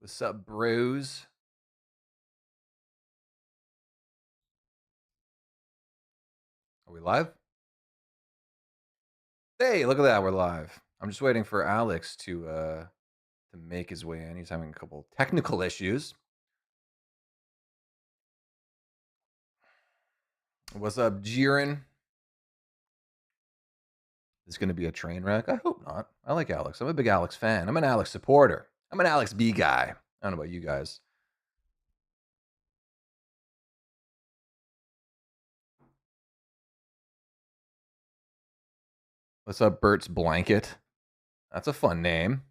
What's up, bros? Are we live? Hey, look at that, we're live. I'm just waiting for Alex to make his way in. He's having a couple technical issues. What's up, Jiren? This is going to be a train wreck? I hope not. I like Alex. I'm a big Alex fan. I'm an Alex supporter. I'm an Alex B guy. I don't know about you guys. What's up, Bert's Blanket? That's a fun name.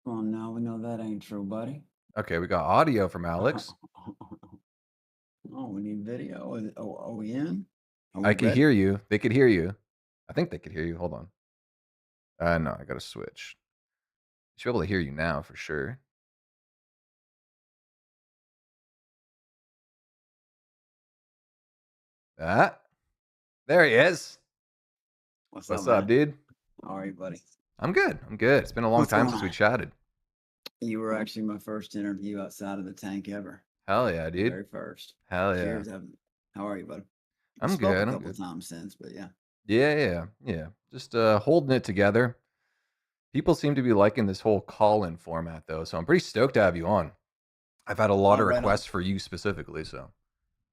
Come on now, we know that ain't true, buddy. Okay, we got audio from Alex. Oh, we need video. Are we in? I can hear you. They could hear you. I think they could hear you. Hold on. No, I got to switch. Should be able to hear you now for sure. There he is. What's up, dude? How are you, buddy? I'm good. I'm good. It's been a long time since we chatted. You were actually my first interview outside of the tank ever. Hell yeah, dude. Very first. Hell yeah. Cheers. How are you, bud? I'm good. A couple times since, but yeah. Yeah. Just holding it together. People seem to be liking this whole call-in format, though, so I'm pretty stoked to have you on. I've had a lot of requests for you specifically, so.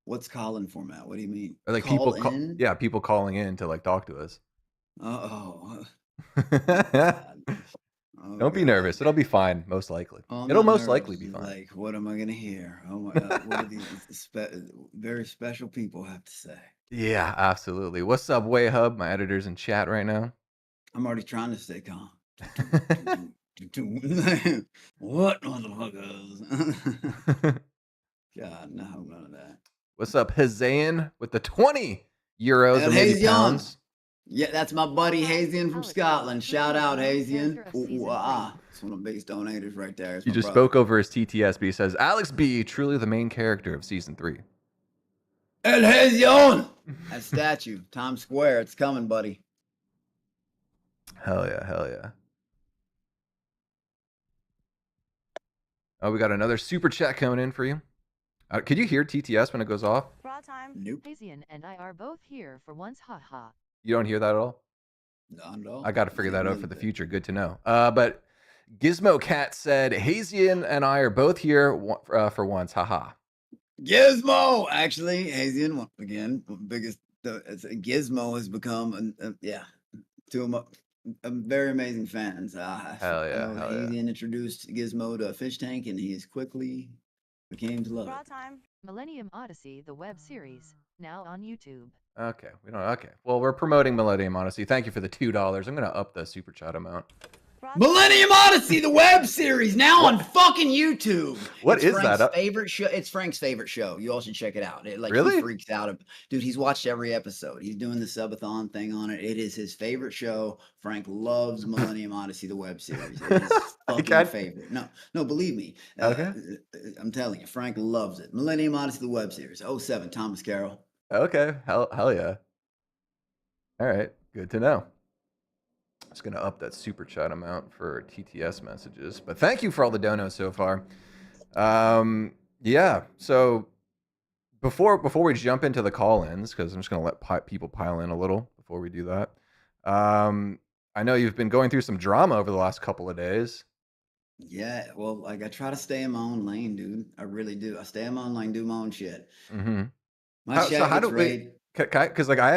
What's call-in format? What do you mean? Or like people calling in to like talk to us. Don't be nervous. It'll be fine, most likely. It'll most likely be fine. Like, what am I going to hear? Oh my God. What do these very special people have to say? Yeah, absolutely. What's up, Wayhub? My editor's in chat right now. I'm already trying to stay calm. What motherfuckers? God, no, none of that. What's up, Hazian with the 20 euros or maybe pounds? Yeah, that's my buddy Hazian from Scotland. Shout out, Hazian. That's one of the biggest donators right there. He just spoke over his TTS, but he says, Alex B, truly the main character of season 3. El Hazian! That statue, Times Square, it's coming, buddy. Hell yeah. Oh, we got another super chat coming in for you. Could you hear TTS when it goes off? Raw time. Nope. Hazian and I are both here for once. Haha. You don't hear that at all? Not at all. I got to figure that out for the future. Good to know. But Gizmodo Cat said, Hazian and I are both here for once. Haha. Gizmo! Actually, Hazian, again, biggest. Gizmo has become, two of my very amazing fans. Hell yeah. Hazian introduced Gizmo to Fishtank, and he has quickly became to love. Raw time. Millennium Odyssey, the web series, now on YouTube. Okay, well, we're promoting Millennium Odyssey. Thank you for the $2. I'm gonna up the super chat amount. Millennium Odyssey, the web series, now on fucking YouTube. What is that? Favorite show. It's Frank's favorite show. You all should check it out. Really? He freaks out. Dude, he's watched every episode. He's doing the subathon thing on it. It is his favorite show. Frank loves Millennium Odyssey, the web series. It is fucking favorite. No, believe me. Okay. I'm telling you, Frank loves it. Millennium Odyssey, the web series. 07, Thomas Carroll. Okay, hell yeah. All right, good to know. I was going to up that super chat amount for TTS messages, but thank you for all the donos so far. Yeah, so before we jump into the call-ins, because I'm just going to let people pile in a little before we do that. I know you've been going through some drama over the last couple of days. Yeah, well, like I try to stay in my own lane, dude. I really do. I stay in my own lane, do my own shit. Mm-hmm. How do we? Because like I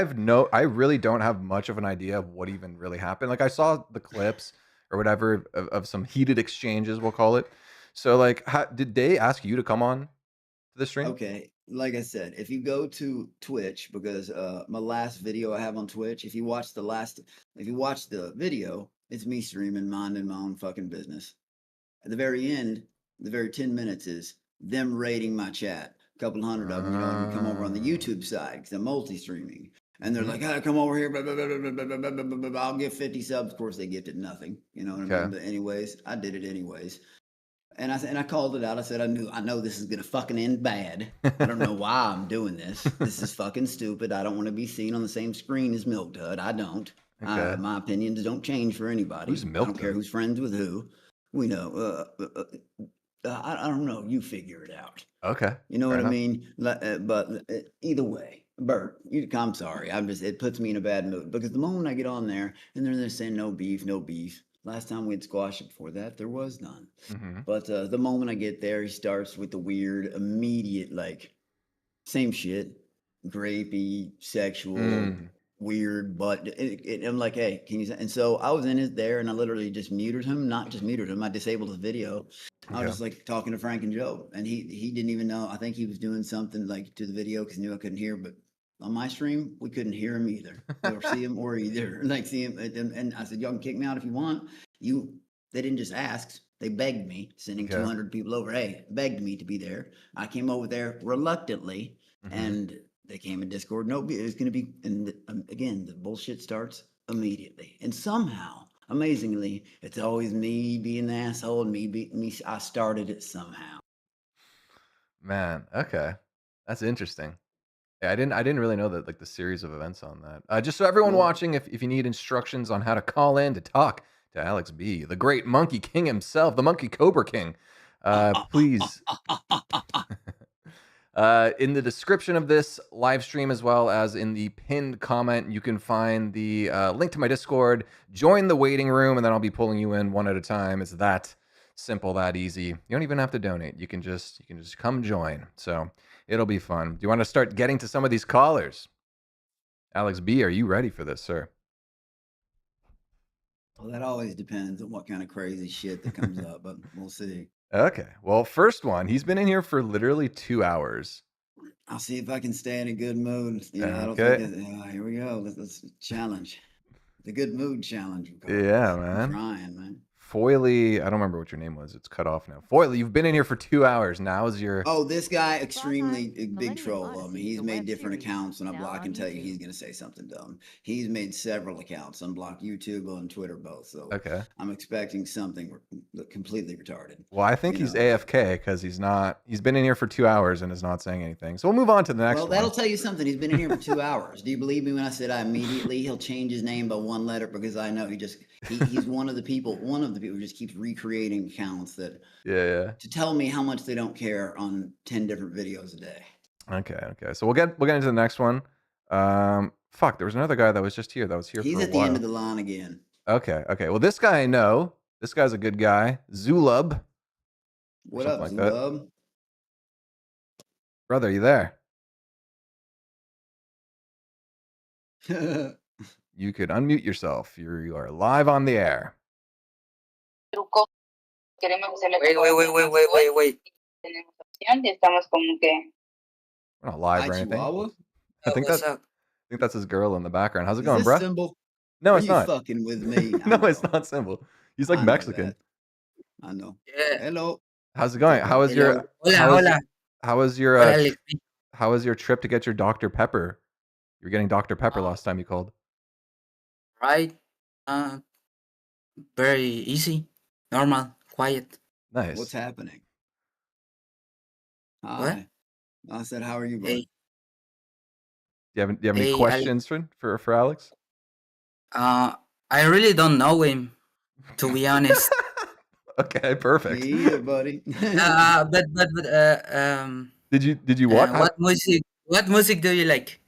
really don't have much of an idea of what even really happened. Like I saw the clips or whatever of some heated exchanges, we'll call it. So like, did they ask you to come on to the stream? Okay, like I said, if you go to Twitch, because my last video I have on Twitch, if you watch the video, it's me streaming, minding my own fucking business. At the very end, the very 10 minutes is them rating my chat. Couple hundred of them, and come over on the YouTube side because I'm multi-streaming, and they're like, "Come over here, blah, blah, blah, blah, blah, blah, blah, blah, blah. I'll give 50 subs." Of course, they gifted nothing, you know what I mean? But anyways, I did it anyways, and I called it out. I said, I know this is gonna fucking end bad. I don't know why I'm doing this. This is fucking stupid. I don't want to be seen on the same screen as Milk Dud. I don't. Okay. My opinions don't change for anybody. Who's I don't milked care him? who's friends with who. We know. I don't know. You figure it out. Okay. You know Fair what I enough. mean? But either way, Bert, I'm sorry. It puts me in a bad mood because the moment I get on there and they're saying no beef, no beef. Last time we had squashed it before that, there was none. Mm-hmm. But the moment I get there, he starts with the weird, immediate, like, same shit, grapey, sexual, weird. But I'm like, hey, can you? And so I was in his there, and I literally just muted him. Not just muted him, I disabled his video. I was Okay. just like talking to Frank and Joe, and he didn't even know. I think he was doing something like to the video because he knew I couldn't hear. But on my stream, we couldn't hear him either, or see him, or either like see him. And I said, y'all can kick me out if you want. They didn't just ask; they begged me, sending Okay. 200 people over. Hey, begged me to be there. I came over there reluctantly, and they came in Discord. No, it was going to be. And again, the bullshit starts immediately, and somehow. Amazingly, it's always me being the asshole and me. I started it somehow. Man, okay, that's interesting. Yeah, I didn't really know that, like, the series of events on that. Just so everyone Nope. watching, if you need instructions on how to call in to talk to Alex B, the great Monkey King himself, the Monkey Cobra King, please. In the description of this live stream, as well as in the pinned comment, you can find the link to my Discord. Join the waiting room, and then I'll be pulling you in one at a time. It's that simple, that easy. You don't even have to donate. You can just come join. So it'll be fun. Do you want to start getting to some of these callers? Alex B, are you ready for this, sir? Well, that always depends on what kind of crazy shit that comes up, but we'll see. Okay. Well, first one, he's been in here for literally 2 hours. I'll see if I can stay in a good mood. You know, I don't Okay. think here we go. Let's challenge. The good mood challenge. Yeah, I'm man. trying, man. Foily, I don't remember what your name was. It's cut off now. Foily, you've been in here for 2 hours. Now is your... Oh, this guy, extremely big Millennium troll. Odyssey, He's the made web different series, accounts, and I now block on and tell you YouTube. he's going to say something dumb. He's made several accounts, unblocked YouTube and Twitter both. So Okay. I'm expecting something completely retarded. Well, I think he's AFK because he's been in here for 2 hours and is not saying anything. So we'll move on to the next Well, one. that'll tell you something. He's been in here for 2 hours. Do you believe me when I said he'll change his name by one letter because I know he's one of the people who just keeps recreating accounts that to tell me how much they don't care on 10 different videos a day. Okay. So we'll get into the next one. Fuck, there was another guy that was just here. He's for a while. At the end of the line again. Okay. Well, this guy I know. This guy's a good guy. Zulub. What up, like Zulub? Brother, you there? You could unmute yourself. You are live on the air. Wait. We're not live or anything. Chihuahua? I think that's his girl in the background. How's it going, bro? Symbol? No, it's not. Are you fucking with me? No, it's not Symbol. He's like Mexican. I know. Yeah. Hello. How's it going? How was your trip to get your Dr. Pepper? You were getting Dr. Pepper last time you called. Right. Very easy, normal, quiet. Nice. What's happening? What? Hi. I said, how are you, bud? Hey. Do you have any questions for Alex? I really don't know him, to be honest. Okay, perfect. Me either, buddy. But Did you what? What music do you like?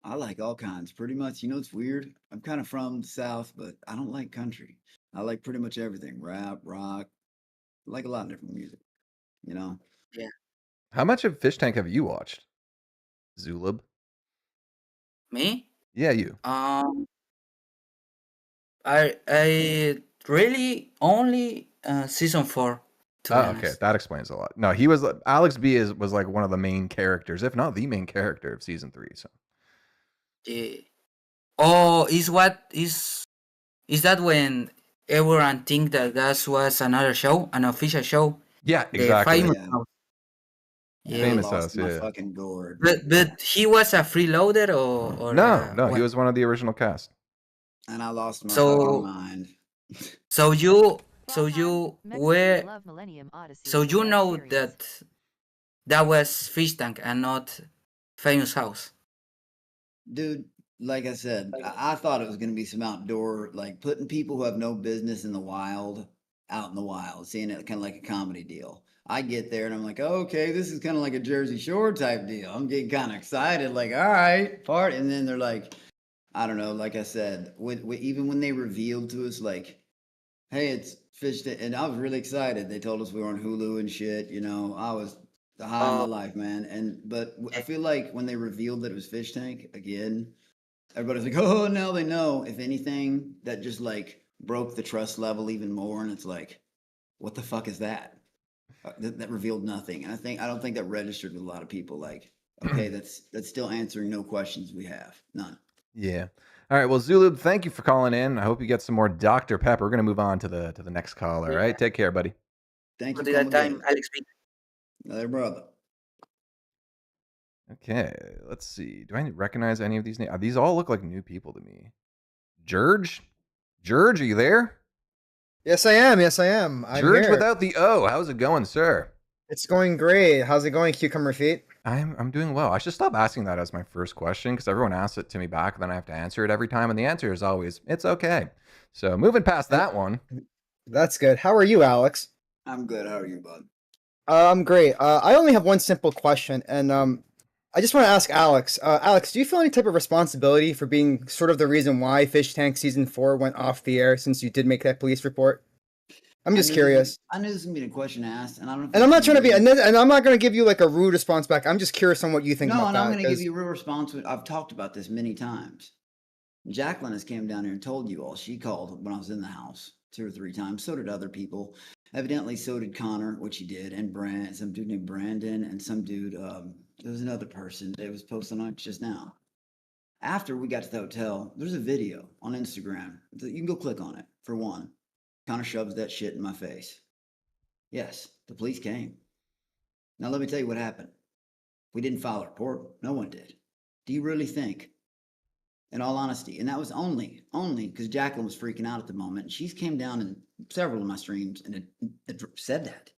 I like all kinds, pretty much. You know, it's weird. I'm kind of from the South, but I don't like country. I like pretty much everything. Rap, rock. I like a lot of different music. You know? Yeah. How much of Fishtank have you watched? Zulub? Me? Yeah, you. I really only season 4. Okay, that explains a lot. No, he was Alex B was like one of the main characters, if not the main character of season 3. So. Yeah. Oh, is that when everyone think that was another show, an official show? Yeah, exactly. The famous house. Yeah, famous house. Yeah. Fucking gourd. But he was a freeloader or no, he was one of the original cast. And I lost my fucking mind. So you were Millennium Odyssey, so the you web know series. that was Fishtank and not famous house. Dude, like I said, I thought it was going to be some outdoor, like putting people who have no business in the wild out in the wild, seeing it kind of like a comedy deal. I get there and I'm like, okay, this is kind of like a Jersey Shore type deal. I'm getting kind of excited, like, all right, part. And then they're like, I don't know, like I said, even when they revealed to us, like, hey, it's Fishtank, and I was really excited. They told us we were on Hulu and shit. You know, I was the high of my life, man. But I feel like when they revealed that it was Fishtank again, everybody's like, oh, now they know. If anything, that just like broke the trust level even more. And it's like, what the fuck is that? That revealed nothing. And I don't think that registered with a lot of people. Like, okay, that's still answering no questions we have. None. Yeah. All right. Well, Zulub, thank you for calling in. I hope you get some more Dr. Pepper. We're gonna move on to the next caller. All right. Take care, buddy. Thank you. Until that time, Alex B. Another brother. Okay. Let's see. Do I recognize any of these names? These all look like new people to me. George, are you there? Yes, I am. Yes, I am. I'm George here. without the O. How's it going, sir? It's going great. How's it going, Cucumber Feet? I'm doing well. I should stop asking that as my first question because everyone asks it to me back, and then I have to answer it every time, and the answer is always it's okay. So moving past that one. That's good. How are you, Alex? I'm good. How are you, bud? I'm great. I only have one simple question, and I just want to ask Alex. Alex, do you feel any type of responsibility for being sort of the reason why Fishtank season 4 went off the air since you did make that police report? I'm just curious. I knew this was gonna be a question asked, and I don't know. And I'm not trying to be, and I'm not going to give you like a rude response back. I'm just curious on what you think about that. No, I'm going to give you a real response. I've talked about this many times. Jacqueline has came down here and told you all. She called when I was in the house 2 or 3 times. So did other people. Evidently, so did Connor, which he did, and some dude named Brandon, and some dude. There was another person that was posting on it just now. After we got to the hotel, there's a video on Instagram. You can go click on it for one. Connor shoves that shit in my face. Yes, the police came. Now let me tell you what happened. We didn't file a report. No one did. Do you really think? In all honesty, and that was only because Jacqueline was freaking out at the moment. And she's came down in several of my streams and it said that.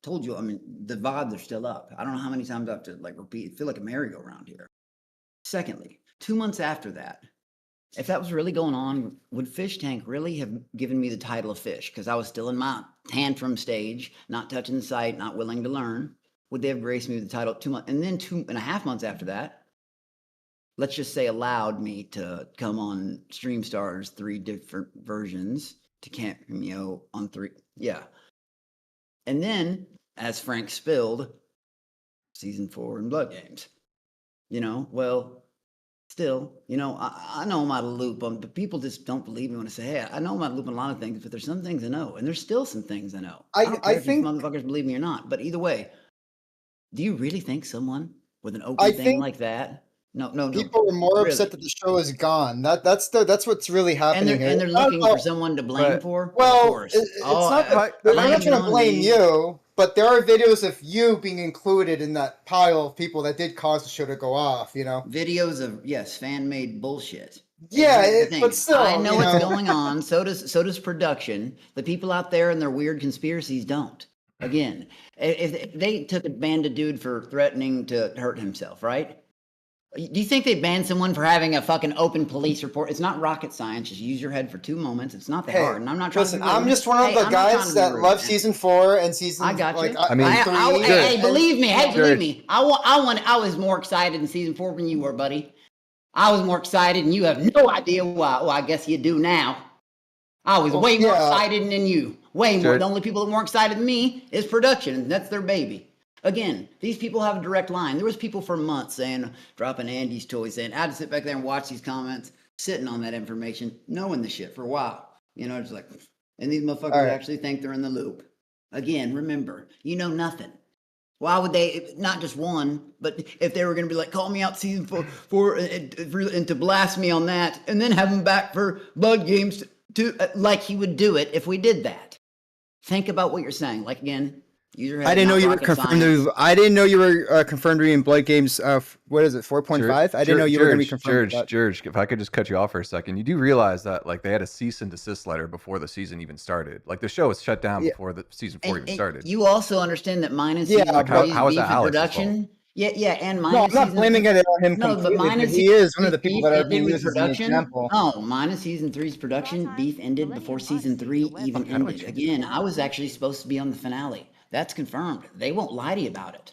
Told you, I mean, the VODs are still up. I don't know how many times I have to like repeat. I feel like a merry-go-round here. Secondly, 2 months after that, if that was really going on, would Fishtank really have given me the title of fish? Because I was still in my tantrum stage, not touching the site, not willing to learn. Would they have graced me with the title 2 months? And then 2.5 months after that, let's just say allowed me to come on StreamStar's 3 different versions to cameo on 3. Yeah. And then, as Frank spilled, season 4 in Blood Games. You know, well, still, you know, I know I'm out of the loop, but people just don't believe me when I say, hey, I know I'm out of the loop on a lot of things, but there's some things I know, and there's still some things I know. I don't care if these motherfuckers believe me or not, but either way, do you really think someone with an open thing like that? No. People are more upset that the show is gone. That's what's really happening here. And they're looking for someone to blame for. Well, it's not. I'm not trying to blame you, but there are videos of you being included in that pile of people that did cause the show to go off. You know, videos of fan-made bullshit. Yeah, but still, I know what's going on. So does production. The people out there and their weird conspiracies don't. Again, if they took a banded dude for threatening to hurt himself, right? Do you think they banned someone for having a fucking open police report? It's not rocket science. Just use your head for 2 moments. It's not that hard. And I'm not trying to. Listen, I'm just one of the guys that love season 4 and season. I got you. I mean, hey, believe me. Hey, believe me. I was more excited in season 4 than you were, buddy. I was more excited, and you have no idea why. Well, I guess you do now. I was way more excited than you. Way more. The only people that are more excited than me is production, and that's their baby. Again, these people have a direct line. There was people for months saying, dropping Andy's toy, saying, I had to sit back there and watch these comments, sitting on that information, knowing the shit for a while. You know, it's like, and these motherfuckers actually think they're in the loop. Again, remember, you know nothing. Why would they, not just one, but if they were going to be like, call me out season 4 and to blast me on that, and then have them back for Blood Games to like he would do it if we did that. Think about what you're saying. Like, again, I didn't know you were confirmed. I didn't know you were confirmed to be in Blood Games. What is it, 4.5? I didn't know you were going to be confirmed. George, if I could just cut you off for a second, you do realize that like they had a cease and desist letter before the season even started. Like the show was shut down before the season 4 even started. You also understand that mine and how is that Alex production. Yeah, and No, minus I'm not season blaming it on him No, but completely, minus he is one of the season people that are ended being with used as an production. example. No, minus season 3's production, beef ended before season 3 even How do I ended. change Again, I was actually supposed to be on the finale. That's confirmed. They won't lie to you about it.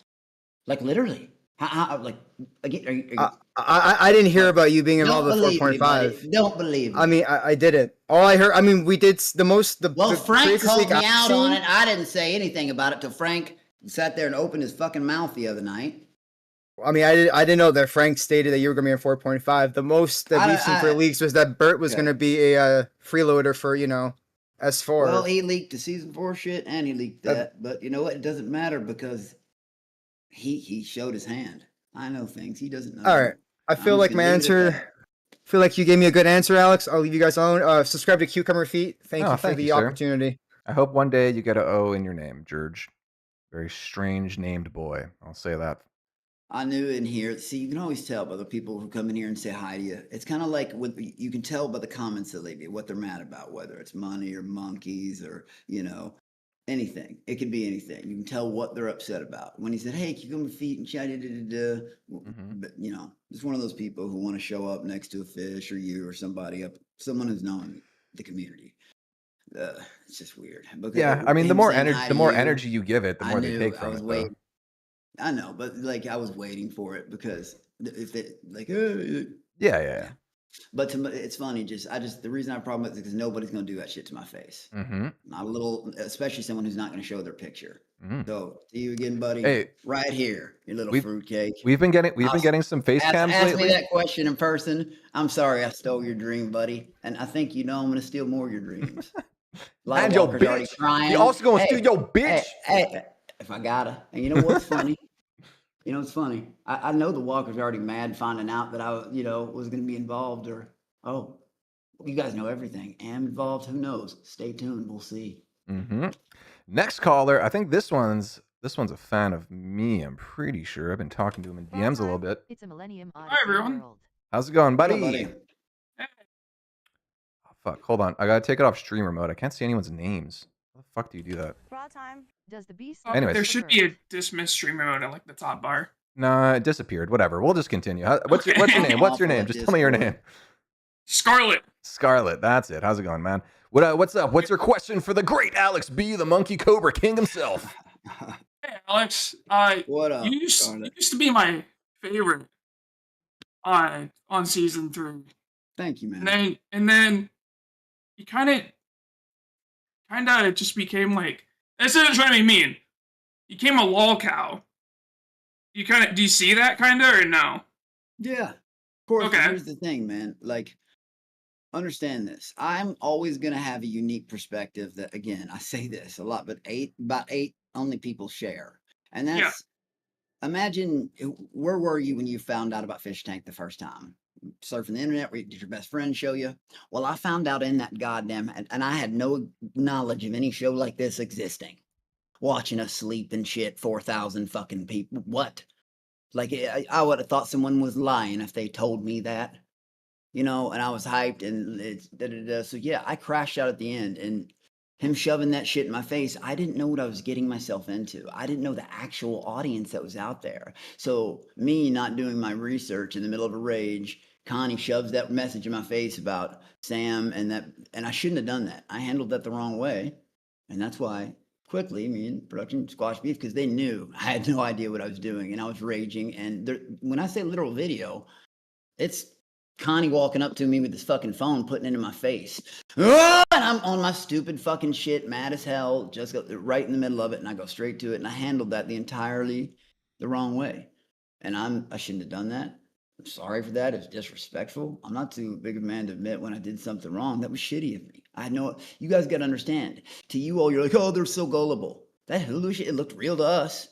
Like literally. Like again? Are you, I didn't hear about you being involved don't with believe me, buddy. 4.5. Don't believe me. I mean, I didn't. All I heard, I mean, we did the most. Well, the Frank craziest called leak me I've out on seen- it. I didn't say anything about it till Frank sat there and opened his fucking mouth the other night. I mean, I didn't know that Frank stated that you were going to be in 4.5. The most that we've seen for leaks was that Bert was going to be a freeloader for, S4. Well, he leaked the season 4 shit and he leaked that. But you know what? It doesn't matter because he showed his hand. I know things. He doesn't know. All right. I feel like my answer. I feel like you gave me a good answer, Alex. I'll leave you guys alone. Subscribe to Cucumber Feet. Thank you for the opportunity. I hope one day you get an O in your name, George. Very strange named boy. I'll say that. I knew in here. See, you can always tell by the people who come in here and say hi to you. It's kind of like you can tell by the comments they leave you what they're mad about, whether it's money or monkeys or anything. It could be anything. You can tell what they're upset about. When he said, "Hey, Cucumber Feet," and but just one of those people who want to show up next to a fish or you or someone who's known the community. It's just weird. Yeah, I mean, the more energy you give it, the more they take from it. Though. I know, but like I was waiting for it because if they like, yeah. But it's funny. The reason I have a problem with it is because nobody's gonna do that shit to my face. Not a little, especially someone who's not gonna show their picture. So to you again, buddy. Hey, right here, your little fruitcake. We've been getting some face cams lately. Ask me that question in person. I'm sorry, I stole your dream, buddy, and I think I'm gonna steal more of your dreams. And your bitch. You also gonna steal your bitch. Hey, if I gotta. And you know what's funny? It's funny. I know the Walkers are already mad finding out that I, was going to be involved you guys know everything. Am involved. Who knows? Stay tuned. We'll see. Next caller. I think this one's a fan of me. I'm pretty sure. I've been talking to him in DMs a little bit. It's a Millennium Odyssey. Hi, everyone. World. How's it going, buddy? Hello, buddy. Hey. Oh, fuck. Hold on. I gotta take it off streamer mode. I can't see anyone's names. How the fuck do you do that? Broad time. Does the beast? Anyways. There should be a dismiss streamer mode at like the top bar. Nah, it disappeared. Whatever. We'll just continue. What's your name? What's your name? Just tell me your name. Scarlet. Scarlet. That's it. How's it going, man? What's up? What's your question for the great Alex B, the Monkey Cobra King himself? Hey, Alex. What up? You used to be my favorite on season 3. Thank you, man. And then you kind of just became like. This isn't trying to be mean. You became a lol cow. Do you see that kind of or no? Yeah. Of course. Okay. Here's the thing, man. Like, understand this. I'm always going to have a unique perspective that, again, I say this a lot, but about eight only people share. And that's, imagine, where were you when you found out about Fishtank the first time? Surfing the internet, did your best friend show you? Well, I found out in that goddamn, and I had no knowledge of any show like this existing. Watching us sleep and shit, 4,000 fucking people. What? Like, I would have thought someone was lying if they told me that. And I was hyped and it's So yeah, I crashed out at the end and him shoving that shit in my face. I didn't know what I was getting myself into. I didn't know the actual audience that was out there. So me not doing my research in the middle of a rage, Connie shoves that message in my face about Sam and I shouldn't have done that. I handled that the wrong way. And that's why quickly me and production squashed beef because they knew I had no idea what I was doing and I was raging. And when I say literal video, it's Connie walking up to me with this fucking phone, putting it in my face. And I'm on my stupid fucking shit, mad as hell, just go right in the middle of it. And I go straight to it. And I handled that entirely the wrong way. And I shouldn't have done that. I'm sorry for that. It's disrespectful. I'm not too big of a man to admit when I did something wrong. That was shitty of me. You guys got to understand. To you all, you're like, oh, they're so gullible. That Hulu shit, it looked real to us.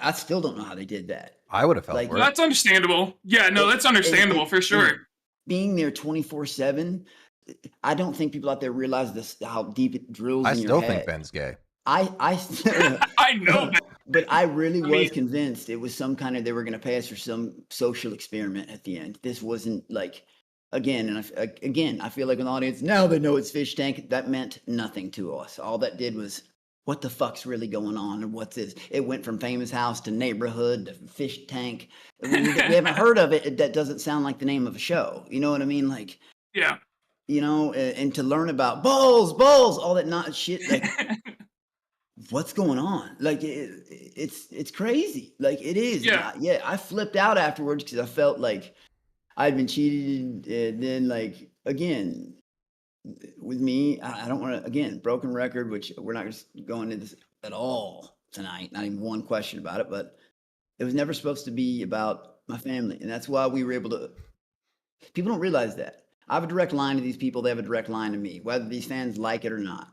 I still don't know how they did that. I would have felt like, that's understandable. Yeah, no, that's understandable for sure. Being there 24/7, I don't think people out there realize this how deep it drills in your head. I still think Ben's gay. I know that. But I really was convinced it was some kind of, they were going to pay us for some social experiment at the end. This wasn't like, again, I feel like an audience, now they know it's Fishtank. That meant nothing to us. All that did was, what the fuck's really going on and what's this? It went from famous house to neighborhood to fish tank. We haven't heard of it. That doesn't sound like the name of a show. You know what I mean? Like, Yeah. you know, and to learn about balls, all that not shit. Like, what's going on? Like, it's crazy. Like, it is. Yeah. I flipped out afterwards because I felt like I'd been cheated, and then like again. With me, I don't want to, again, broken record, which we're not just going into this at all tonight, not even one question about it, but it was never supposed to be about my family. And that's why we were able to, people don't realize that. I have a direct line to these people. They have a direct line to me, whether these fans like it or not.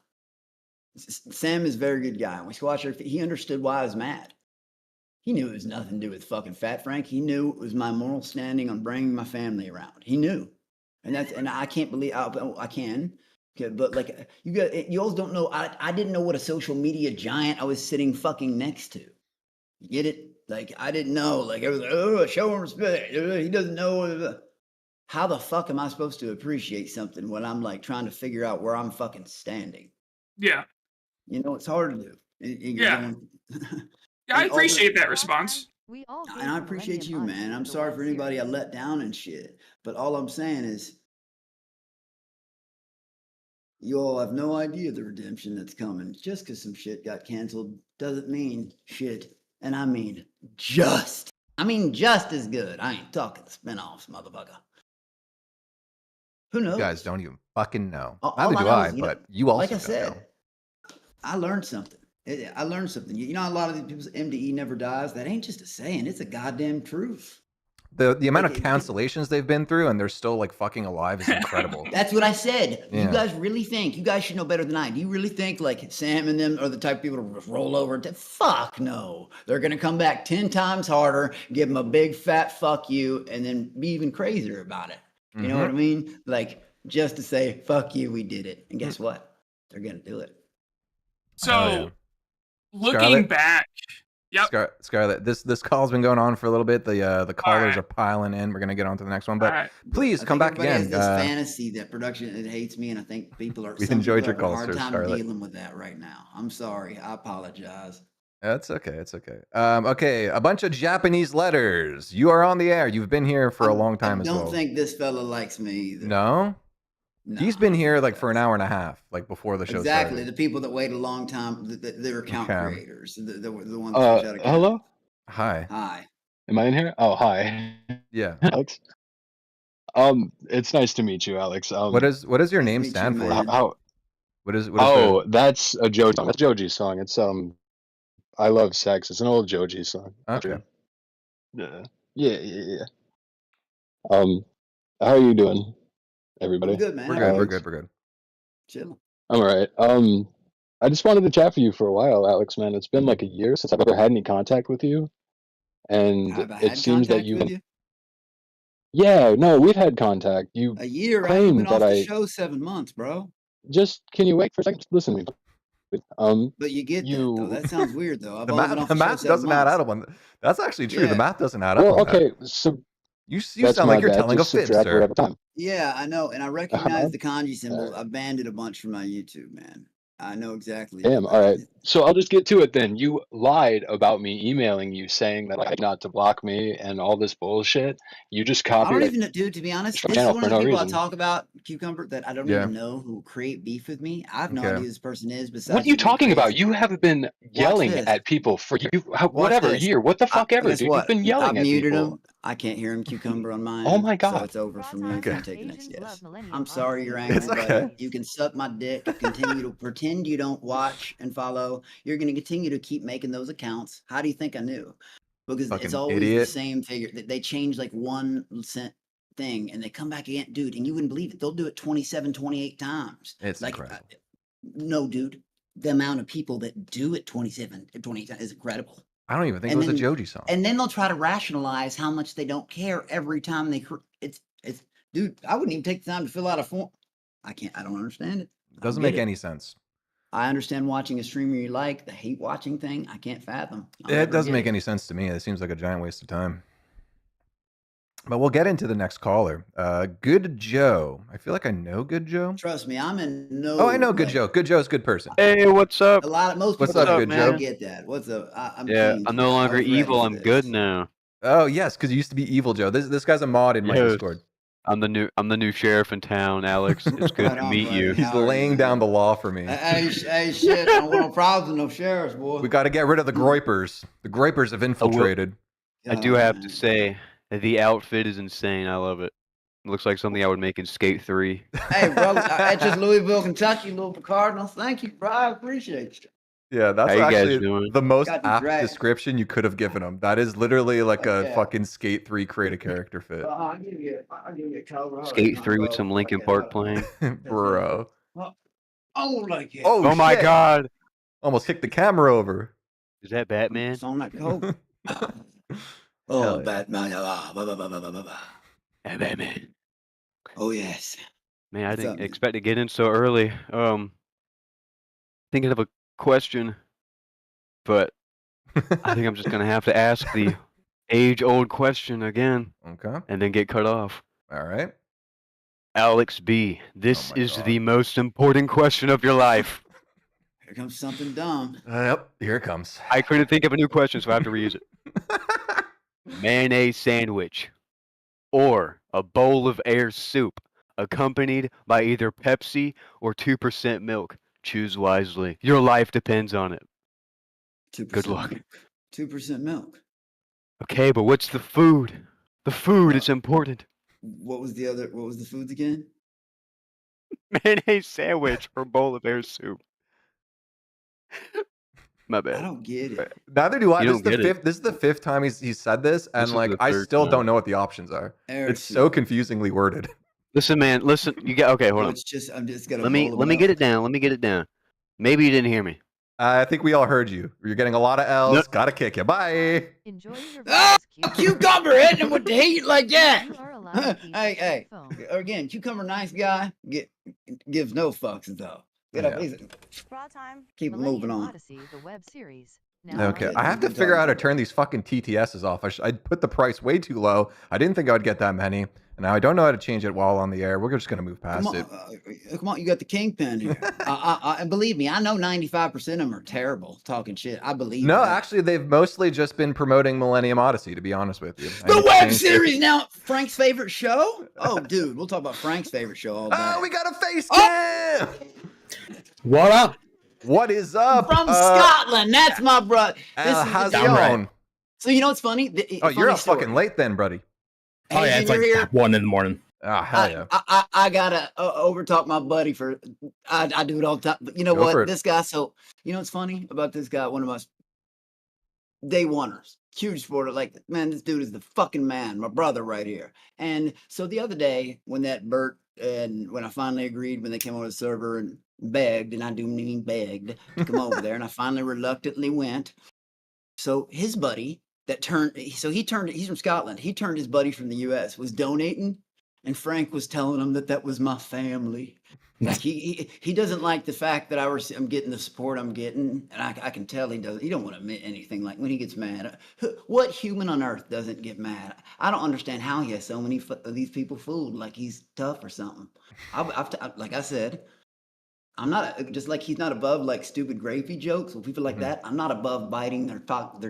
Sam is a very good guy. When we squashed her, he understood why I was mad. He knew it was nothing to do with fucking Fat Frank. He knew it was my moral standing on bringing my family around. He knew. And I can't believe I can, but like you all don't know. I didn't know what a social media giant I was sitting fucking next to. You get it? Like I didn't know. Like I was like, oh, show him respect. He doesn't know. How the fuck am I supposed to appreciate something when I'm like trying to figure out where I'm fucking standing? Yeah. You know, it's hard to do. Yeah, I appreciate that response. And I appreciate you, man. I'm sorry for anybody I let down and shit. But all I'm saying is, you all have no idea the redemption that's coming. Just because some shit got canceled doesn't mean shit. And I mean just. I mean just as good. I ain't talking spinoffs, motherfucker. Who knows? You guys don't even fucking know. All Neither I do know I, is, but you also like I don't said, know. I learned something. I learned something. You know, a lot of these people's MDE never dies. That ain't just a saying. It's a goddamn truth. The amount of cancellations they've been through and they're still like fucking alive is incredible. That's what I said. Yeah. You guys really think, you guys should know better than I. Do you really think like Sam and them are the type of people to roll over? Fuck no. They're going to come back 10 times harder, give them a big fat fuck you, and then be even crazier about it. You know what I mean? Like just to say, fuck you, we did it. And guess what? They're going to do it. So looking Scarlet? back, yep. Scarlet, this call's been going on for a little bit. The callers are piling in. We're gonna get on to the next one, but please come back again. Has this fantasy that production it hates me, and I think people are. We've enjoyed your calls, hard time Scarlet. dealing with that right now. I'm sorry. I apologize. That's okay. It's okay. Okay, a bunch of Japanese letters. You are on the air. You've been here for a long time as well. I don't think this fella likes me either. No? He's been here like for an hour and a half, like before the show Exactly. started. The people that wait a long time, they're account creators. The ones that hello? Hi. Hi. Am I in here? Oh, hi. Yeah. Alex? It's nice to meet you, Alex. What does your name stand for? What is that's a Joji song. That's a Joji song. It's I Love Sex. It's an old Joji song. Okay. Yeah. How are you doing, everybody? We're good, man. We're good. Chill. I'm alright. I just wanted to chat for you for a while, Alex, man. It's been like a year since I've ever had any contact with you. And it seems that you've been... Yeah, no, we've had contact. You a year. claimed I've been that off the show 7 months, bro. Just can you wait for a second? Listen to me. But you get that, though. That sounds weird, though. The math doesn't add up on. That's actually true. The math doesn't add up. Well, okay, so you sound like you're telling a fib, sir. Yeah, I know, and I recognize the kanji symbols. I banned it a bunch from my YouTube, man. I know exactly. Damn, all right. So I'll just get to it then. You lied about me emailing you saying that I had not to block me and all this bullshit. You just copied. I don't even know, dude, to be honest. This is one of the people I talk about, Cucumber, that I don't even know who create beef with me. I have no idea who this person is. Besides, what are you talking about? You have been yelling at people for whatever year. What the fuck ever, dude? You've been yelling at people. I've muted him. I can't hear him, Cucumber, on mine. Oh my god. So it's over for me. I can't take the next guess. I'm sorry you're angry, It's okay. but you can suck my dick, continue to pretend you don't watch and follow. You're going to continue to keep making those accounts. How do you think I knew? Because it's always the same figure. They change like 1 cent thing and they come back again, dude, and you wouldn't believe it. They'll do it 27, 28 times. It's like, incredible. No, dude. The amount of people that do it 27, 28 times is incredible. I don't even think it was a Joji song. And then they'll try to rationalize how much they don't care every time they. It's dude. I wouldn't even take the time to fill out a form. I don't understand it. It doesn't make any sense. I understand watching a streamer you like. The hate watching thing, I can't fathom. It doesn't make any sense to me. It seems like a giant waste of time. But we'll get into the next caller. Good Joe. I feel like I know Good Joe. Trust me, I'm in no. Oh, I know Good Joe. Good Joe's a good person. Hey, what's up? Most What's people up, Good Joe? get that. What's up? I'm Yeah, clean. I'm no I longer was ready evil. for I'm this. good now. Oh yes, because you used to be Evil Joe. This guy's a mod in my Yes. Discord. I'm the new sheriff in town, Alex. It's good Right to on, meet buddy. you. He's How are you, laying man? down the law for me. Hey, shit! I don't want no problems with no sheriffs, boy. We got to get rid of the Groypers. The Groypers have infiltrated. I do have to man. say, the outfit is insane. I love it. It looks like something I would make in Skate 3. Hey, bro, that's just Louisville, Kentucky, Louisville Cardinals. Thank you, bro. I appreciate you. Yeah, that's How you guys actually doing? the most Got you apt dragged. description you could have given him. That is literally like a Yeah. fucking Skate 3 create a character fit. I'll give you a cover. Skate 3 with some Linkin Park playing. Bro. Oh, like it. Oh, my shit. god! Almost kicked the camera over. Is that Batman? It's on that coat. Hell Oh, yeah. Batman. Hey, Batman. Oh, yes. Man, I What's didn't up, man? expect to get in so early. Thinking of a question, but I think I'm just gonna have to ask the age-old question again, Okay. and then get cut off. All right. Alex B, this my is God. the most important question of your life. Here comes something dumb. Yep. Here it comes. I couldn't think of a new question, so I have to reuse it. Mayonnaise sandwich or a bowl of air soup accompanied by either Pepsi or 2% milk. Choose wisely. Your life depends on it. 2% Good luck. 2% milk. Okay, but what's the food? The food is important. What was the foods again? Mayonnaise sandwich or bowl of air soup. My I bad. don't get it. Neither do I. You This is don't the get it. fifth. This is the fifth time he's said this, and is like the I third still time. don't know what the options are. Air It's soup. so confusingly worded. Listen, man. Listen. You get okay. Hold No, on. it's just I'm just gonna. Let me get it down. Let me get it down. Maybe you didn't hear me. I think we all heard you. You're getting a lot of L's. Nope. Gotta kick you. Bye. Enjoy your Ah, videos, cucumber hitting him with the heat like that. You are allowed to keep Hey, your hey. phone. Again, cucumber nice guy. Gives no fucks though. Get up, Yeah. easy. Bra time. Keep Millennium moving on. Odyssey, the web series. Now Okay, Okay, I have to good figure talk. out how to turn these fucking TTSs off. I put the price way too low. I didn't think I would get that many, and now I don't know how to change it while on the air. We're just gonna move past Come on, it. come on, you got the kingpin here. I believe me, I know 95% of them are terrible talking shit. I believe No, that. actually, they've mostly just been promoting Millennium Odyssey. To be honest with you, I The need to web change it. series now. Frank's favorite show? Oh, dude, we'll talk about Frank's favorite show all day. Oh, we got a face Oh! cam. What up? What is up? From Scotland. That's my brother. This is the Hazian. dude. So you know what's funny? Oh, you're up fucking late then, buddy. Oh yeah, it's you're like here. 1 in the morning. Oh, hell yeah. I gotta overtalk my buddy for. I do it all the time. But you know Go for what? it. This guy. So you know what's funny about this guy? One of my day oneers, huge supporter. Like, man, this dude is the fucking man. My brother right here. And so the other day when that Bert and when I finally agreed when they came on the server and begged, and I do mean begged to come over there, and I finally reluctantly went. So his buddy that turned, he's from Scotland. He turned his buddy from the U.S. was donating, and Frank was telling him that was my family. Like he doesn't like the fact that I'm getting the support I'm getting, and I can tell he doesn't. He don't want to admit anything. Like when he gets mad, what human on earth doesn't get mad? I don't understand how he has so many of these people fooled. Like he's tough or something. Like I said, I'm not just like he's not above like stupid gravy jokes with people like that. I'm not above biting their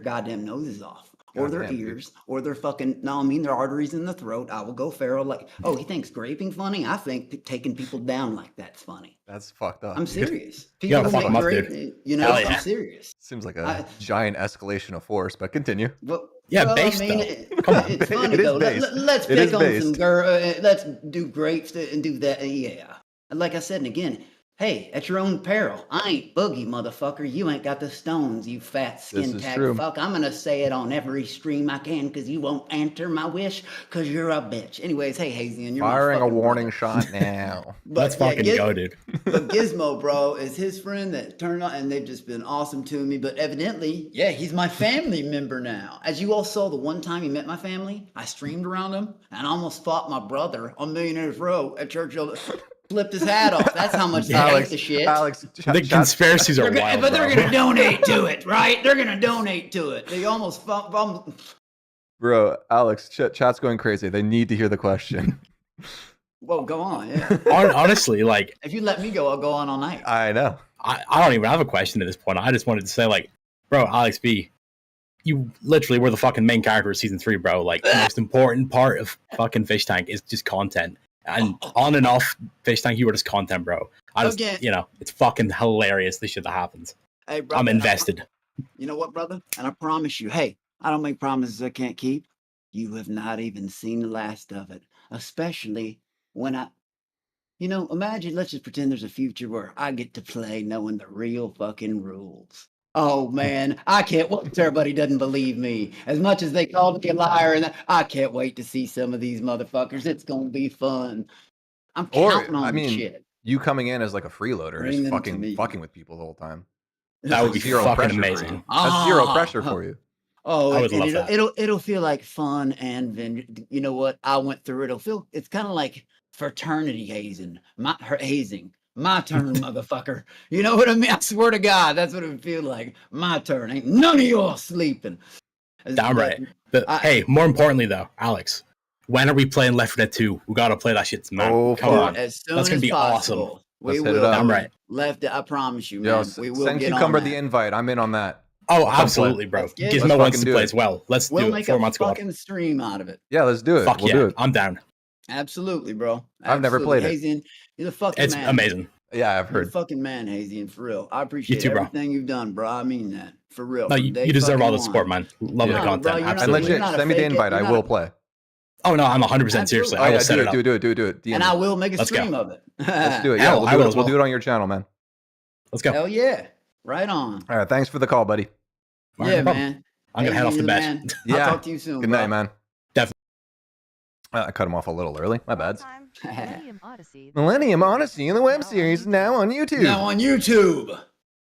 goddamn noses off. Or their Goddamn, dude. ears, or their fucking, no, I mean their arteries in the throat. I will go feral. Like, oh, he thinks graping funny? I think taking people down like that's funny. That's fucked up. I'm dude. serious. You gotta People fuck make 'em up, grape- dude. You know, Hell yeah. I'm serious. Seems like a I- giant escalation of force, but continue. Well, Yeah, based, though. Come on. It's funny It is though. based. Let's It is pick on some based. let's do grapes and do that. Yeah. And like I said, and again, hey, at your own peril. I ain't boogie, motherfucker. You ain't got the stones, you fat skin is tag true. fuck. I'm gonna say it on every stream I can because you won't answer my wish because you're a bitch. Anyways, hey Hazian, you're my Firing a fucking warning brother. shot now. But Let's yeah, fucking go, dude. But Gizmo, bro, is his friend that turned on, and they've just been awesome to me. But evidently, yeah, he's my family member now. As you all saw, the one time he met my family, I streamed around him and almost fought my brother on Millionaires Row at Churchill. Flipped his hat off. That's how much they hate the shit. Alex, The conspiracies are wild, But they're bro. gonna donate to it, right? They're gonna donate to it. They almost Bro, Alex, chat's going crazy. They need to hear the question. Well, go on. Yeah. Honestly, like, if you let me go, I'll go on all night. I know. I don't even have a question at this point. I just wanted to say, like, bro, Alex B, you literally were the fucking main character of season 3, bro. Like, the most important part of fucking Fishtank is just content. And on and off Fishtank, you were just content, bro. I just, Okay. you know, it's fucking hilarious the shit that happens. Hey, brother, I'm invested. You know what, brother? And I promise you, hey, I don't make promises I can't keep. You have not even seen the last of it. Especially when imagine, let's just pretend there's a future where I get to play knowing the real fucking rules. Oh man, I can't wait. Everybody doesn't believe me. As much as they called me a liar, and I can't wait to see some of these motherfuckers. It's gonna be fun. I'm counting on the shit. You coming in as like a freeloader, Bring just them to me. fucking with people the whole time. That would be Zero fucking pressure for amazing. you. That's zero pressure for you. Oh, I would love that. It'll feel like fun and then you know what I went through. It's kind of like fraternity hazing. Hazing. My turn, motherfucker. You know what I mean? I swear to God, that's what it would feel like. My turn. Ain't none of y'all sleeping. Damn right. But hey, more importantly though, Alex, when are we playing Left 4 Dead 2? We gotta play that shit, man. Oh, come on. As soon That's gonna as be possible. awesome. We Let's hit it will. up. I'm right. Left. I promise you, Yo, man. We will send get Cucumber on the that. invite. I'm in on that. Oh, absolutely, bro. Let's get it. Gizmo Let's wants fucking to do play it. as well. Let's We'll do it. make 4 a months squad. fucking stream out of it. Yeah, let's do it. Fuck We'll yeah, do it. I'm down. Absolutely, bro. I've never played it. Hazian, you're the fucking It's man. amazing. Yeah, I've You're the heard. fucking man, Hazian, for real. I appreciate too, bro. everything you've done, bro. I mean that. For real. No, From you day deserve all fucking the support, one. man. Love No, the bro, content. you're not- And Absolutely. legit, not a send me the fake it. invite. You're I not will a- play. Oh no, I'm 100% seriously. Oh I will yeah, set it up. do it. DM And me. I will make a Let's go. stream of it. Let's do it. Yeah, Hell, we'll I do will it. as We'll well. do it on your channel, man. Let's go. Hell yeah. Right on. All right, thanks for the call, buddy. All right, Yeah, no problem. man. I'm gonna head Hazian, off to you're the bed. man. Yeah. I'll talk to you soon, Good bro. night, man. Definitely. I cut him off a little early. My bad. Millennium Odyssey. Millennium Odyssey, the web Now on series, YouTube. now on YouTube. Now on YouTube.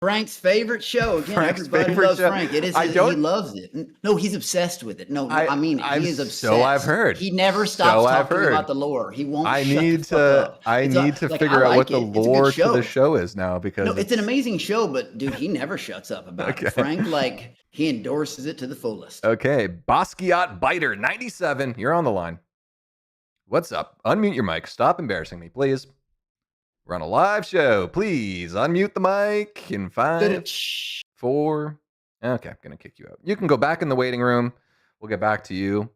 Frank's favorite show. Again, Frank's everybody favorite loves show. Frank. It is. I He don't- loves it. No, he's obsessed with it. No, I mean, I'm he is obsessed. so I've heard. He never stops So I've talking heard. about the lore. He won't. I shut need the fuck to. up. I It's need to like, figure I out what like the it. It's a good lore to show. the show is now because No, it's an amazing show, but dude, he never shuts up about Okay. it. Frank, like, he endorses it to the fullest. Okay, Basquiat Biter 97. You're on the line. What's up? Unmute your mic. Stop embarrassing me, please. We're on a live show. Please unmute the mic in 5, 4. Okay, I'm gonna kick you out. You can go back in the waiting room. We'll get back to you.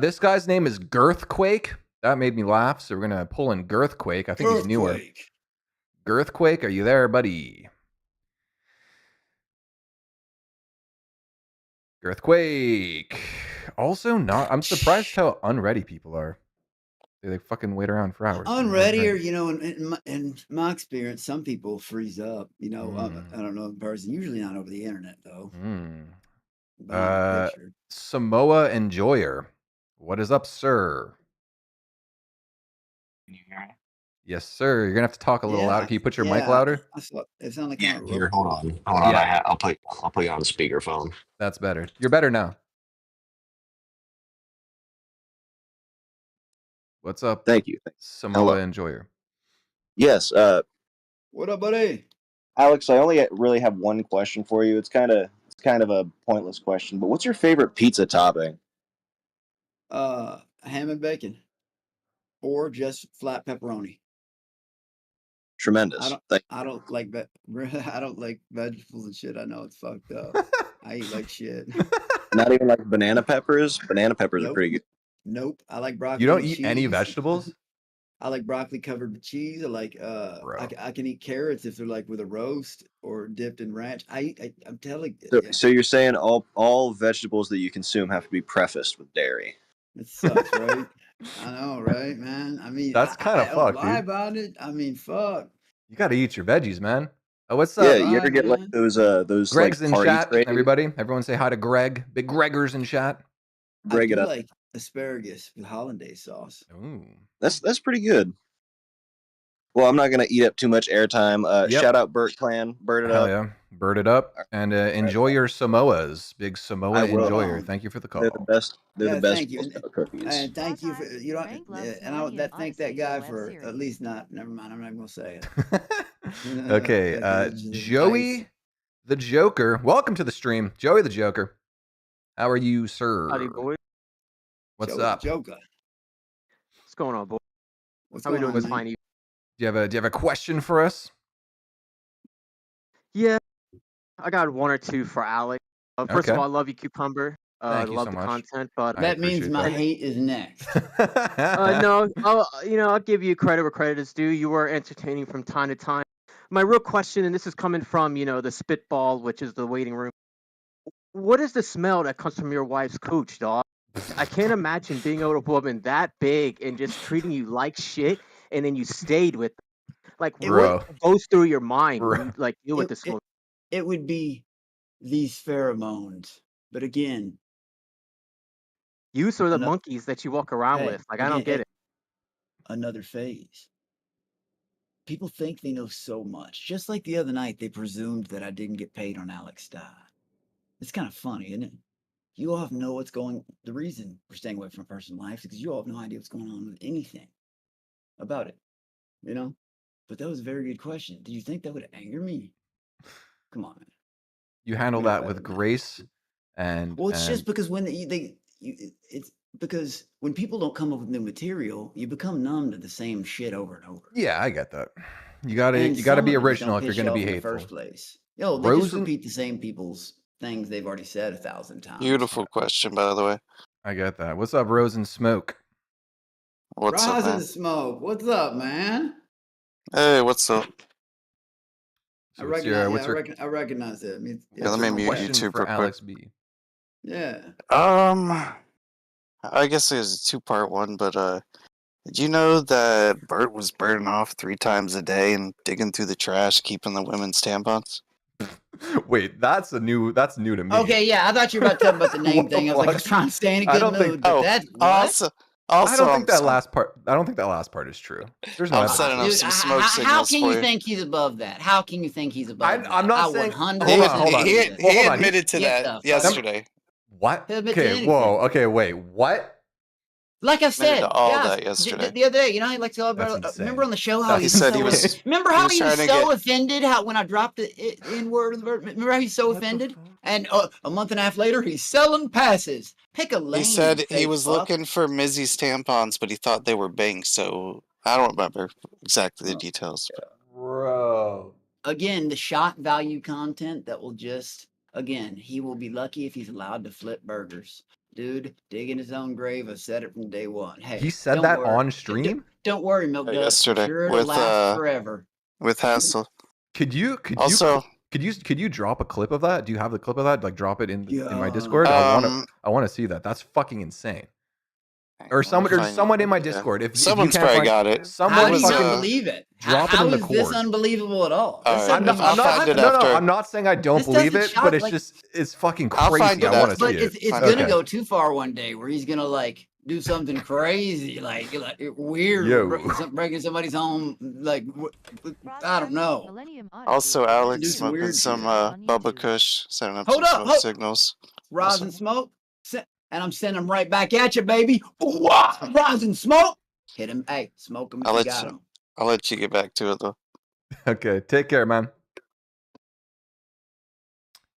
This guy's name is Girthquake. That made me laugh, so we're gonna pull in Girthquake. I think he's newer. Girthquake, are you there, buddy? Girthquake. Also not. I'm surprised how unready people are. They fucking wait around for hours. Unready, or in my experience, some people freeze up. I don't know in person. Usually not over the internet though. Behind a picture. Samoa Enjoyer. What is up, sir? Can you hear me? Yes, sir. You're gonna have to talk a little louder. Can you put your mic Yeah, louder? It sounded like Yeah, kind of here, hold on. Hold on. Yeah. I'll put you on speakerphone. That's better. You're better now. What's up? Thank you. Samoa Hello. Enjoyer. Yes, What up, buddy? Alex, I only really have one question for you. It's kind of a pointless question, but what's your favorite pizza topping? Ham and bacon, or just flat pepperoni. Tremendous. I don't like I don't like vegetables and shit. I know it's fucked up. I eat like shit. Not even like banana peppers. Banana peppers are Nope. pretty good. Nope. I like broccoli. You don't with eat any cheese. vegetables? I like broccoli covered with cheese. I like Bro. I can eat carrots if they're like with a roast or dipped in ranch. I'm telling So you're saying all vegetables that you consume have to be prefaced with dairy? it sucks, right? I know, right, man? I mean, That's kinda I don't fucked, lie dude. about it. I mean, fuck. You gotta eat your veggies, man. Oh, what's up? Yeah, you ever right, get man. like those Greg's like in party chat. trays? Everybody, everyone say hi to Greg. Big Gregor's in chat. Greg I it do up. like asparagus with hollandaise sauce. Ooh. That's pretty good. Well, I'm not gonna eat up too much airtime. Yep. Shout out Bert Clan, Bert it Hell up. yeah. Bird it up. And enjoy your Samoas. Big Samoa I will. enjoyer. Thank you for the call. They're the best. They're Yeah, the best thank you. cookies. And thank you for Frank loves and I Millennium thank that Odyssey, guy the web for series. at least not. Never mind. I'm not gonna say it. Okay. That's just Joey nice. the Joker. Welcome to the stream. Joey the Joker. How are you, sir? Howdy, boys. What's Joker, up? Joker. What's going on, boy? What's How we going doing on, this man? fine evening? Do you have a question for us? Yeah, I got one or two for Alex. First of Okay. all, I love you, Cucumber. Thank you love so the much. content, but I That means appreciate my that. hate is next. no, I'll give you credit where credit is due. You were entertaining from time to time. My real question, and this is coming from the spitball, which is the waiting room. What is the smell that comes from your wife's cooch, dog? I can't imagine being with a woman that big and just treating you like shit, and then you stayed with them. Like, Bro. what goes through your mind Bro. when you deal with this woman? It would be these pheromones, but again, Use or the ano- monkeys that you walk around hey, with. Like, I don't again, get it. another phase. People think they know so much. Just like the other night, they presumed that I didn't get paid on Alex die. It's kind of funny, isn't it? You all have know what's going. The reason we're staying away from personal life is because you all have no idea what's going on with anything about it. You know. But that was a very good question. Do you think that would anger me? Come on, man. You handle We know that better with than that. grace and Well, it's just and because when it's because when people don't come up with new material, you become numb to the same shit over and over. yeah, I get that. You And gotta some be of it just original don't if you're piss you gonna be off in the hateful. first place. Yo, they just Rosen, repeat the same people's things they've already said 1,000 times. Beautiful question, by the way. I get that. What's up, Rosen Smoke? What's up, Rosen man? Smoke, what's up, man? Hey, what's up? So I what's your recognize. I recognize it. I mean, Yeah, let me mute question YouTube for real quick. Alex B? Yeah. I guess it was a two-part one, but did you know that Bert was burning off 3 times a day and digging through the trash, keeping the women's tampons? Wait, that's new to me. Okay, yeah, I thought you were about to talk about the name What the thing. I was like, I fuck? was trying to stay in a I good don't mood, think. but Oh, that's what? also, I don't think that I'm last part. I don't think that last part is true. There's no I'm evidence. setting up Dude, some smoke how signals can for you you. think he's above that? How can you think he's above that? I'm not I saying. 100% Hold on. He believe Well, hold on. admitted to Get that the fuck yesterday. What? He'll admit to Okay. Whoa. anything. Okay. Wait. What? Like I Admitted said, to all guys, that yesterday. the other day, you know, he likes to talk That's about. insane. Remember on the show how That's He he was said so. he was. Remember He how was he was trying to so get. offended how when I dropped the N word. Remember how he's so What the offended? fuck? And a month and a half later, he's selling passes. Pick a lane. He said you he fake was fuck. looking for Mizzy's tampons, but he thought they were banks. So I don't remember exactly the details. But Bro. Again, the shock value content that will just he will be lucky if he's allowed to flip burgers. Dude, digging his own grave. I've said it from day one. Hey, He said don't that worry. on stream. Don't worry, Milk Dud. I'm yesterday sure it'll with last forever. Hassel. Could you Also, could you drop a clip of that? Do you have the clip of that? Like drop it in my Yeah. Discord. I want to see that. That's fucking insane. Or someone in my Discord. If someone's you can't probably find, got it. someone How do you fucking not believe it? drop it How in the is this cord. unbelievable at all? All This right, doesn't I'll even find shock it me. after. I'm not saying I don't This believe doesn't it, but shock, it's fucking I'll crazy. find it I want to after. see But it. it's Find gonna it. go too far one day where he's gonna like do something crazy, like weird, Yo. breaking somebody's home. Like I don't know. Millennium Also, Odyssey, Alex Do some smoking weird some shit. on Bubba YouTube. Kush, setting up Hold some up, smoke signals. Rosin Also, Smoke, and I'm sending them right back at you, baby. Rosin Smoke, hit him. Hey, smoke him if I'll you let got you. him. I'll let you get back to it though. Okay, take care, man.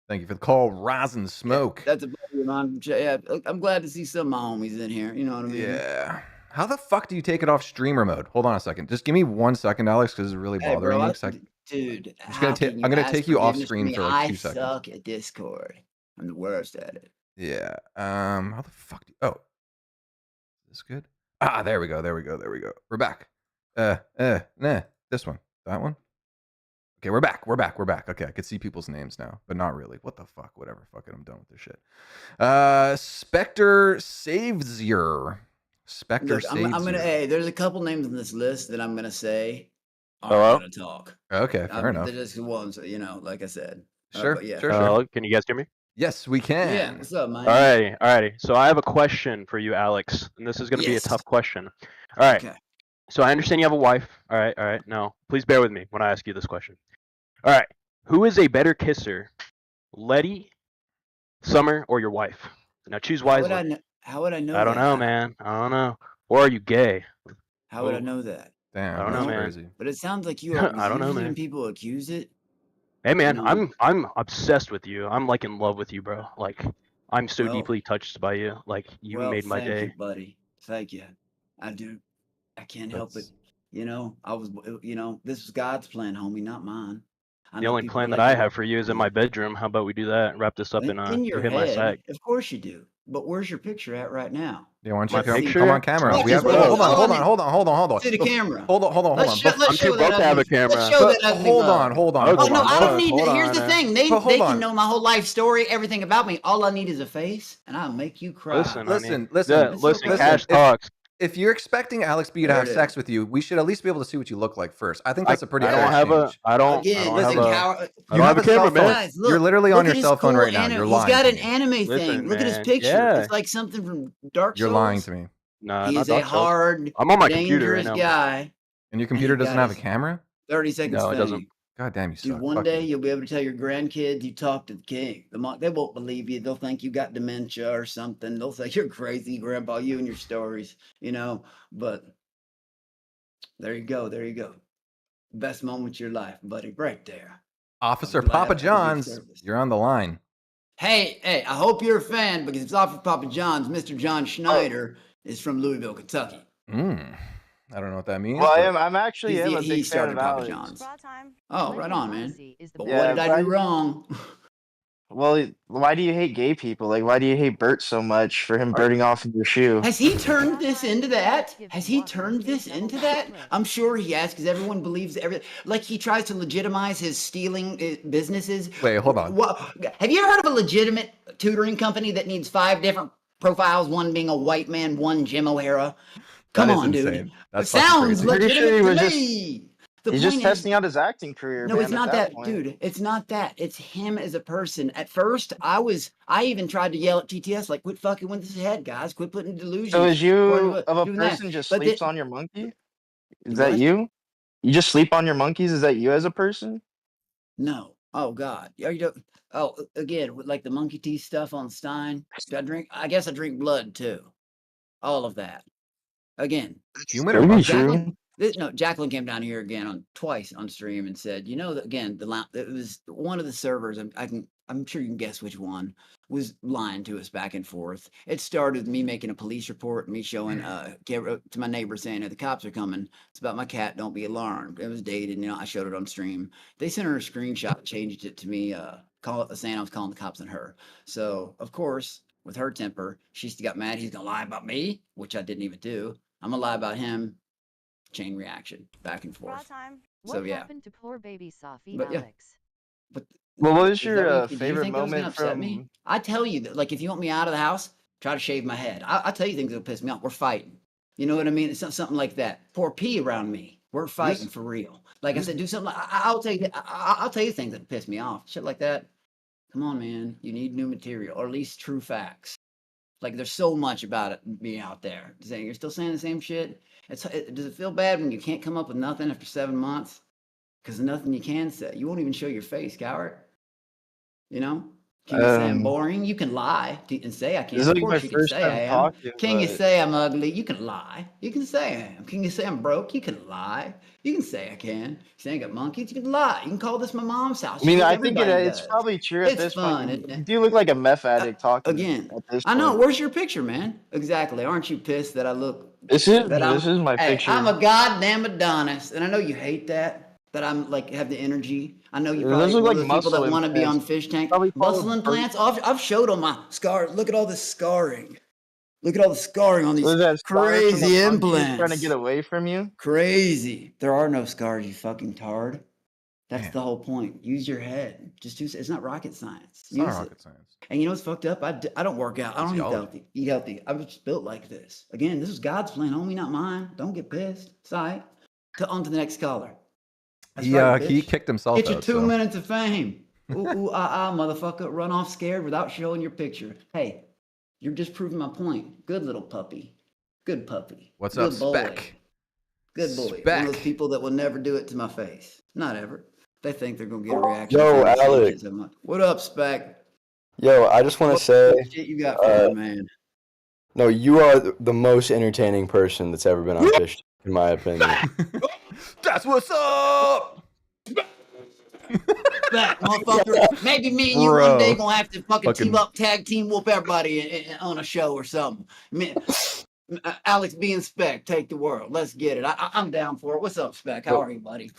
Thank you for the call, Rosin Smoke. That's a buddy, man. Yeah, I'm glad to see some of my homies in here. You know what I mean? Yeah. How the fuck do you take it off streamer mode? Hold on a second. Just give me 1 second, Alex, because it's really Hey, bothering bro, me. dude, I'm gonna take you off screen for like 2 seconds. I suck at Discord. I'm the worst at it. Yeah. How the fuck is this good? Ah, there we go. We're back. Nah. This one. That one. Okay, we're back. Okay, I could see people's names now, but not really. What the fuck? Whatever. Fuck it. I'm done with this shit. Spectre saves your. Spectre Look, saves I'm gonna. you. Hey, there's a couple names in this list that I'm gonna say. Hello? I'm gonna talk. Okay, fair enough. They're just ones, like I said. Sure. But yeah. Sure. Can you guys hear me? Yes, we can. Yeah. What's up, man? Alrighty. So I have a question for you, Alex, and this is going to be a Yes. tough question. All right. Okay. So I understand you have a wife. All right. No, please bear with me when I ask you this question. All right. Who is a better kisser, Letty, Summer, or your wife? Now choose wisely. How would I know? I don't know, man. I don't know. Or are you gay? How would I know that? Damn, I don't know, that's man. crazy. But it sounds like you are. I don't know, usually man. when people accuse it. Hey, man, You know. I'm obsessed with you. I'm like in love with you, bro. Like, I'm so Well- deeply touched by you. Like you Well, made my thank day. you, buddy. Thank you. I do. I can't help it. That's- You know, this was God's plan, homie, not mine. I The know only people plan that like I you- have for you is in my bedroom. How about we do that? Wrap this up in your you hit my head. sack. Of course you do. But where's your picture at right now? Yeah, why don't you My come, picture? come on camera? Watch We have this, hold watch on, this. hold on. See the camera. Hold on. Let's show I'm that too broke to have a ugly- camera. Let's show that ugly Hold mug. on. Oh no, I don't need. Hold Here's on, the thing. They But hold can on. know my whole life story, everything about me. All I need is a face, and I'll make you cry. Listen, Listen, listen. Cash talks. If you're expecting Alex B to There have it is. sex with you, we should at least be able to see what you look like first. I think that's a pretty I fair don't have a. exchange. I don't. Again, I don't listen, have a. coward. I You don't have have a a camera, cell phone. man. Guys, look, You're literally look on your at his cell phone cool right now. You're lying. He's got to an me. anime Listen, thing. Look at his man. picture. Yeah. It's like something from Dark Souls. You're lying to me. Nah, He not is a Dark Souls. hard, I'm on my computer right dangerous now. guy. And your computer he doesn't got have a his- camera? 30 seconds No, it fame. doesn't. God damn, you Dude, suck. one Fuck day you. you'll be able to tell your grandkids you talked to the king. They won't believe you. They'll think you got dementia or something. They'll say you're crazy, Grandpa. You and your stories, But there you go. Best moment of your life, buddy, right there. Officer I'm glad Papa I could be of John's, service. you're on the line. Hey, I hope you're a fan because it's Officer Papa John's. Mr. John Schneider is from Louisville, Kentucky. I don't know what that means. Well, but- I'm actually He a big fan started of Papa Alex. John's. Time. Oh, right on, man. Odyssey is the But best. what did I but do wrong? Well, why do you hate gay people? Like, why do you hate Bert so much for him birding off in your shoe? Has he turned this into that? I'm sure he has, because everyone believes everything. Like he tries to legitimize his stealing businesses. Wait, hold on. Have you ever heard of a legitimate tutoring company that needs 5 different profiles? One being a white man, one Jim O'Hara. Come That is on, dude. insane. That's It fucking sounds crazy. Pretty sure he legitimate was to just- me. The He's just point is- testing out his acting career. No, man, it's at not that, point. dude. It's not that. It's him as a person. At first, I even tried to yell at TTS, like, quit fucking with his head, guys. Quit putting delusions. So is you of a doing that. person just But sleeps then- on your monkey? Is You that what? you? You just sleep on your monkeys? Is that you as a person? No. Oh God. You don't. Oh, again, with like the monkey teeth stuff on Stein. Do I drink? I guess I drink blood too. All of that. Again. Human or monkey? Jacqueline, Jacqueline came down here again twice on stream and said, that again, it was one of the servers. I'm sure you can guess which one was lying to us back and forth. It started with me making a police report, me showing to my neighbor saying, the cops are coming. It's about my cat. Don't be alarmed. It was dated. I showed it on stream. They sent her a screenshot, changed it to me, saying I was calling the cops on her. So of course, with her temper, she got mad. He's gonna lie about me, which I didn't even do. I'm gonna lie about him. Chain reaction, back and forth. What happened to poor baby Sophie But, yeah. Alex? Well, what was Is that your what you favorite think that was gonna moment upset from? me? I tell you that, like, if you want me out of the house, try to shave my head. I tell you things that'll piss me off. We're fighting. You know what I mean? It's something like that. Pour pee around me. We're fighting for real. Like I said, do something. I'll tell you things that piss me off. Shit like that. Come on, man. You need new material, or at least true facts. Like there's so much about it being out there. Saying you're still saying the same shit. Does it feel bad when you can't come up with nothing after 7 months? Because there's nothing you can say. You won't even show your face, coward. Can you say I'm boring? You can lie and say I can't. This is Of like my course you can first say I time am. talking. Can you but- say I'm ugly? You can lie. You can say I am. Can you say I'm broke? You can lie. You can say I can. You say I got monkeys? You can lie. You can call this my mom's house. I mean, like I think everybody it's does. probably true at It's this fun, point. isn't You it? do look like a meth addict talking Again, at this I know. point. Where's your picture, man? Exactly. Aren't you pissed that I look? This is that my Hey, picture. I'm a goddamn Adonis, and I know you hate that. That I'm like have the energy. I know you Those probably look one like of the people that muscle want to be on implants. Fishtank. Probably Muscle called implants. I've showed on my scars. Look at all this scarring. Look at all the scarring on these Was that scars from crazy the monkeys implants. trying to get away from you? Crazy. There are no scars, you fucking tard. That's the whole point. Use your head. It's not rocket science. It's not Use rocket it. science. And you know what's fucked up? I don't work out. I don't eat healthy. I was built like this. Again, this is God's plan, homie, not mine. Don't get pissed. Sorry. On to the next caller. That's right, He bitch. kicked himself Get your out. 2 so. minutes of fame. Ooh, motherfucker. Run off scared without showing your picture. Hey, you're just proving my point. Good little puppy. Good puppy. What's Good up, boy. Spec? Good boy. One Spec. of those people that will never do it to my face. Not ever. They think they're gonna get a reaction. Yo, if I change it Alex. so much. What up, Spec? Yo, I just want What to say, shit you got for me, man? no, you are the most entertaining person that's ever been on Fish, in my opinion. That's what's up. Spec, motherfucker. Maybe me and you one day gonna have to fucking team Fucking- up, tag team, whoop everybody on a show or something. Alex being Spec, take the world. Let's get it. I'm down for it. What's up, Spec? How are you, buddy?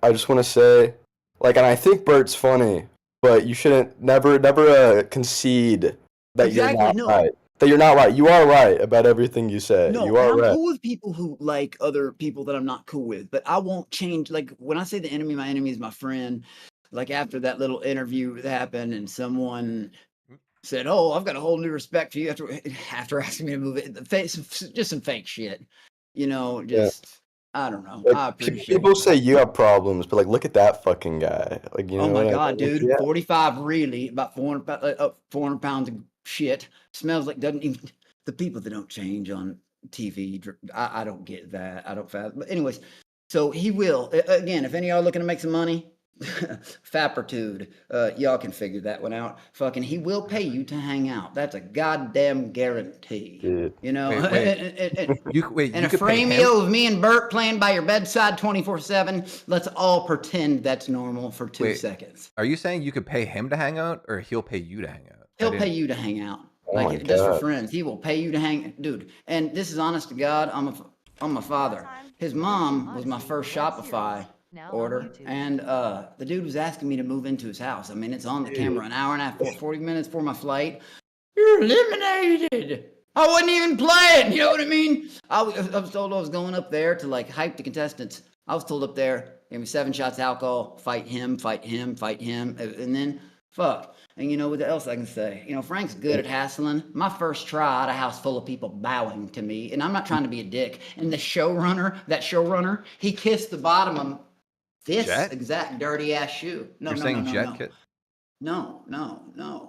I just want to say, like, and I think Bert's funny, but you shouldn't never concede that you're not right. That you're not right. You are right about everything you say. No, you are I'm right. cool with people who like other people that I'm not cool with, but I won't change. Like when I say the enemy, my enemy is my friend. Like after that little interview that happened, and someone said, "Oh, I've got a whole new respect for you," after asking me to move it, just some fake shit. You know, just I don't know. Like, I appreciate people say you have problems, but like, look at that fucking guy. Like, you know. Oh my what I god, mean? dude! Yeah. 45 really, about 400 pounds of shit. Smells like doesn't even. The people that don't change on TV, I don't get that. I don't fast. But anyways, so he will again. If any of y'all looking to make some money, Fappertude, y'all can figure that one out. Fucking, he will pay you to hang out. That's a goddamn guarantee. Dude. You know, and you could pay frameo of me and Bert playing by your bedside 24/7. Let's all pretend that's normal for 2 seconds. Are you saying you could pay him to hang out, or he'll pay you to hang out? He'll pay you to hang out. Oh my Like just for God. friends. He will pay you to hang, dude. And this is honest to God. I'm a father. His mom was my first Shopify order, and the dude was asking me to move into his house. I mean, it's on the camera. An hour and a half, 40 minutes for my flight. You're eliminated. I wasn't even playing. You know what I mean? I was told I was going up there to like hype the contestants. I was told up there, give me 7 shots of alcohol, fight him, and then fuck. And you know what else I can say? You know, Frank's good at hassling. My first try, I had a house full of people bowing to me, and I'm not trying to be a dick. And the showrunner, he kissed the bottom of this exact dirty ass shoe. No, You're saying Jet Kit? No.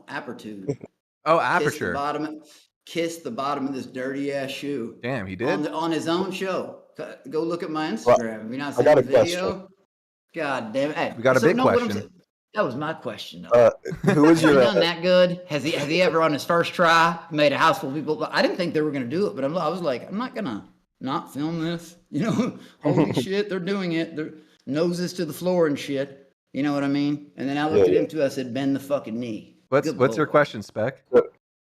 Apertude. Oh, Aperture. Kissed the bottom of this dirty ass shoe. Damn, he did? On his own show. Go look at my Instagram. Have you not seen got the a video? question. God damn it. Hey, We got a big question. That was my question, though. Who was Has he your? done that good? Has he ever on his first try made a house full of people? I didn't think they were going to do it, but I was like, I'm not going to not film this. You know, holy shit, they're doing it. Their noses to the floor and shit. You know what I mean? And then I looked at him too. I said, bend the fucking knee. What's your question, Spec?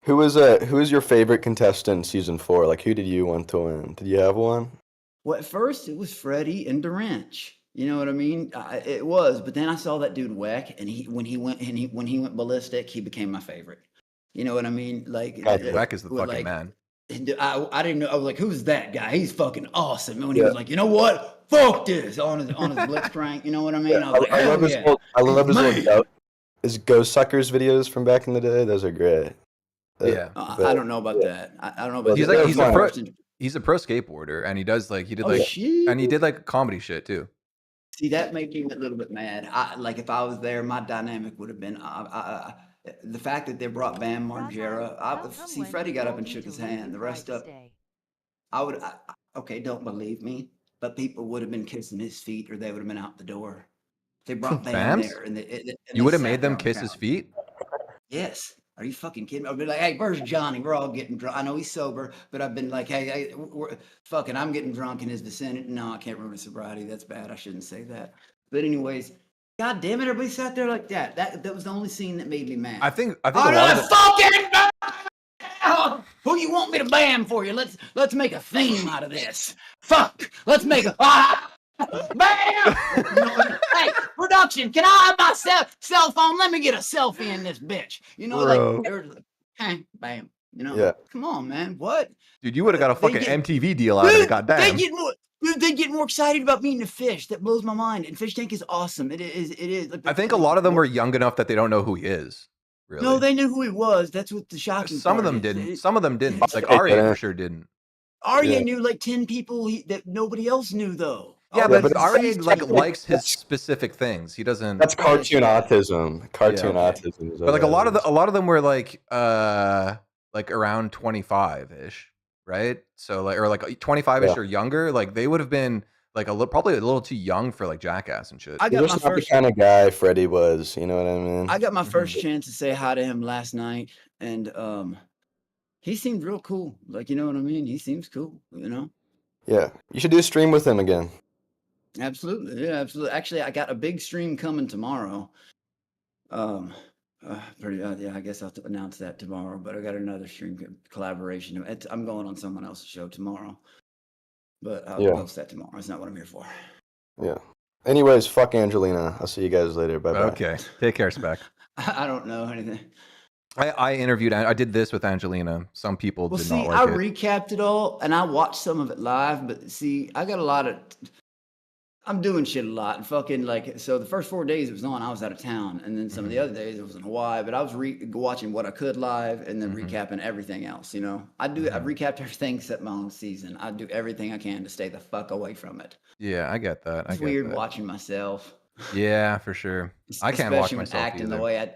Who was your favorite contestant in season 4? Like, who did you want to win? Did you have one? Well, at first it was Freddie and Durant. You know what I mean? It was, but then I saw that dude Weck, and when he went ballistic, he became my favorite. You know what I mean? Like Weck is the fucking man. I didn't know. I was like, "Who's that guy? He's fucking awesome." And when he was like, "You know what? Fuck this!" on his blitzcrank. You know what I mean? I was like, I love his Ghost Suckers videos from back in the day. Those are great. I don't know about that. I don't know about. He's a pro skateboarder, and he did like comedy shit too. See, that made me a little bit mad. Like if I was there, my dynamic would have been the fact that they brought Bam Margera. See, Freddie got up and shook his hand. The rest of okay, don't believe me, but people would have been kissing his feet, or they would have been out the door. They brought Bam there, and you would have made them kiss his feet. Yes. Are you fucking kidding me? I'd be like, hey, where's Johnny? We're all getting drunk. I know he's sober, but I've been like, hey, I'm getting drunk in his vicinity. No, I can't ruin his sobriety. That's bad. I shouldn't say that. But anyways, God damn it, everybody sat there like that. That was the only scene that made me mad. I think who you want me to bam for you? Let's make a theme out of this. Fuck. Let's make a bam! Hey, production, can I have my cell phone? Let me get a selfie in this bitch. You know, like, hey, bam. You know, come on, man. What? Dude, you would have got a fucking MTV deal out of it. Goddamn. They get more excited about meeting a fish. That blows my mind. And Fishtank is awesome. It is. Like, I think a lot of them were young enough that they don't know who he is. Really. No, they knew who he was. That's what the shocking. Some of them didn't. Some of them didn't. Like Arya for sure didn't. Arya knew like 10 people that nobody else knew though. Yeah, but Arya likes his specific things. He doesn't. That's cartoon autism. Autism. But like a lot of them were like around 25-ish, right? So like 25-ish or younger. Like they would have been like probably a little too young for like Jackass and shit. I got my first the kind of guy Freddie was. You know what I mean? I got my first chance to say hi to him last night, and he seemed real cool. Like, you know what I mean? He seems cool. You know? Yeah, you should do a stream with him again. Absolutely, yeah, absolutely. Actually, I got a big stream coming tomorrow. Yeah, I guess I'll announce that tomorrow. But I got another stream collaboration. I'm going on someone else's show tomorrow, but I'll post that tomorrow. That's not what I'm here for. Yeah. Anyways, fuck Angelina. I'll see you guys later. Bye bye. Okay. Take care, Spec. I don't know anything. I interviewed. I did this with Angelina. Some people did not like I it. recapped it all, and I watched some of it live. But see, I got a lot of. I'm doing shit a lot, and fucking like. So the first 4 days it was on, I was out of town, and then some of the other days it was in Hawaii. But I was watching what I could live, and then recapping everything else. You know, I've recapped everything except my own season. I do everything I can to stay the fuck away from it. Yeah, I get that. It's weird watching myself. Yeah, for sure. I can't watch myself acting either. the way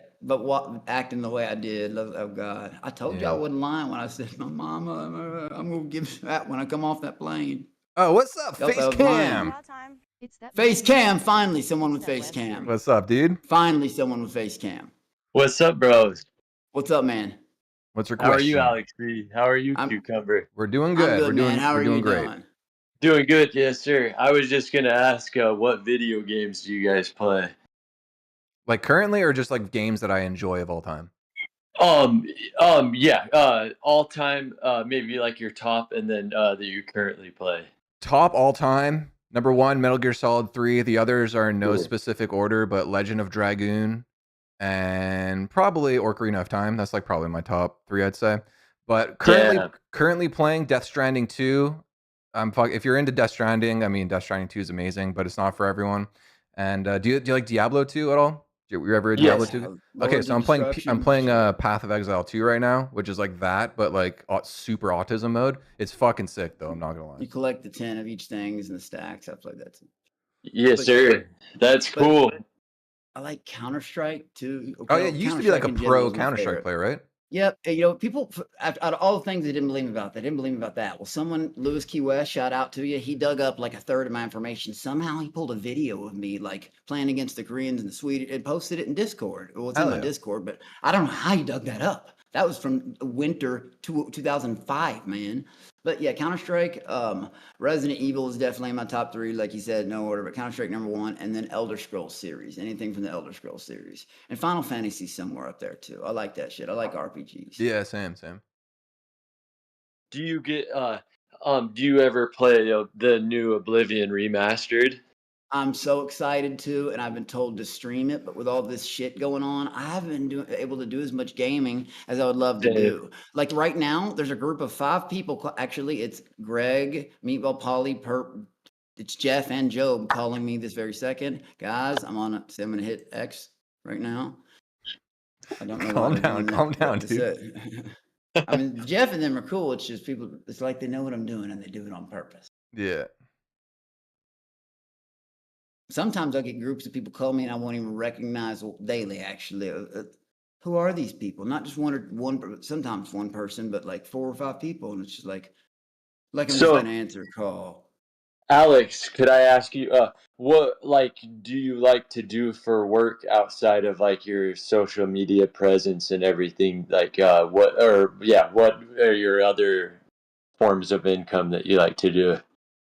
acting the way I did. Oh God, I told you I wasn't lying when I said, "My mama, I'm gonna give that when I come off that plane." Oh, what's up, Face Cam? Face Cam, finally someone with Face Cam. What's up, dude? Finally someone with Face Cam. What's up, bros? What's up, man? What's your How question? are you, Alex B? How are you, Cucumber? We're doing good. I'm good, man. How are you great. doing? Doing good, yes, sir. I was just gonna ask, what video games do you guys play? Like currently, or just like games that I enjoy of all time? Yeah. All time, maybe like your top, and then that you currently play. Top all time. Number 1, Metal Gear Solid 3. The others are in no specific order, but Legend of Dragoon and probably Ocarina of Time. That's like probably my top 3, I'd say. But currently playing Death Stranding 2. If you're into Death Stranding, I mean, Death Stranding 2 is amazing, but it's not for everyone. And do you like Diablo 2 at all? You ever a Diablo 2? Okay, so I'm playing Path of Exile 2 right now, which is like that, but like super autism mode. It's fucking sick though. I'm not gonna lie. You collect the 10 of each things and the stacks. I've played that too. Yes, sir. That's cool. I like Counter-Strike too. Oh yeah, you used to be like a pro Counter-Strike player, right? Yep. You know, people, out of all the things they didn't believe me about, they didn't believe me about that. Well, someone, Lewis Key West, shout out to you. He dug up like a third of my information. Somehow he pulled a video of me like playing against the Koreans and the Swedes and posted it in Discord. Well, it's in my Discord, but I don't know how he dug that up. That was from winter 2005, man. But yeah, Counter-Strike, Resident Evil is definitely in my top 3, like you said, no order, but Counter-Strike number 1, and then Elder Scrolls series, anything from the Elder Scrolls series. And Final Fantasy somewhere up there too. I like that shit. I like RPGs. Yeah, same. Do you get do you ever play the new Oblivion remastered? I'm so excited to, and I've been told to stream it, but with all this shit going on, I haven't been able to do as much gaming as I would love to do. Like right now, there's a group of 5 people. Actually, it's Greg, Meatball, Polly, Perp. It's Jeff and Job calling me this very second. Guys, I'm on it. So I'm going to hit X right now. I don't know. Calm down, dude. I mean, Jeff and them are cool. It's just people, it's like they know what I'm doing and they do it on purpose. Yeah. Sometimes I get groups of people call me and I won't even recognize daily, actually. Who are these people? Not just one, sometimes one person, but like 4 or 5 people. And it's just like I'm just going to answer a call. Alex, could I ask you, what do you like to do for work outside of like your social media presence and everything? Like, what are your other forms of income that you like to do?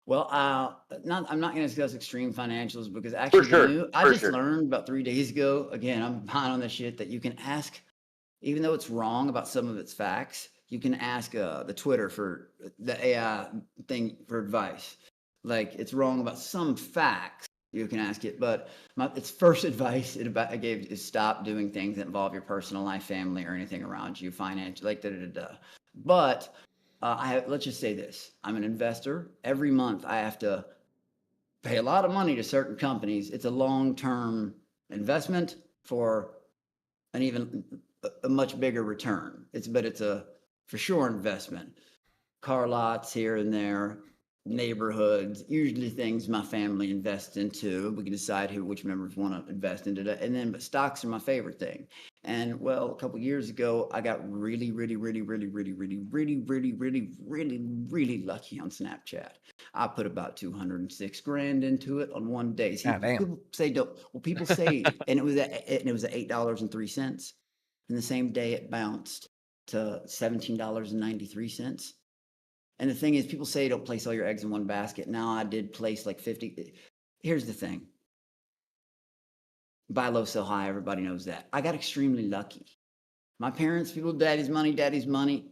Well, I'm not going to discuss extreme financials because actually, I just learned about 3 days ago. Again, I'm behind on this shit that you can ask, even though it's wrong about some of its facts. You can ask the Twitter for the AI thing for advice. Like it's wrong about some facts. You can ask it, but its first advice I gave is stop doing things that involve your personal life, family, or anything around you, financial, like But let's just say this: I'm an investor. Every month, I have to pay a lot of money to certain companies. It's a long-term investment for an even a much bigger return. But it's a for sure investment. Car lots here and there. Neighborhoods, usually things my family invests into. We can decide which members want to invest into that. And then, but stocks are my favorite thing. And well, a couple of years ago, I got really lucky on Snapchat. I put about 206 grand into it on one day. See, people say don't. Well, people say, and it was at $8.03. And the same day it bounced to $17.93. And the thing is, people say don't place all your eggs in one basket. Now I did place like 50. Here's the thing. Buy low, sell high. Everybody knows that. I got extremely lucky. My parents, people, daddy's money.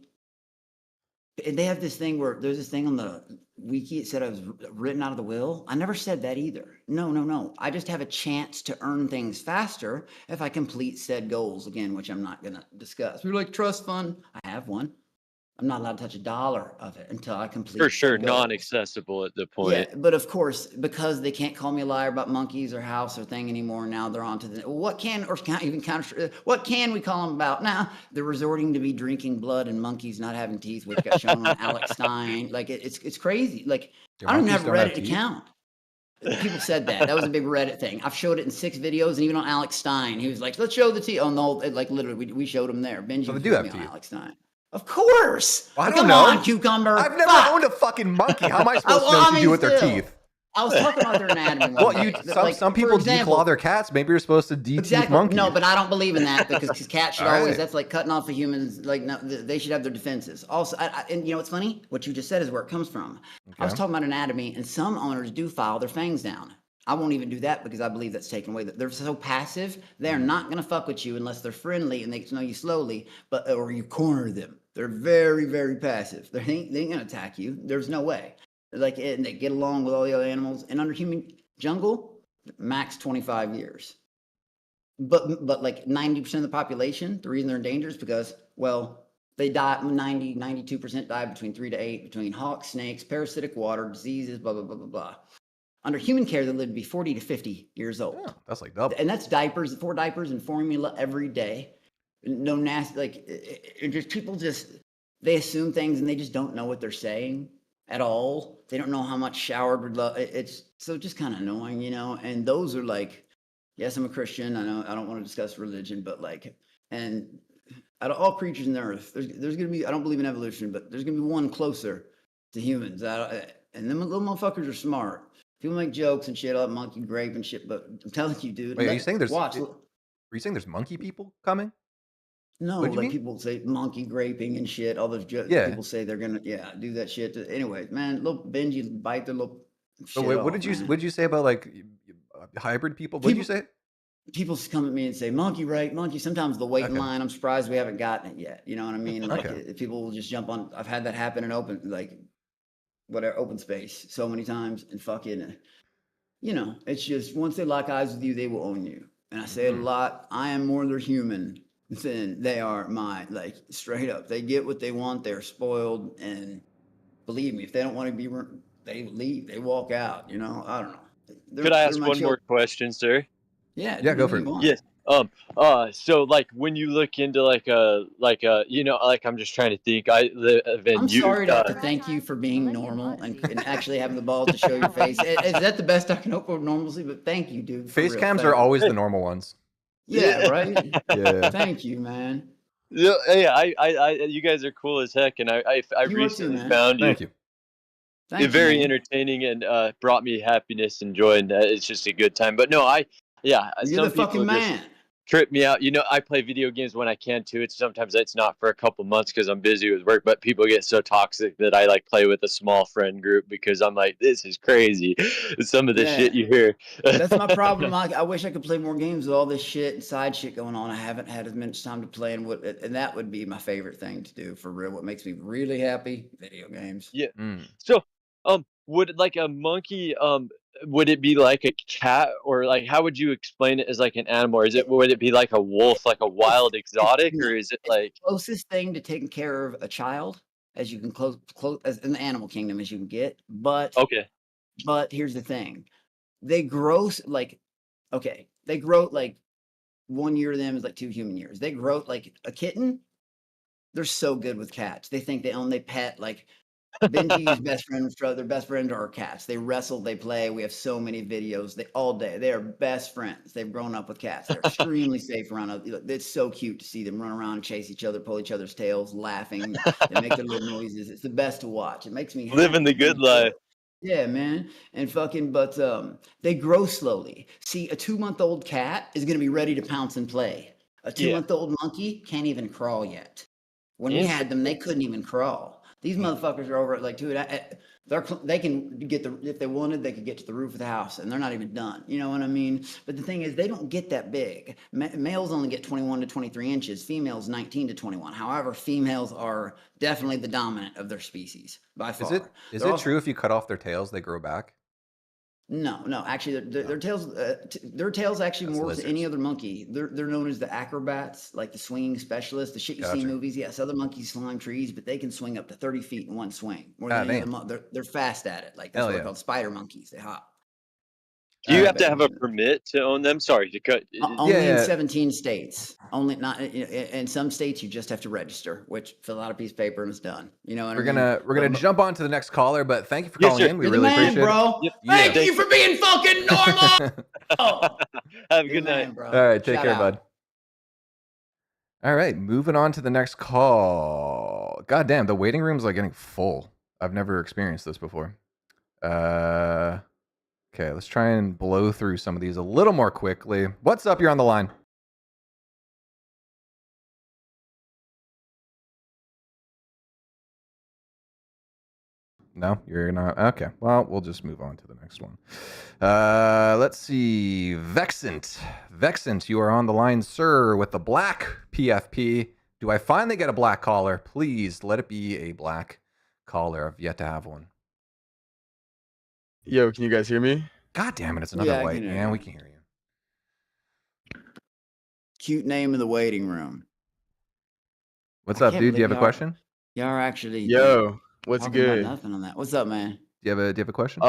And they have this thing where there's this thing on the wiki. It said I was written out of the will. I never said that either. No. I just have a chance to earn things faster if I complete said goals again, which I'm not going to discuss. We're like trust fund. I have one. I'm not allowed to touch a dollar of it until I complete. For sure, non-accessible at the point. Yeah, but of course, because they can't call me a liar about monkeys or house or thing anymore. Now they're on to the what can we call them about now? They're resorting to be drinking blood and monkeys not having teeth, which got shown on Alex Stein. Like it's crazy. Like I don't have Reddit account. People said that was a big Reddit thing. I've showed it in 6 videos, and even on Alex Stein, he was like, "Let's show the teeth." Oh no, like literally, we showed him there. Benji, So they do have teeth. Alex Stein. Of course. Well, I Come don't know. on, cucumber. I've never owned a fucking monkey. How am I supposed to know what to do with their teeth? I was talking about their anatomy. Well, some people declaw their cats. Maybe you're supposed to de-teeth monkeys. No, but I don't believe in that because cats should All always. right. That's like cutting off a human's. Like no, they should have their defenses. Also, and you know what's funny? What you just said is where it comes from. I was talking about anatomy, and some owners do file their fangs down. I won't even do that because I believe that's taken away. They're so passive. They're not gonna fuck with you unless they're friendly and they get to know you slowly, or you corner them. They're very, very passive. They ain't gonna attack you. There's no way. Like, and they get along with all the other animals. And under human jungle, max 25 years. But like 90% of the population, the reason they're in danger is because, well, they die 92% die between 3 to 8, between hawks, snakes, parasitic water, diseases, blah, blah, blah, blah, blah. Under human care, they live to be 40 to 50 years old. Yeah, that's like double. And that's 4 diapers and formula every day. No nasty, like, just people they assume things and they just don't know what they're saying at all. They don't know how much showered with love. It's so just kind of annoying, you know? And those are like, yes, I'm a Christian. I know I don't want to discuss religion, but like, and out of all creatures in the earth, there's going to be, I don't believe in evolution, but there's going to be one closer to humans. And them little motherfuckers are smart. People make jokes and shit about monkey grape and shit, but I'm telling you, dude. Wait, are you saying there's Watch. monkey people coming? No, What do you like mean? people say monkey graping and shit. All those jokes. Yeah. People say they're gonna do that shit. Anyway, man, little Benji bite their little. So shit wait, off, what did you say about like hybrid people? What did you say? People come at me and say monkey rape, monkey. Sometimes they'll wait in Okay. line. I'm surprised we haven't gotten it yet. You know what I mean? Like Okay. people will just jump on. I've had that happen in open space so many times and fucking. You know, it's just once they lock eyes with you, they will own you. And I say it a lot. I am more their human than they are mine. Like straight up, they get what they want. They're spoiled, and believe me, if they don't want to be, they leave. They walk out. You know, I don't know. Could I ask one more question, sir? Yeah. Yeah, go for it. Yes. So like when you look into like a you know, like I'm just trying to think. I'm sorry to have to thank you for being normal and actually having the balls to show your face. Is that the best I can hope for normalcy? But thank you, dude. Face cams are always the normal ones. Yeah, right. Yeah. Thank you, man. Yeah, you guys are cool as heck, and I recently found you. Thank you. Very entertaining and brought me happiness and joy, and it's just a good time. But no, You're some the fucking people just man. trip me out. You know, I play video games when I can too. Sometimes it's not for a couple months because I'm busy with work, but people get so toxic that I like play with a small friend group because I'm like, this is crazy. Some of the shit you hear. That's my problem. I wish I could play more games with all this shit and side shit going on. I haven't had as much time to play, and that would be my favorite thing to do for real. What makes me really happy? Video games. Yeah. So, would like a monkey, would it be like a cat, or like how would you explain it as like an animal? Or would it be like a wolf, like a wild exotic, or is it like closest thing to taking care of a child as you can close as in the animal kingdom as you can get? But okay. But here's the thing: they grow like 1 year to them is like 2 human years. They grow like a kitten. They're so good with cats. They think they pet like. Benji's best friend, their best friends are cats. They wrestle, they play. We have so many videos. All day. They are best friends. They've grown up with cats. They're extremely safe around. It's so cute to see them run around, chase each other, pull each other's tails, laughing. They make their little noises. It's the best to watch. It makes me living the good life. Yeah, man. And but they grow slowly. See, a 2-month-old cat is gonna be ready to pounce and play. A 2-month-old monkey can't even crawl yet. When we had them, they couldn't even crawl. These motherfuckers are over at like, dude, they can get if they wanted, they could get to the roof of the house, and they're not even done. You know what I mean? But the thing is, they don't get that big. Males only get 21 to 23 inches. Females 19 to 21. However, females are definitely the dominant of their species by far. Is it true if you cut off their tails, they grow back? No. Actually, their tails actually more than any other monkey. They're known as the acrobats, like the swinging specialists, the shit you see in movies. Yes, other monkeys climb trees, but they can swing up to 30 feet in one swing. More than any other they're fast at it. Like that's what they're called spider monkeys. They hop. Do you have to have a permit to own them? Sorry to cut. Only in 17 states. Only not in some states. You just have to register, which fill out a piece of paper and it's done. You know what I mean? We're gonna jump on to the next caller, but thank you for calling in. We really appreciate bro. it. Thank you for being fucking normal. Have a good night, bro. All right, take care, bud. All right, moving on to the next call. God damn, the waiting room's like getting full. I've never experienced this before. Okay, let's try and blow through some of these a little more quickly. What's up? You're on the line. No, you're not. Okay, well, we'll just move on to the next one. Let's see. Vexant. Vexant, you are on the line, sir, with the black PFP. Do I finally get a black caller? Please let it be a black caller. I've yet to have one. Yo, can you guys hear me? God damn it, it's another white man. We can hear you. Cute name of the waiting room. What's up, dude? Do you have a question? Y'all are actually. Yo, what's good? Nothing on that. What's up, man? Do you have a question?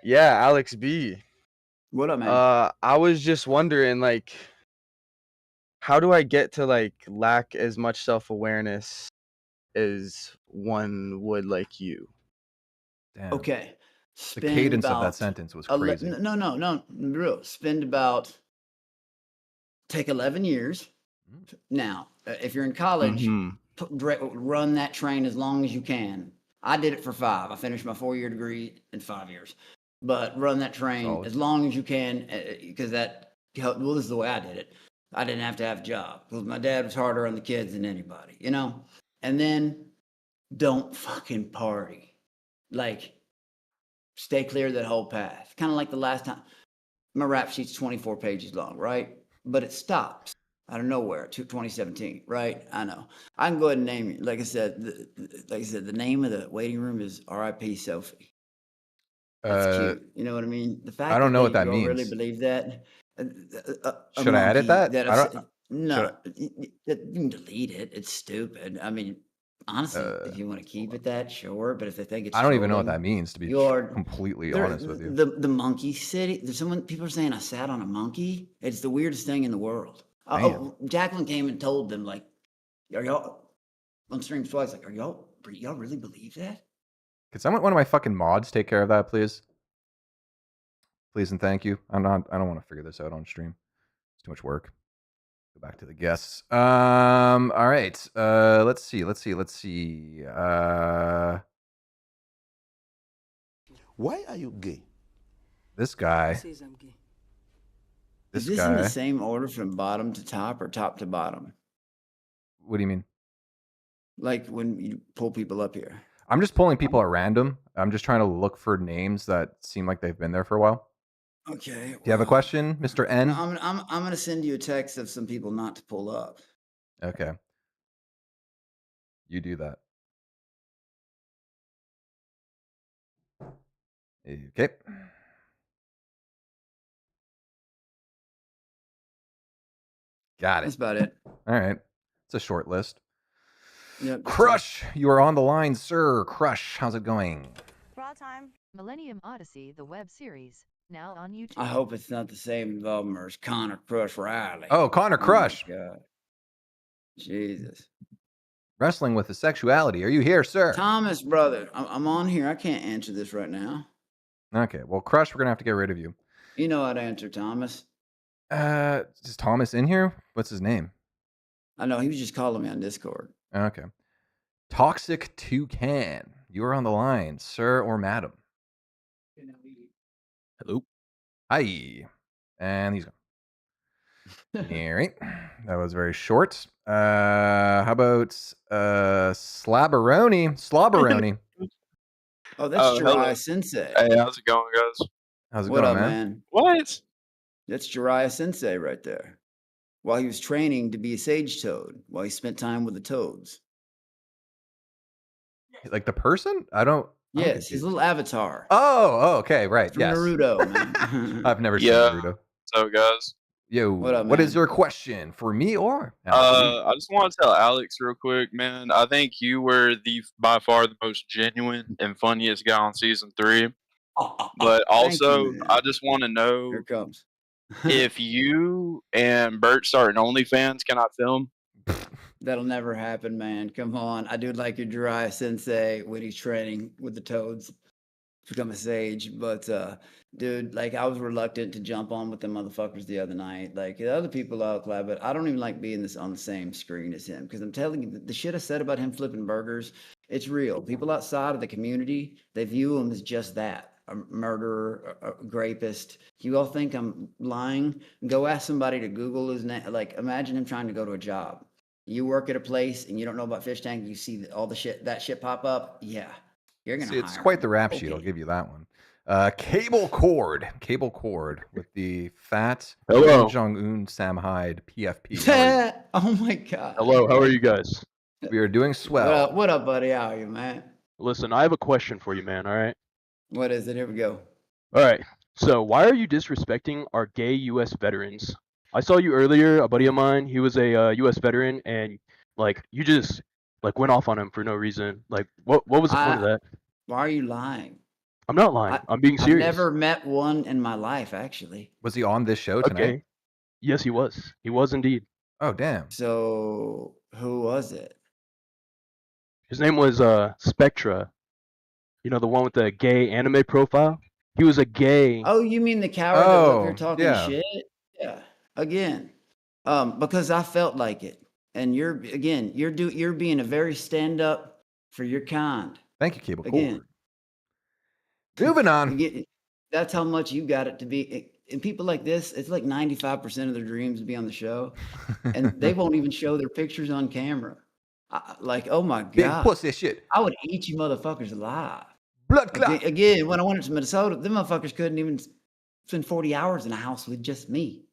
Yeah, Alex B. What up, man? I was just wondering, like, how do I get to like lack as much self-awareness as one would like you? Damn. Okay. The cadence of that sentence was crazy. No. Real. Take 11 years. Now, if you're in college, run that train as long as you can. I did it for 5. I finished my 4-year degree in 5 years. But run that train as long as you can, because this is the way I did it. I didn't have to have a job because my dad was harder on the kids than anybody, you know? And then don't fucking party. Like, stay clear of that whole path. Kind of like the last time. My rap sheet's 24 pages long, right? But it stops out of nowhere. 2017, right? I know. I can go ahead and name it. Like I said, the name of the waiting room is R.I.P. Sophie. That's cute. You know what I mean? The fact I don't know what that means. Really believe that? Should I edit that? No, you can delete it. It's stupid. I mean, honestly, if you want to keep it that, sure. But if they think it's, I don't even know what that means, to be completely honest with you. The monkey city. People are saying I sat on a monkey. It's the weirdest thing in the world. Jacqueline came and told them, like, are y'all on stream twice? Like, y'all really believe that? Could one of my fucking mods take care of that, please? Please and thank you. I don't want to figure this out on stream. It's too much work. Go back to the guests. All right. Let's see. Why are you gay? This guy. Is this in the same order from bottom to top or top to bottom? What do you mean? Like when you pull people up here. I'm just pulling people at random. I'm just trying to look for names that seem like they've been there for a while. Okay. Do you have a question, Mr. N? I'm going to send you a text of some people not to pull up. Okay. You do that. Okay. Got it. That's about it. All right. It's a short list. Yep. Crush, you are on the line, sir. Crush, how's it going? Raw time. Millennium Odyssey, the web series, now on YouTube. I hope it's not the same involvement as Connor Crush Riley. Oh, Connor Crush. Oh God. Jesus. Wrestling with the sexuality. Are you here, sir? Thomas, brother. I'm on here. I can't answer this right now. Okay. Well, Crush, we're going to have to get rid of you. You know I'd answer Thomas. Is Thomas in here? What's his name? I know. He was just calling me on Discord. Okay. Toxic Toucan. You are on the line, sir or madam. Hello. Hi. And he's gone. Alright. That was very short. How about Slabberoni? Oh, that's Oh, hello. Jiraiya Sensei. Hey, how's it going, guys? How's it What going, up, man? man? What? That's Jiraiya Sensei right there. While he was training to be a sage toad, while he spent time with the toads. Like the person? I'm Yes, his confused. little avatar. Oh, okay, right. From Yes. Naruto, man. I've never seen Yeah. Naruto. So, guys. Yo, What up, what is man? your question for me or Alex? I just want to tell Alex real quick, man. I think you were by far the most genuine and funniest guy on season 3. But also, man. I just want to know Here it comes. if you and Bert start an OnlyFans, can I film? That'll never happen, man. Come on. I do like your Jiraiya Sensei when he's training with the toads to become a sage. But, dude, like, I was reluctant to jump on with the motherfuckers the other night. Like, the other people out, but I don't even like being on the same screen as him. Because I'm telling you, the shit I said about him flipping burgers, it's real. People outside of the community, they view him as just that. A murderer, a rapist. You all think I'm lying? Go ask somebody to Google his name. Like, imagine him trying to go to a job. You work at a place and you don't know about Fishtank. You see all the shit pop up. Yeah, you're gonna. It's quite the rap sheet. I'll give you that one. Cable cord with the fat Hello. Jong Un Sam Hyde PFP. Oh my god. Hello, how are you guys? We are doing swell. What up, buddy? How are you, man? Listen, I have a question for you, man, alright? What is it? Here we go. Alright, so why are you disrespecting our gay US veterans? I saw you earlier, a buddy of mine, he was a US veteran, and, like, you just, like, went off on him for no reason. Like, what was the point of that? Why are you lying? I'm not lying. I'm being serious. I've never met one in my life, actually. Was he on this show tonight? Okay. Yes, he was. He was indeed. Oh, damn. So, who was it? His name was Spectre. You know, the one with the gay anime profile? He was a gay. Oh, you mean the coward that was up here talking shit? Yeah. Again, because I felt like it, and you're being a very stand up for your kind. Thank you, Cable Again. Cord. Moving on. That's how much you got it to be. And people like this, it's like 95% of their dreams to be on the show, and they won't even show their pictures on camera. Like, oh my god, big pussy shit. I would eat you motherfuckers alive. Blood clot. Again, when I went to Minnesota, them motherfuckers couldn't even spend 40 hours in a house with just me.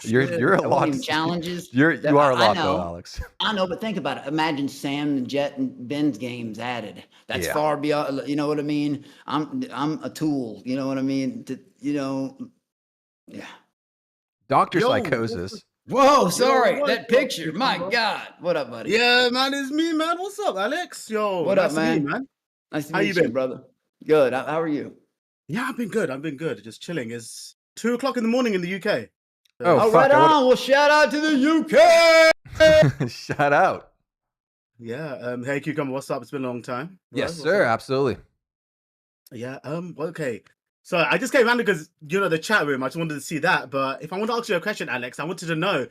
You're a lot. Challenges. You are a lot, though, Alex. I know, but think about it. Imagine Sam and Jet and Ben's games added. That's Yeah. far beyond. You know what I mean? I'm a tool. You know what I mean? Yeah. Dr. Psychosis. Whoa, sorry, what- that picture. My God, what up, buddy? Yeah, man, it's me, man. What's up, Alex? Yo, What nice up, to meet man? you, man? Nice to How meet you you, been? brother. Good. How are you? Yeah, I've been good. Just chilling. It's 2:00 in the morning in the UK. Oh, All fuck, right I would've- on. Well, shout out to the UK. Shout out. Yeah. Hey, Cucumber, what's up? It's been a long time. Yes, What's sir. up? Absolutely. Yeah. Okay. So I just came around because the chat room. I just wanted to see that. But if I want to ask you a question, Alex, I wanted to know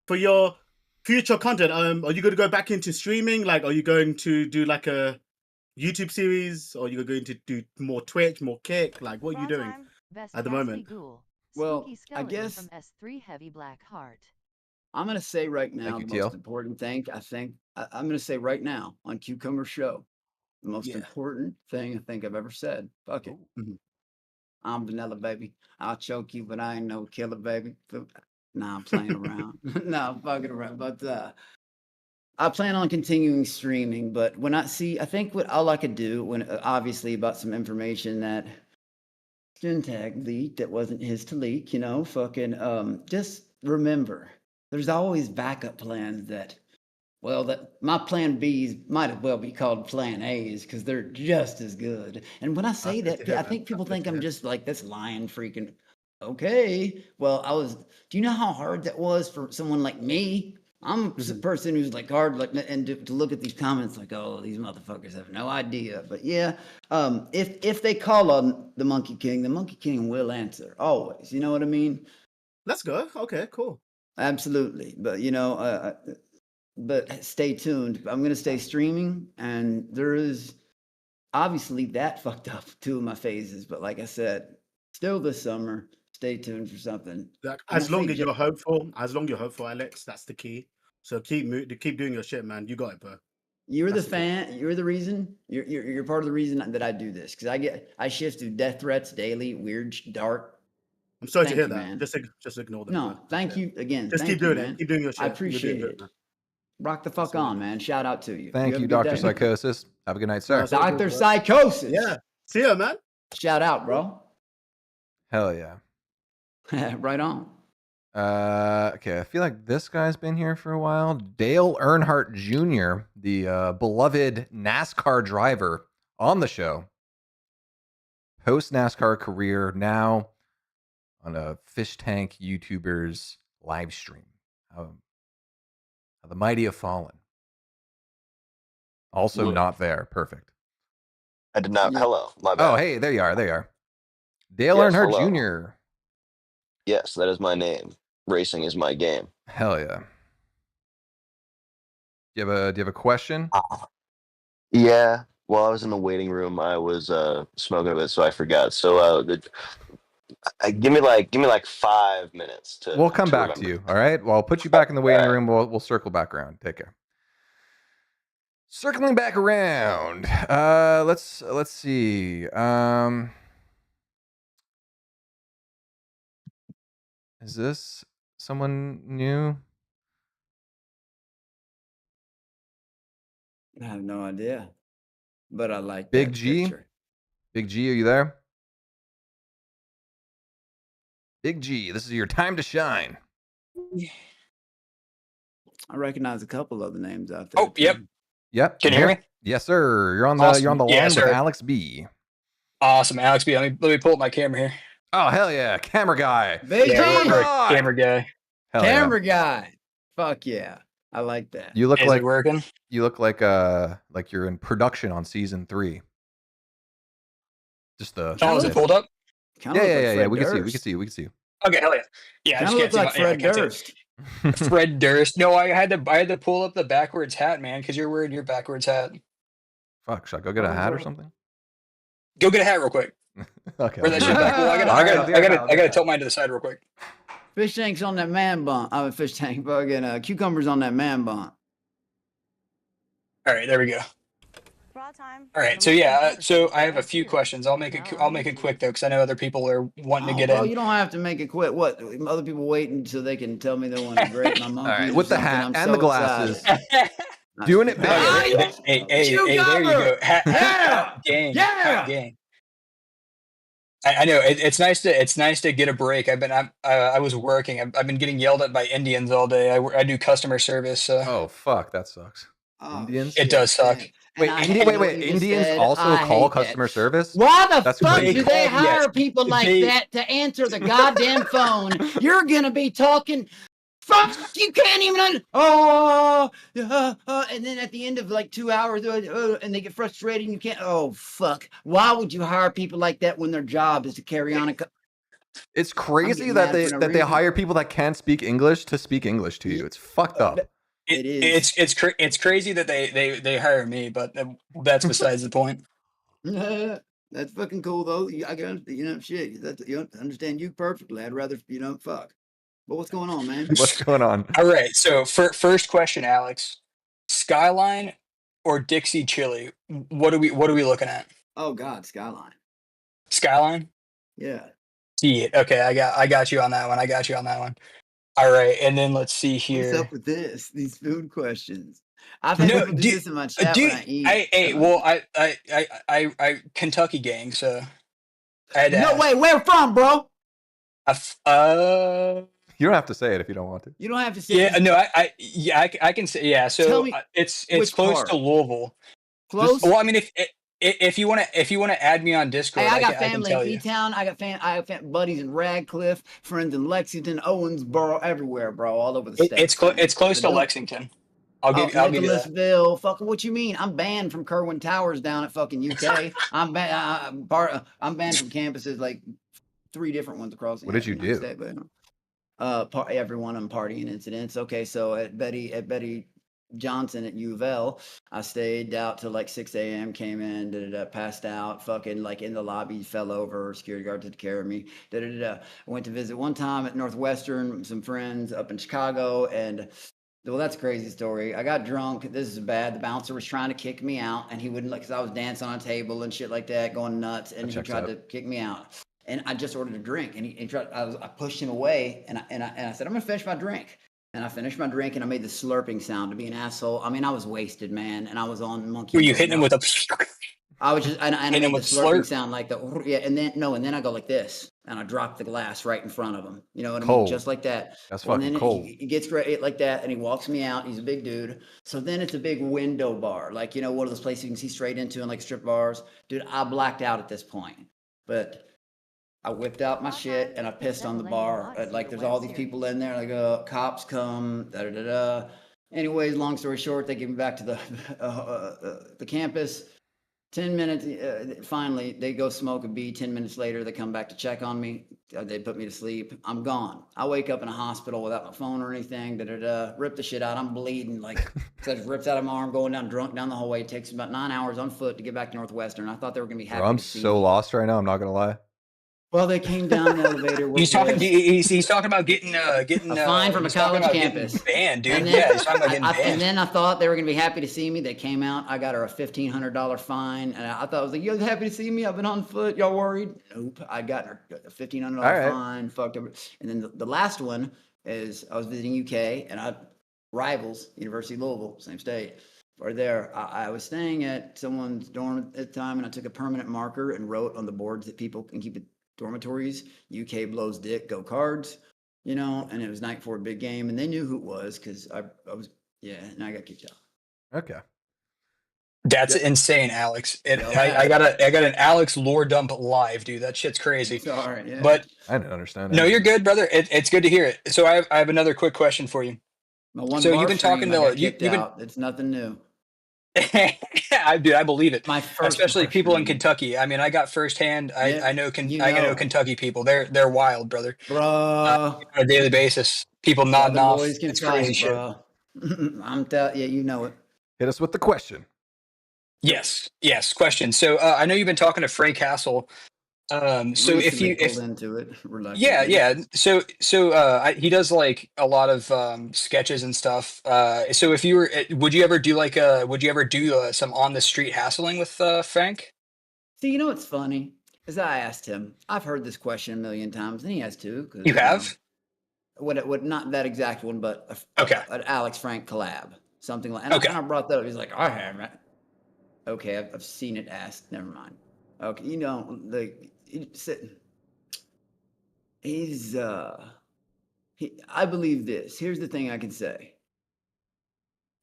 for your future content. Are you going to go back into streaming? Like, are you going to do like a YouTube series, or are you going to do more Twitch, more Kick? Like, what are you doing at the moment? Well, I guess from S3 Heavy Black Heart. I'm going to say right now Thank the you, most TL. important thing. I'm going to say right now on Cucumber Show, the most important thing I think I've ever said. Fuck it. I'm vanilla, baby. I'll choke you, but I ain't no killer, baby. Nah, I'm playing around. No, I'm fucking around. But I plan on continuing streaming. But I think what all I could do when obviously about some information that Fishtank leaked that wasn't his to leak, just remember there's always backup plans that my plan B's might as well be called plan A's because they're just as good. And when I say that, I think people think I'm just like this lying freaking. Okay, well, do you know how hard that was for someone like me? I'm a person who's like hard, like, and to look at these comments like, oh, these motherfuckers have no idea. But yeah, if they call on the Monkey King will answer always. You know what I mean? Let's go. Okay, cool. Absolutely. But but stay tuned. I'm gonna stay streaming, and there is obviously that fucked up 2 of my phases. But like I said, still this summer, Stay tuned for something. Like, And as I long say as you're hopeful, Alex, that's the key. So keep doing your shit, man. You got it, bro. You're the fan. You're the reason. You're part of the reason that I do this because I shift through death threats daily, weird, dark. I'm sorry to Thank hear you, that. man. Just ignore them. No, bro. thank you again. Just Thank keep you, doing man. it. Keep doing your shit. I You're appreciate doing it. good, man. Rock the fuck on, man. Shout out to you. Thank have you, a good Dr. day. Psychosis. Have a good night, sir. Dr. Psychosis. Yeah. See ya, man. Shout out, bro. Hell yeah. Right on. Okay, I feel like this guy's been here for a while. Dale Earnhardt Jr., the beloved NASCAR driver on the show. Post NASCAR career, now on a Fishtank YouTuber's live stream. How the mighty have fallen. Also Look. not there. Perfect. I did not. Hello, my bad. Oh, hey, there you are. There you are. Dale Yes, Earnhardt hello. Jr. Yes, that is my name. Racing is my game. Hell yeah. Do you have a question? Yeah. While I was in the waiting room, I was smoking a bit, so I forgot. So give me like 5 minutes to. We'll come to back to remember. you. All right. Well, I'll put you back in the waiting room. We'll circle back around. Take care. Circling back around. Let's see. Is this someone new? I have no idea, but I like Big that G. picture. Big G, are you there? Big G, this is your time to shine. I recognize a couple of the names out there. Oh, yep. Yep. Can you hear me? Yes, sir. You're on the Awesome. you're on the line Yes, with sir. Alex B. Awesome, Alex B. Let me pull up my camera here. Oh hell yeah, camera guy. Big Yeah, G. we're a camera guy. Hell yeah. Camera guy. Fuck yeah. I like that. You look Is like it working? You look like you're in production on season 3. Just the Oh, is it pulled up? Yeah. We can see you. Okay, hell yeah. Yeah, I Kinda just look can't see like my- yeah, I Fred can't see it. Durst. Fred Durst. No, I had to pull up the backwards hat, man, because you're wearing your backwards hat. Fuck, should I go get a hat or something? Go get a hat real quick. Okay. Wear that shit back. Well, I gotta tilt mine to the side real quick. Fish tanks on that man bun. Fish tank fucking cucumbers on that man bun. All right, there we go. All right, so yeah, so I have a few questions. I'll make it quick though, because I know other people are wanting to get Bro, in. you don't have to make it quick. What? Other people waiting so they can tell me they want to grate my monkeys. All right, or with the something. hat I'm and so the glasses. excited. Doing it big. Hey, there you go. Hat gang. Yeah. Hat gang. I know it's nice to get a break. I was working. I've been getting yelled at by Indians all day. I do customer service. So. Oh fuck, that sucks. Indians. It does suck. Wait, Indians also call customer service? Why the That's fuck crazy. do they hire people like that to answer the goddamn phone? You're gonna be talking. Fuck, you can't even. And then at the end of like 2 hours, and they get frustrated, and you can't. Oh fuck! Why would you hire people like that when their job is to carry on a? It's crazy that they hire people that can't speak English to speak English to you. It's fucked up. It is. It's crazy that they hire me, but that's besides the point. That's fucking cool though. I got shit. You understand you perfectly. I'd rather fuck. But what's going on, man? What's going on? All right. So first question, Alex, Skyline or Dixie Chili? What are we looking at? Oh God, Skyline. Skyline. Yeah. See it. Okay, I got you on that one. All right, and then let's see here. What's up with this? These food questions. I've had people do this in my chat when I eat. I Kentucky gang, so I had to No ask. way, where from, bro? You don't have to say it if you don't want to. You don't have to say Yeah, it. no, I can say yeah. Tell So me it's which close part. to Louisville. Close? Well, I mean, if you want to add me on Discord, Hey, I got I can family tell in you. E-Town. I got buddies in Radcliffe, friends in Lexington, Owensboro, everywhere, bro, all over the state. It's close to Lexington. I'll give you that. Nicholasville. Fucking what you mean? I'm banned from Kerwin Towers down at fucking UK. I'm banned from campuses like 3 different ones across the What did you United do? States, but, every one of them partying incidents. Okay, so at Betty Johnson at U of L. I stayed out till like 6 a.m. Came in, passed out, fucking like in the lobby, fell over. Security guard took care of me. I went to visit one time at Northwestern, some friends up in Chicago, and well, that's a crazy story. I got drunk. This is bad. The bouncer was trying to kick me out, and he wouldn't, like, because I was dancing on a table and shit like that, going nuts, and he tried to kick me out. And I just ordered a drink, and he tried. I pushed him away, and I said, I'm gonna finish my drink. And I finished my drink, and I made the slurping sound to be an asshole. I mean, I was wasted, man, and I was on monkey. Were you hitting him with a? I was just, and I made the slurping slurp? sound like the, yeah, and then I go like this, and I drop the glass right in front of him. You know what I mean? Cold. Just like that. That's Well, fucking then cold. He gets great like that, and he walks me out. He's a big dude. So then it's a big window bar, like, you know, one of those places you can see straight into in like strip bars. Dude, I blacked out at this point, but I whipped out my shit and I pissed on the bar. Like, there's all these people in there. Like, cops come. Da da da da. Anyways, long story short, they get me back to the campus. 10 minutes, finally, they go smoke a bee. 10 minutes later, they come back to check on me. They put me to sleep. I'm gone. I wake up in a hospital without my phone or anything. Rip the shit out. I'm bleeding. Like, so it rips out of my arm, going down drunk down the hallway. It takes about 9 hours on foot to get back to Northwestern. I thought they were going to be happy. Bro, I'm to see so me. lost right now. I'm not gonna lie. Well, they came down the elevator. He's talking. He's talking about getting a fine from a college campus. Banned, dude. And then, Yeah, he's talking about getting banned. And then I thought they were going to be happy to see me. They came out. I got her a $1,500 fine. And I thought, I was like, you guys happy to see me? I've been on foot. Y'all worried? Nope. I got her a $1,500 right. fine. Fucked up. And then the last one is I was visiting UK, and rivals, University of Louisville, same state. Or there, I was staying at someone's dorm at the time, and I took a permanent marker and wrote on the boards that people can keep it. Dormitories, UK blows dick, go Cards, you know, and it was night before a big game, and they knew who it was because I was, yeah, and I got kicked out. Okay. That's insane, Alex. I got an Alex lore dump live, dude. That shit's crazy. Sorry, yeah. But I didn't understand. No, you're good, brother. It's good to hear it. So I have another quick question for you. My one So bar you've been stream, talking I got to kicked out. It's nothing new. Dude, I believe it. My first Especially bar people in stream. Kentucky. I mean, I got firsthand. Yeah, I know you I know know. Kentucky people. They're wild, brother. Bro, On a daily basis, people nodding Southern off. boys can It's crazy fight, shit. bro. I'm yeah, you know it. Hit us with the question. Yes. Question. So I know you've been talking to Frank Castle. So if Recently you pulled into it, yeah. So he does like a lot of sketches and stuff. So if you were, would you ever do some on the street hassling with Frank? See, you know what's funny? Is I asked him. I've heard this question a million times, and he has too. 'Cause, You have? What? Not that exact one, but an Alex Frank collab, something like. And I brought that up. He's like, I haven't. Okay, I've seen it asked. Never mind. Okay, you know, like he's I believe this. Here's the thing I can say.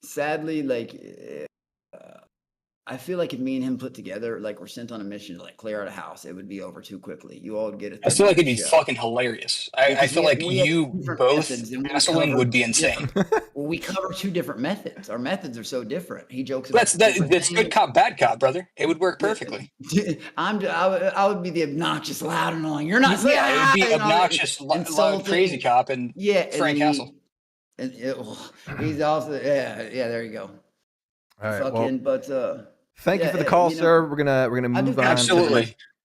Sadly, like I feel like if me and him put together, like we're sent on a mission to like clear out a house, it would be over too quickly. You all would get it. I feel like it'd be fucking hilarious. I feel like you both hassling would be insane. Well, we cover two different methods. Our methods are so different. He jokes about That's good cop, bad cop, brother. It would work perfectly. I would be the obnoxious, loud, annoying. You're not. Yeah, it would be obnoxious, loud, crazy cop, and Frank Castle. And he's also yeah. There you go. All right. Fucking, well, thank you for the call, sir. We're gonna move on. Absolutely.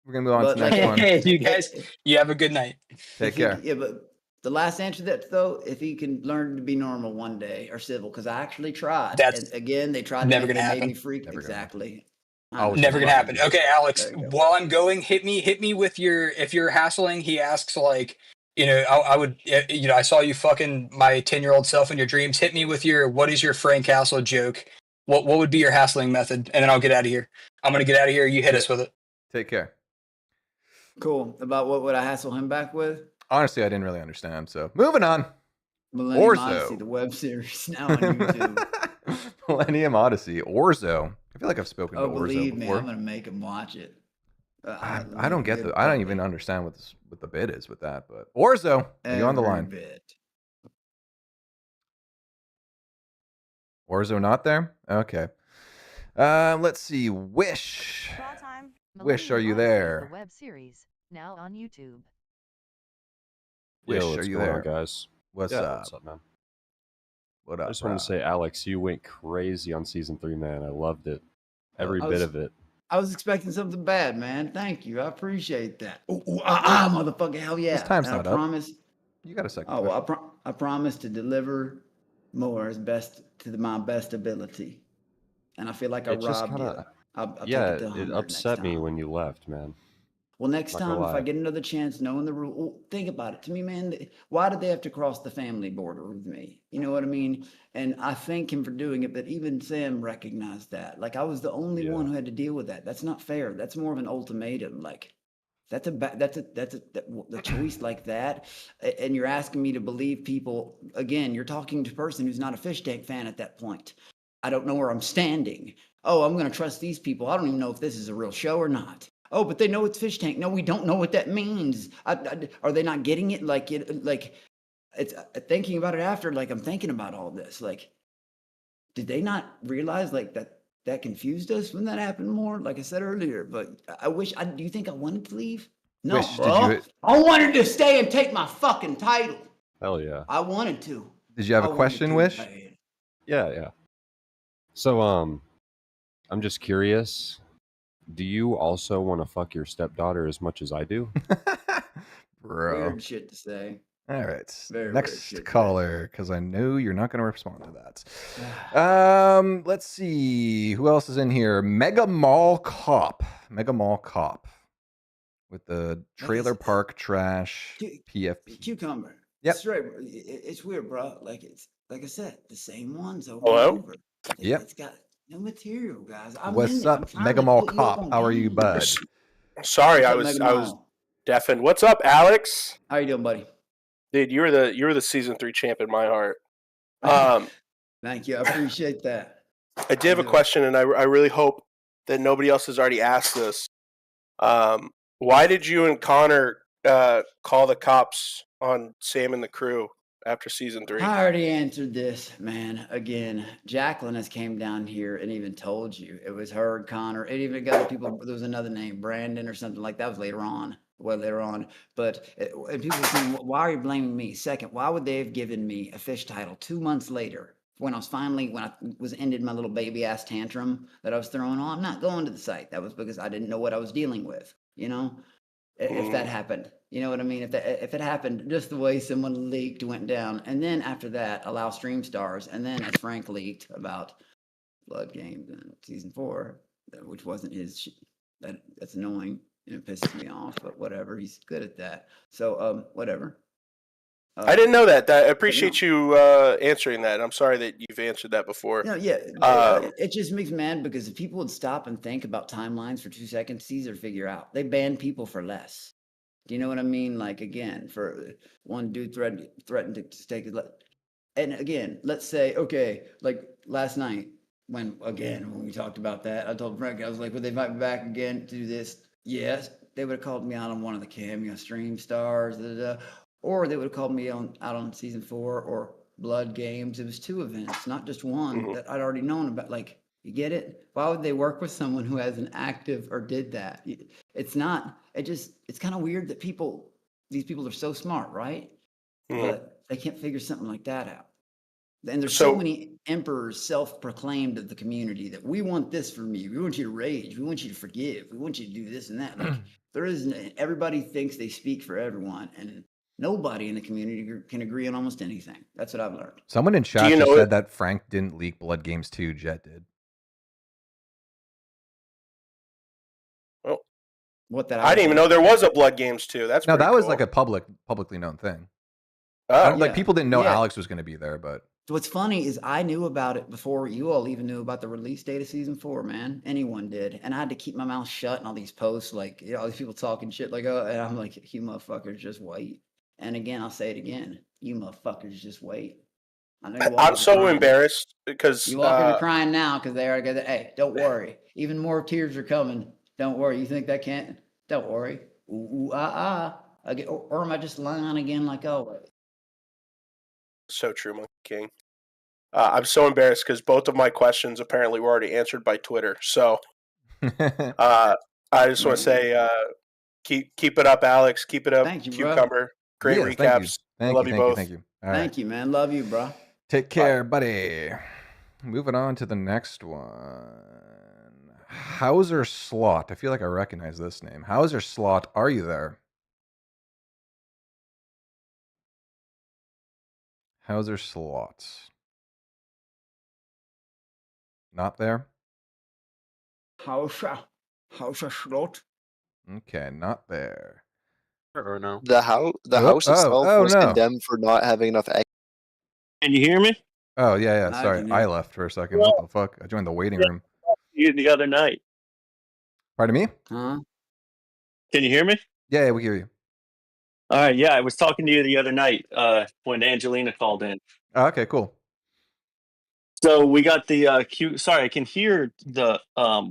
We're gonna move on to the next one. Hey, you guys, you have a good night. Take care. Yeah, but the last answer to that though, if he can learn to be normal one day or civil, because I actually tried. And again, they tried. Never to gonna make me happen. freak. Exactly. Never gonna happen. Okay, Alex. While I'm going, hit me with your. If you're hassling, he asks like, you know, I would, you know, I saw you fucking my 10-year-old self in your dreams. Hit me with your. What is your Frank Castle joke? What would be your hassling method? And then I'll get out of here. I'm gonna get out of here. You hit us with it. Take care. Cool. About what would I hassle him back with? Honestly, I didn't really understand. So moving on. Millennium Orzo. Odyssey, the web series now on YouTube. Millennium Odyssey. Orzo. I feel like I've spoken to Orzo believe me, before. I'm gonna make him watch it. I don't get I don't even understand what the bit is with that. But Orzo, are you on the line? Orzo not there? Okay. Let's see. Wish. Wish, are you there? The web series now on YouTube. Wish, Yo, are what's you going there, on, guys? What's Yeah, up? What's up, man? What I up, just want bro? to say, Alex, you went crazy on season 3, man. I loved it, every bit of it. I was expecting something bad, man. Thank you. I appreciate that. Motherfucker, hell yeah! This time's And not I up. promise. You got a second. Oh, well, I promise to deliver more as best to my best ability. And I feel like I It just robbed kind you. of, I'll take yeah, it to it 100 next upset me time. when you left, man. Well, next Not gonna time, if I lie. get another chance, knowing the rule, well, think about it. To me, man, why did they have to cross the family border with me? You know what I mean? And I thank him for doing it, but even Sam recognized that. Like, I was the only one who had to deal with that. That's not fair. That's more of an ultimatum. Like, that's a choice like that. And you're asking me to believe people. Again, you're talking to a person who's not a Fishtank fan at that point. I don't know where I'm standing. Oh, I'm going to trust these people. I don't even know if this is a real show or not. Oh, but they know it's Fishtank. No, we don't know what that means. Are they not getting it? Like it's thinking about it after. Like, I'm thinking about all this. Like, did they not realize like that confused us when that happened more? Like I said earlier, but I wish. Do you think I wanted to leave? No, bro. I wanted to stay and take my fucking title. Hell yeah. I wanted to. Did you have a question, Wish? Yeah. So, I'm just curious. Do you also want to fuck your stepdaughter as much as I do? Bro. Weird shit to say. All right. Very weird Next shit. caller, because I know you're not going to respond to that. Let's see. Who else is in here? Mega Mall Cop. With the trailer park trash PFP. Cucumber. Yep. Straight. It's weird, bro. Like I said, the same ones over Hello? and over. Yep. It's got no material, guys. What's up, Mega Mall Cop? How are you, bud? Sorry, What's I up, was Mega I was Mall? deafened. What's up, Alex? How you doing, buddy? Dude, you're the season 3 champ in my heart. Thank you. I appreciate that. I did have a question, and I really hope that nobody else has already asked this. Why did you and Connor call the cops on Sam and the crew after season 3? I already answered this, man. Again, Jacqueline has came down here and even told you. It was her, Connor. It even got people. There was another name, Brandon or something like that. Was later on. Well, later on. But and people were saying, why are you blaming me? Second, why would they have given me a fish title 2 months later when I was ended my little baby ass tantrum that I was throwing on? I'm not going to the site. That was because I didn't know what I was dealing with. You know, if that happened. You know what I mean? If it happened just the way someone leaked went down, and then after that, allow stream stars, and then as Frank leaked about Blood Games in season 4, which wasn't his. That's annoying. It pisses me off, but whatever. He's good at that. So whatever. I didn't know that. I appreciate you answering that. I'm sorry that you've answered that before. No, yeah. It just makes me mad because if people would stop and think about timelines for 2 seconds, it's easier to figure out. They ban people for less. Do you know what I mean? Like, again, for one dude threatened to take his and again, let's say, okay, like last night when we talked about that, I told Frank, I was like, would they invite me back again to do this? Yes. They would have called me out on one of the cameo stream stars, or they would have called me out on season 4 or Blood Games. It was 2 events, not just one that I'd already known about. Like, you get it? Why would they work with someone who has an active or did that? It's not. It's kind of weird that these people are so smart, right? But they can't figure something like that out. And there's so many emperors self-proclaimed of the community that we want this from you. We want you to rage. We want you to forgive. We want you to do this and that. Like, there isn't. Everybody thinks they speak for everyone, and nobody in the community can agree on almost anything. That's what I've learned. Someone in chat just said that Frank didn't leak Blood Games 2. Jet did. Well, I didn't even know there was a Blood Games 2. That's no, that was cool. like a publicly known thing. Oh. Like people didn't know Alex was going to be there, but what's funny is I knew about it before you all even knew about the release date of season 4, man. Anyone did. And I had to keep my mouth shut and all these posts, like, all these people talking shit, like, oh, and I'm like, you motherfuckers just wait. And again, I'll say it again. You motherfuckers just wait. I'm so embarrassed because you walkers are crying now because they are going to, hey, don't worry. Even more tears are coming. Don't worry. You think that can't? Don't worry. Ooh, Again, or am I just lying again like always? So true, Monkey King. I'm so embarrassed because both of my questions apparently were already answered by Twitter. So I just want to say, keep it up, Alex. Keep it up, Thank you, Cucumber. Bro. Great recaps. I love you both. Thank you. Thank you, man. Love you, bro. Take care, buddy. Moving on to the next one. Hauser Slot. I feel like I recognize this name. Hauser Slot, are you there? Hauser Slot. Not there? Hauser Slot. Okay, not there. Or no. The house itself was no. condemned for not having enough eggs. Can you hear me? Oh, yeah. I Sorry, can I hear. left for a second. What the fuck? I joined the waiting room. You the other night. Pardon me? Huh? Can you hear me? Yeah, we hear you. All right, yeah, I was talking to you the other night when Angelina called in. Oh, okay, cool. So we got the queue. Sorry, I can hear the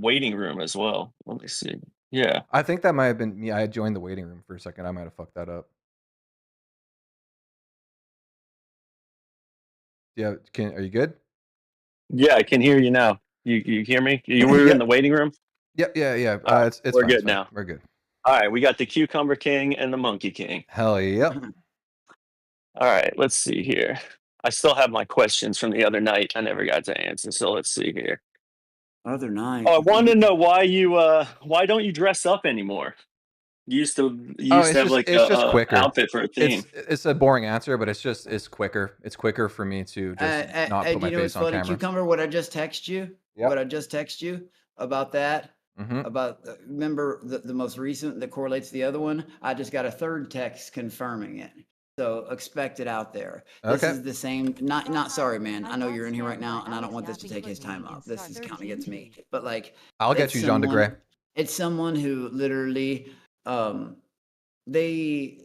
waiting room as well. Let me see. Yeah. I think that might have been me. I joined the waiting room for a second. I might have fucked that up. Yeah, are you good? Yeah, I can hear you now. You hear me? You were in the waiting room? Yep, yeah. It's we're fine, good it's fine. now. We're good. All right, we got the Cucumber King and the Monkey King. Hell yeah. All right, let's see here. I still have my questions from the other night. I never got to answer, so let's see here. Other night. Oh, I wanted to know why don't you dress up anymore? You used to have like it's just quicker. Outfit for a theme. It's a boring answer, but it's quicker. It's quicker for me to just not put my face on camera. Cucumber, what I just text you? Yep. What I just text you about that? Mm-hmm. About remember the most recent that correlates to the other one? I just got a third text confirming it. So expect it out there. This is the same. Not sorry, man. I know you're in here right now, and I don't want this to take his time up. This is counting against me. But like, I'll get you, John DeGray. It's someone who literally, they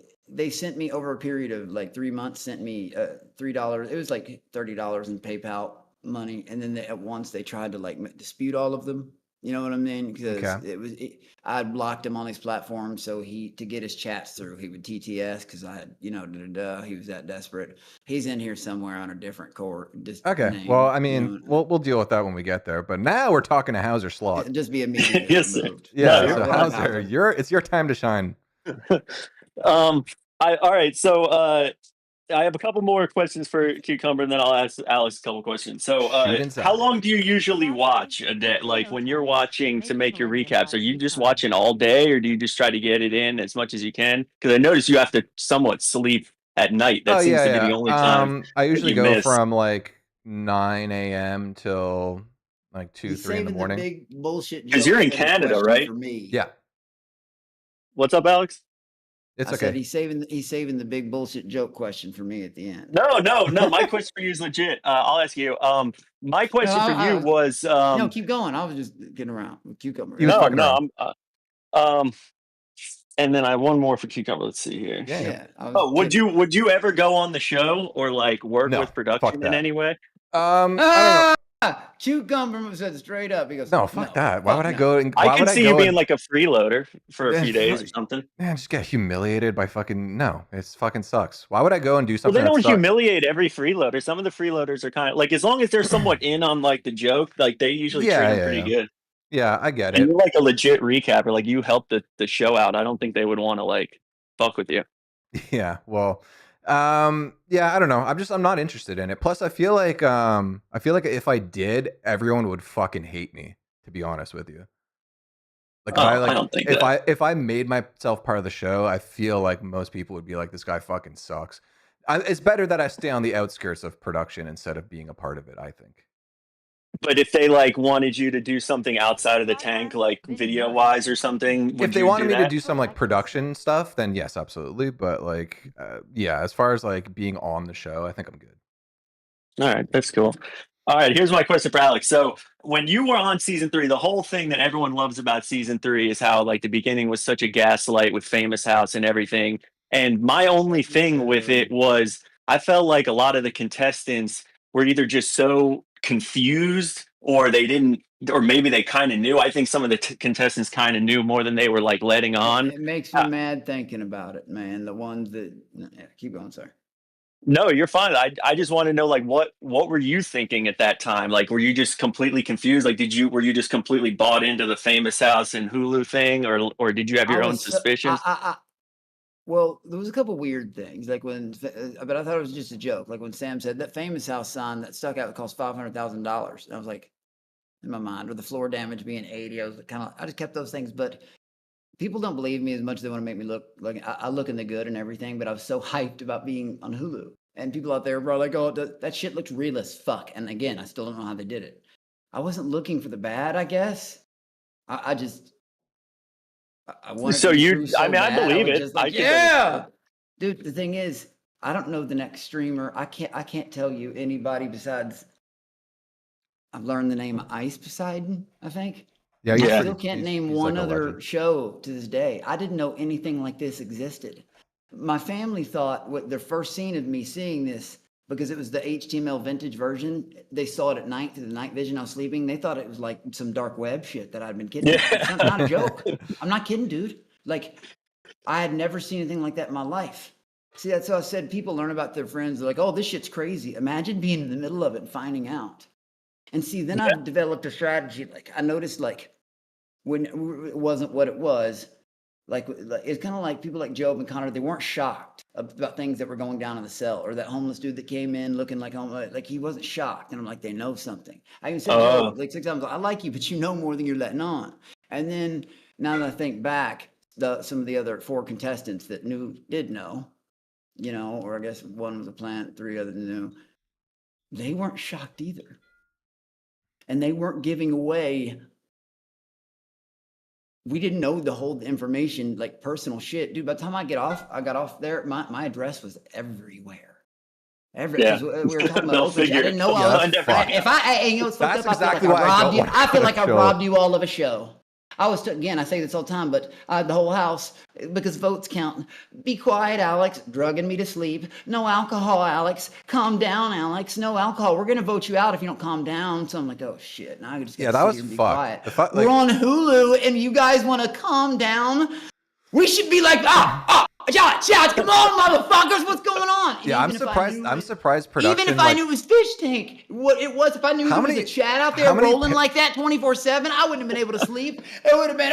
sent me over a period of like 3 months. Sent me $3. It was like $30 in PayPal money, and then at once they tried to like dispute all of them. You know what I mean? Because I blocked him on these platforms, so to get his chats through, he would TTS because I had, he was that desperate. He's in here somewhere on a different court. Okay. Name, well, I mean, we'll deal with that when we get there. But now we're talking to Hauser Slot. Just be immediately removed. Yeah. No, so Hauser, it's your time to shine. All right. So I have a couple more questions for Cucumber, and then I'll ask Alex a couple questions. So, how long do you usually watch a day? Like when you're watching to make your recaps, are you just watching all day, or do you just try to get it in as much as you can? Because I notice you have to somewhat sleep at night. That seems to be the only time. I usually go from like 9 a.m. till like 2, 3 in the morning. Big bullshit. Because you're in Canada, right? For me. Yeah. What's up, Alex? It's I okay. said he's saving the big bullshit joke question for me at the end. No. My question for you is legit. I'll ask you. My question for you was. No, keep going. I was just getting around with Cucumber. And then I have one more for Cucumber. Let's see here. Yeah. Would you ever go on the show or like work with production in any way? I don't know. Cucumber said straight up. He goes, no, fuck that. Why would I go? I can see you being like a freeloader for a few days or something. Man, just get humiliated by fucking. No, it fucking sucks. Why would I go and do Well, something? they don't humiliate every freeloader. Some of the freeloaders are kind of like, as long as they're somewhat in on like the joke, like they usually treat them pretty good. Yeah, I get And it. you're like a legit recapper. Like you helped the show out. I don't think they would want to like fuck with you. Yeah, well, yeah, I don't know. I'm not interested in it. Plus, I feel like if I did, everyone would fucking hate me. To be honest with you, like I don't think if I made myself part of the show, I feel like most people would be like, this guy fucking sucks. It's better that I stay on the outskirts of production instead of being a part of it, I think. But if they like wanted you to do something outside of the tank, like video wise or something, if they wanted me to do some like production stuff, then yes, absolutely. But like, yeah, as far as like being on the show, I think I'm good. All right, that's cool. All right, here's my question for Alex. So when you were on season 3, the whole thing that everyone loves about season 3 is how like the beginning was such a gaslight with Famous House and everything. And my only thing with it was I felt like a lot of the contestants were either just so confused or they didn't, or maybe they kind of knew. I think some of the contestants kind of knew more than they were like letting on. It makes me mad thinking about it, man. The ones that keep going, sorry. No, you're fine. I just want to know, like, what were you thinking at that time? Like, were you just completely confused? Like, were you just completely bought into the Famous House and Hulu thing, or did you have your own suspicions? Well, there was a couple weird things, like when, but I thought it was just a joke. Like when Sam said that famous house sign that stuck out that cost $500,000. And I was like, in my mind, or the floor damage being 80. I was I just kept those things, but people don't believe me as much as they want to make me look like I look in the good and everything. But I was so hyped about being on Hulu, and people out there were like, "Oh, that shit looks real as fuck." And again, I still don't know how they did it. I wasn't looking for the bad, I guess. I wanted So to be you, true so I mean, I bad. believe was it. just like, I can yeah, dude. The thing is, I don't know the next streamer. I can't tell you anybody besides. I've learned the name Ice Poseidon, I think. Yeah, I still can't name he's one like a other legend. show to this day. I didn't know anything like this existed. My family thought what their first scene of me seeing this, because it was the HTML vintage version, they saw it at night through the night vision. I was sleeping. They thought it was like some dark web shit that I'd been kidding. Yeah. It's not a joke. I'm not kidding, dude. Like, I had never seen anything like that in my life. See, that's how I said people learn about their friends. They're like, oh, this shit's crazy. Imagine being in the middle of it and finding out. And see, then I developed a strategy. Like, I noticed, like, when it wasn't what it was, like it's kind of like people like Job and Connor, they weren't shocked about things that were going down in the cell, or that homeless dude that came in looking like homeless, like he wasn't shocked. And I'm like, they know something. I even said, Job, like 6 times, I like you, but you know more than you're letting on. And then now that I think back, some of the other 4 contestants that did know, you know, or I guess 1 was a plant, 3 others knew, they weren't shocked either. And they weren't giving away. We didn't know the whole information, like personal shit, dude. By the time I got off there, my address was everywhere. Yeah. We were talking about They'll open chat. I figure didn't know it. all Yeah, that. If you know what's fucked That's up, exactly I why I robbed don't you. like I feel that like I show. robbed you all of a show. I was again, I say this all the time, but the whole house, because votes count. Be quiet, Alex. Drugging me to sleep. No alcohol, Alex. Calm down, Alex. No alcohol. We're gonna vote you out if you don't calm down. So I'm like, oh shit. Now I just Yeah, gotta that sit was here and be fucked. quiet. We're on Hulu, and you guys want to calm down. We should be like, shots, come on, motherfuckers, what's going on? And Yeah, I'm surprised. I'm surprised production. Even if I knew it was Fishtank, what it was, if I knew there was a chat out there rolling like that 24/7, I wouldn't have been able to sleep. It would have been,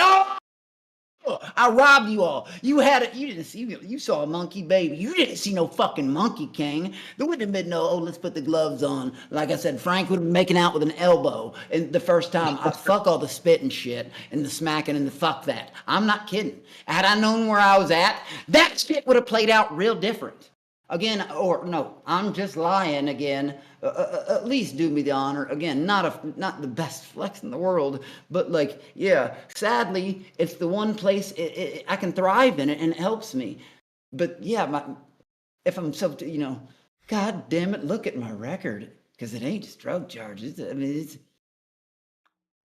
I robbed you all. You had it. You didn't see. You saw a monkey baby. You didn't see no fucking monkey king. There wouldn't have been no. Oh, let's put the gloves on. Like I said, Frank would have been making out with an elbow. And the first time, fuck all the spit and shit and the smacking and the fuck that. I'm not kidding. Had I known where I was at, that shit would have played out real different. Again, or no, I'm just lying again. At least do me the honor. Again, not the best flex in the world, but like, yeah, sadly, it's the one place I can thrive in it and it helps me. But yeah, if I'm so, you know, God damn it, look at my record, because it ain't just drug charges. I mean, it's.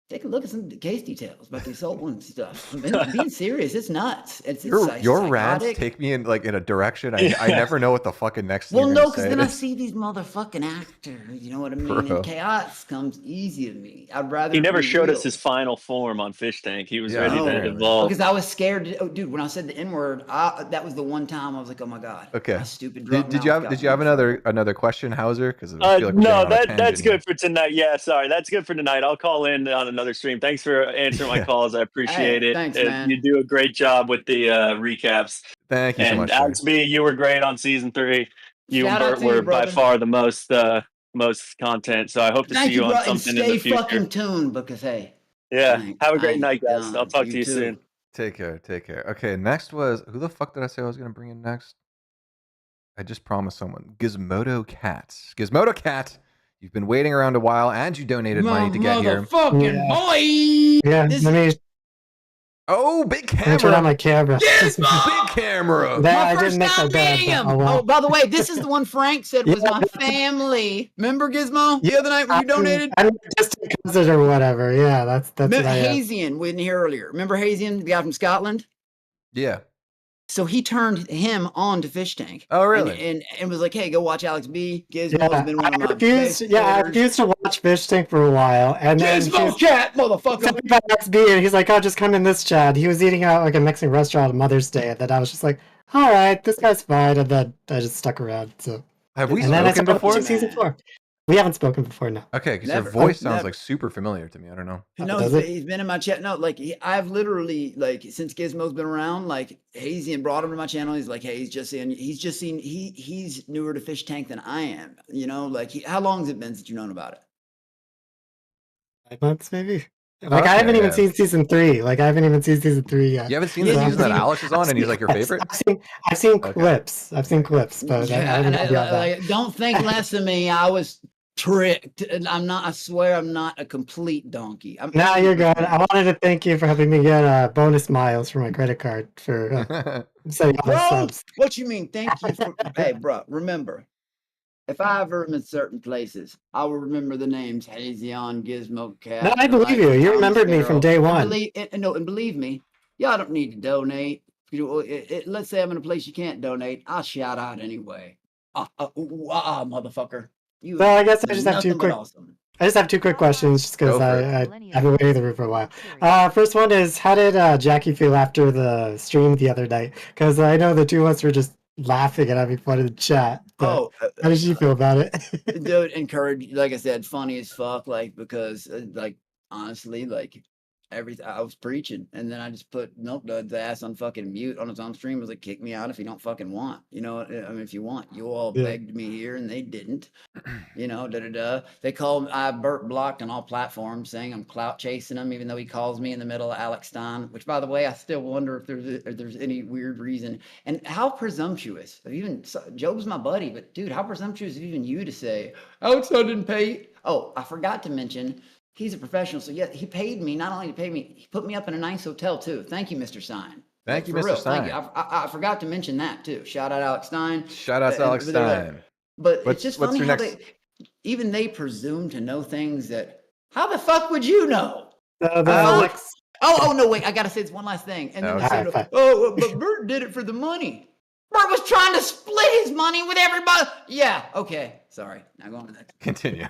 Take a look at some case details about the assault and stuff. Being serious, it's nuts. It's Your rants take me in a direction I never know what the fucking next. Well, no, because then I see these motherfucking actors. You know what I mean? Bro. And chaos comes easy to me. I'd rather. He never showed real. us his final form on Fishtank. He was ready to evolve. Because I was scared. Dude, when I said the N word, that was the one time I was like, oh my god. Okay. My stupid drunk Did you have another question, Hauser? Because no, that's good for tonight. Yeah, sorry, that's good for tonight. I'll call in on another stream. Thanks for answering my calls. I appreciate it. Thanks, man. You do a great job with the recaps. Thank you so much. And Alex B, you were great on season 3. You Shout and out Bert to were you, by brother. far the most content. So I hope to see you on something in the future. Stay fucking tuned, because hey. Yeah. Have a great night, guys. I'll talk to you too. soon. Take care. Okay, next was who the fuck did I say I was gonna bring in next? I just promised someone. Gizmodo Cat. Gizmodo Cat. You've been waiting around a while, and you donated money to get here. Motherfucking boy! Yeah, let me Oh, big camera! turn on my camera. Big camera! I didn't make my bed. But, oh, well. Oh, by the way, this is the one Frank said was my family. Remember Gizmo? The other night when you donated? I just cousin or whatever. Yeah, that's what I have. Hazian, we didn't hear earlier. Remember Hazian, the guy from Scotland? Yeah. So he turned him on to Fishtank. Oh, really? And was like, hey, go watch Alex B. Gizmo's been one of my I refused to watch Fishtank for a while. And then Gizmo Cat, motherfucker! About Alex B, and he's like, oh, just come in this chat. He was eating out like a Mexican restaurant on Mother's Day, and then I was just like, all right, this guy's fine. And then I just stuck around. So have we spoken before? Season 4. We haven't spoken before, no. Okay, because your Never. voice sounds Never. like super familiar to me. I don't know. No, Does he's been in my chat. No, like I've literally like since Gizmo's been around, like Hazian brought him to my channel. He's like, hey, he's just seen he's newer to Fishtank than I am. You know, like how long has it been since you've known about it? 5 months, maybe. Like I haven't even seen season 3. Like I haven't even seen season 3 yet. You haven't seen the season that Alex is on, and he's like your favorite. I've seen clips. I've seen clips, but Don't think less of me. I was tricked. I'm not. I swear, I'm not a complete donkey. No, you're good. I wanted to thank you for helping me get bonus miles for my credit card for setting all the subs. What you mean? Thank you for. Hey, bro. Remember, if I ever am in certain places, I will remember the names Hazian, Gizmodo Cat. No, I believe you. You remembered me from day one. And believe me, y'all don't need to donate. Let's say I'm in a place you can't donate. I'll shout out anyway. Motherfucker. So I guess I just have two quick. I just have 2 quick questions, just because I've been waiting in the room for a while. First one is, how did Jackie feel after the stream the other night? Because I know the 2 of us were just laughing and having fun in the chat. How did she feel about it? Dude, encouraged. Like I said, funny as fuck. Like because, like honestly, like I was preaching, and then I just put Milk Dud's ass on fucking mute on his own stream. I was like, kick me out if you don't fucking want. You know, I mean, if you want, you all begged me here, and they didn't. You know, They called Bert blocked on all platforms, saying I'm clout chasing him, even though he calls me in the middle of Alex Stein. Which, by the way, I still wonder if there's any weird reason. And how presumptuous? Even Joe's my buddy, but dude, how presumptuous of even you to say Alex Stein didn't pay? Oh, I forgot to mention. He's a professional, so yeah, he paid me. Not only to pay me, he put me up in a nice hotel too. Thank you, Mr. Stein. Thank you, Mr. Stein. Thank you. I forgot to mention that too. Shout out Alex Stein. Shout out to Alex Stein. But it's just funny how they presume to know things that. How the fuck would you know? Alex. Oh no! Wait, I gotta say this one last thing. And then they said, but Bert did it for the money. Bert was trying to split his money with everybody. Yeah. Okay. Sorry. Now go on to that. Continue.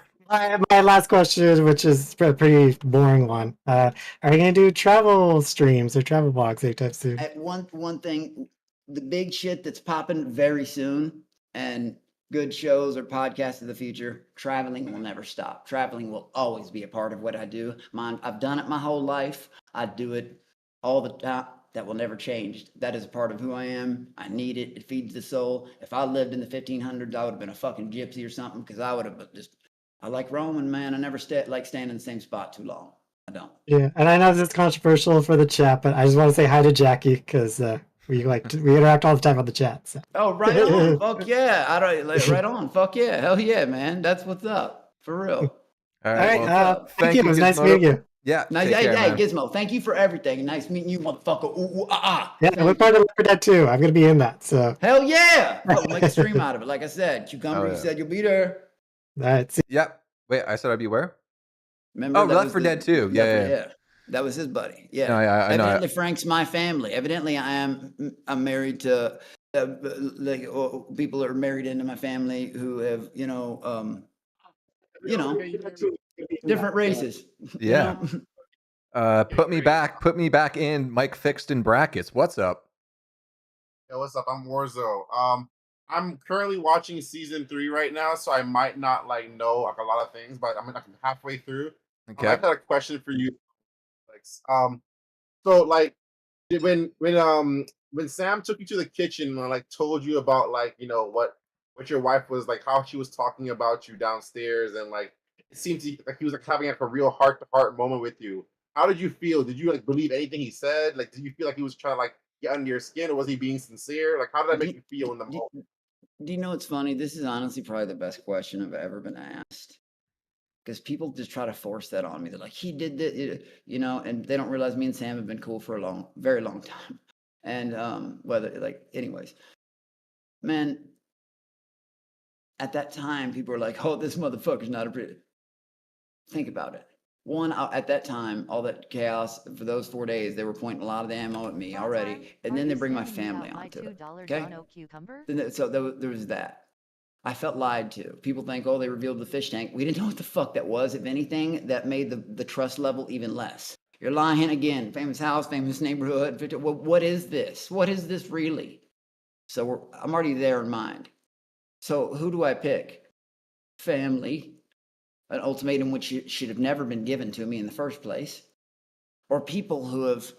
My last question, which is a pretty boring one. Are we going to do travel streams or travel vlogs anytime soon? One thing, the big shit that's popping very soon, and good shows or podcasts of the future, traveling will never stop. Traveling will always be a part of what I do. I've done it my whole life. I do it all the time. That will never change. That is a part of who I am. I need it. It feeds the soul. If I lived in the 1500s, I would have been a fucking gypsy or something, because I would have just... I like roaming, man. I never like staying in the same spot too long. I don't. Yeah, and I know this is controversial for the chat, but I just want to say hi to Jackie, because we interact all the time on the chat. So. Oh, right on. Fuck yeah. Right on. Fuck yeah. Hell yeah, man. That's what's up. For real. All right. Thank you. It was nice meeting you. Yeah. Nice. Hey, Gizmo. Thank you for everything. Nice meeting you, motherfucker. Yeah, we're part of Left 4 Dead 2. I'm gonna be in that. So. Hell yeah. Oh, make a stream out of it. Like I said, Cucumber. You said you'll be there. All right. Yep. Wait, I said I'd be where? Remember? Left 4 Dead 2. Yeah. That was his buddy. Yeah. No, I know. Evidently, Frank's my family. Evidently, I'm married to people that are married into my family who have, different races. Yeah. Put me back in. Mike fixed in brackets. What's up? Yo, what's up? I'm Orzo. I'm currently watching season 3 right now, so I might not know a lot of things, but I'm halfway through. Okay. I got a question for you, Alex. So when Sam took you to the kitchen and told you about what your wife was how she was talking about you downstairs, and it seemed like he was having a real heart-to-heart moment with you. How did you feel? Did you believe anything he said? Did you feel like he was trying to get under your skin, or was he being sincere? How did that make you feel in the moment? Do you know what's funny? This is honestly probably the best question I've ever been asked. Because people just try to force that on me. They're like, he did this, and they don't realize me and Sam have been cool for a very long time. And anyways, man, at that time, people were like, oh, this motherfucker's not a pretty. Think about it. One, at that time, all that chaos for those 4 days, they were pointing a lot of the ammo at me already, and then they bring my family onto it. Okay, so there was that. I felt lied to. People think, oh, they revealed the fish tank. We didn't know what the fuck that was. If anything, that made the trust level even less. You're lying again. Famous house, famous neighborhood. What is this? What is this really? So I'm already there in mind. So who do I pick? Family. an ultimatum which should have never been given to me in the first place, or people who have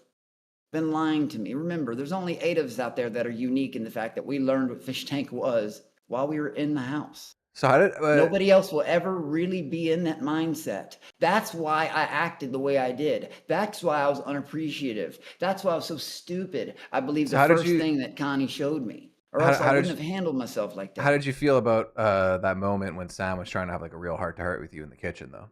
been lying to me. Remember, there's only 8 of us out there that are unique in the fact that we learned what Fishtank was while we were in the house. So how did nobody else will ever really be in that mindset? That's why I acted the way I did. That's why I was unappreciative. That's why I was so stupid. I believe the first thing that Connie showed me, or else I wouldn't have handled myself like that. How did you feel about that moment when Sam was trying to have like a real heart-to-heart with you in the kitchen, though?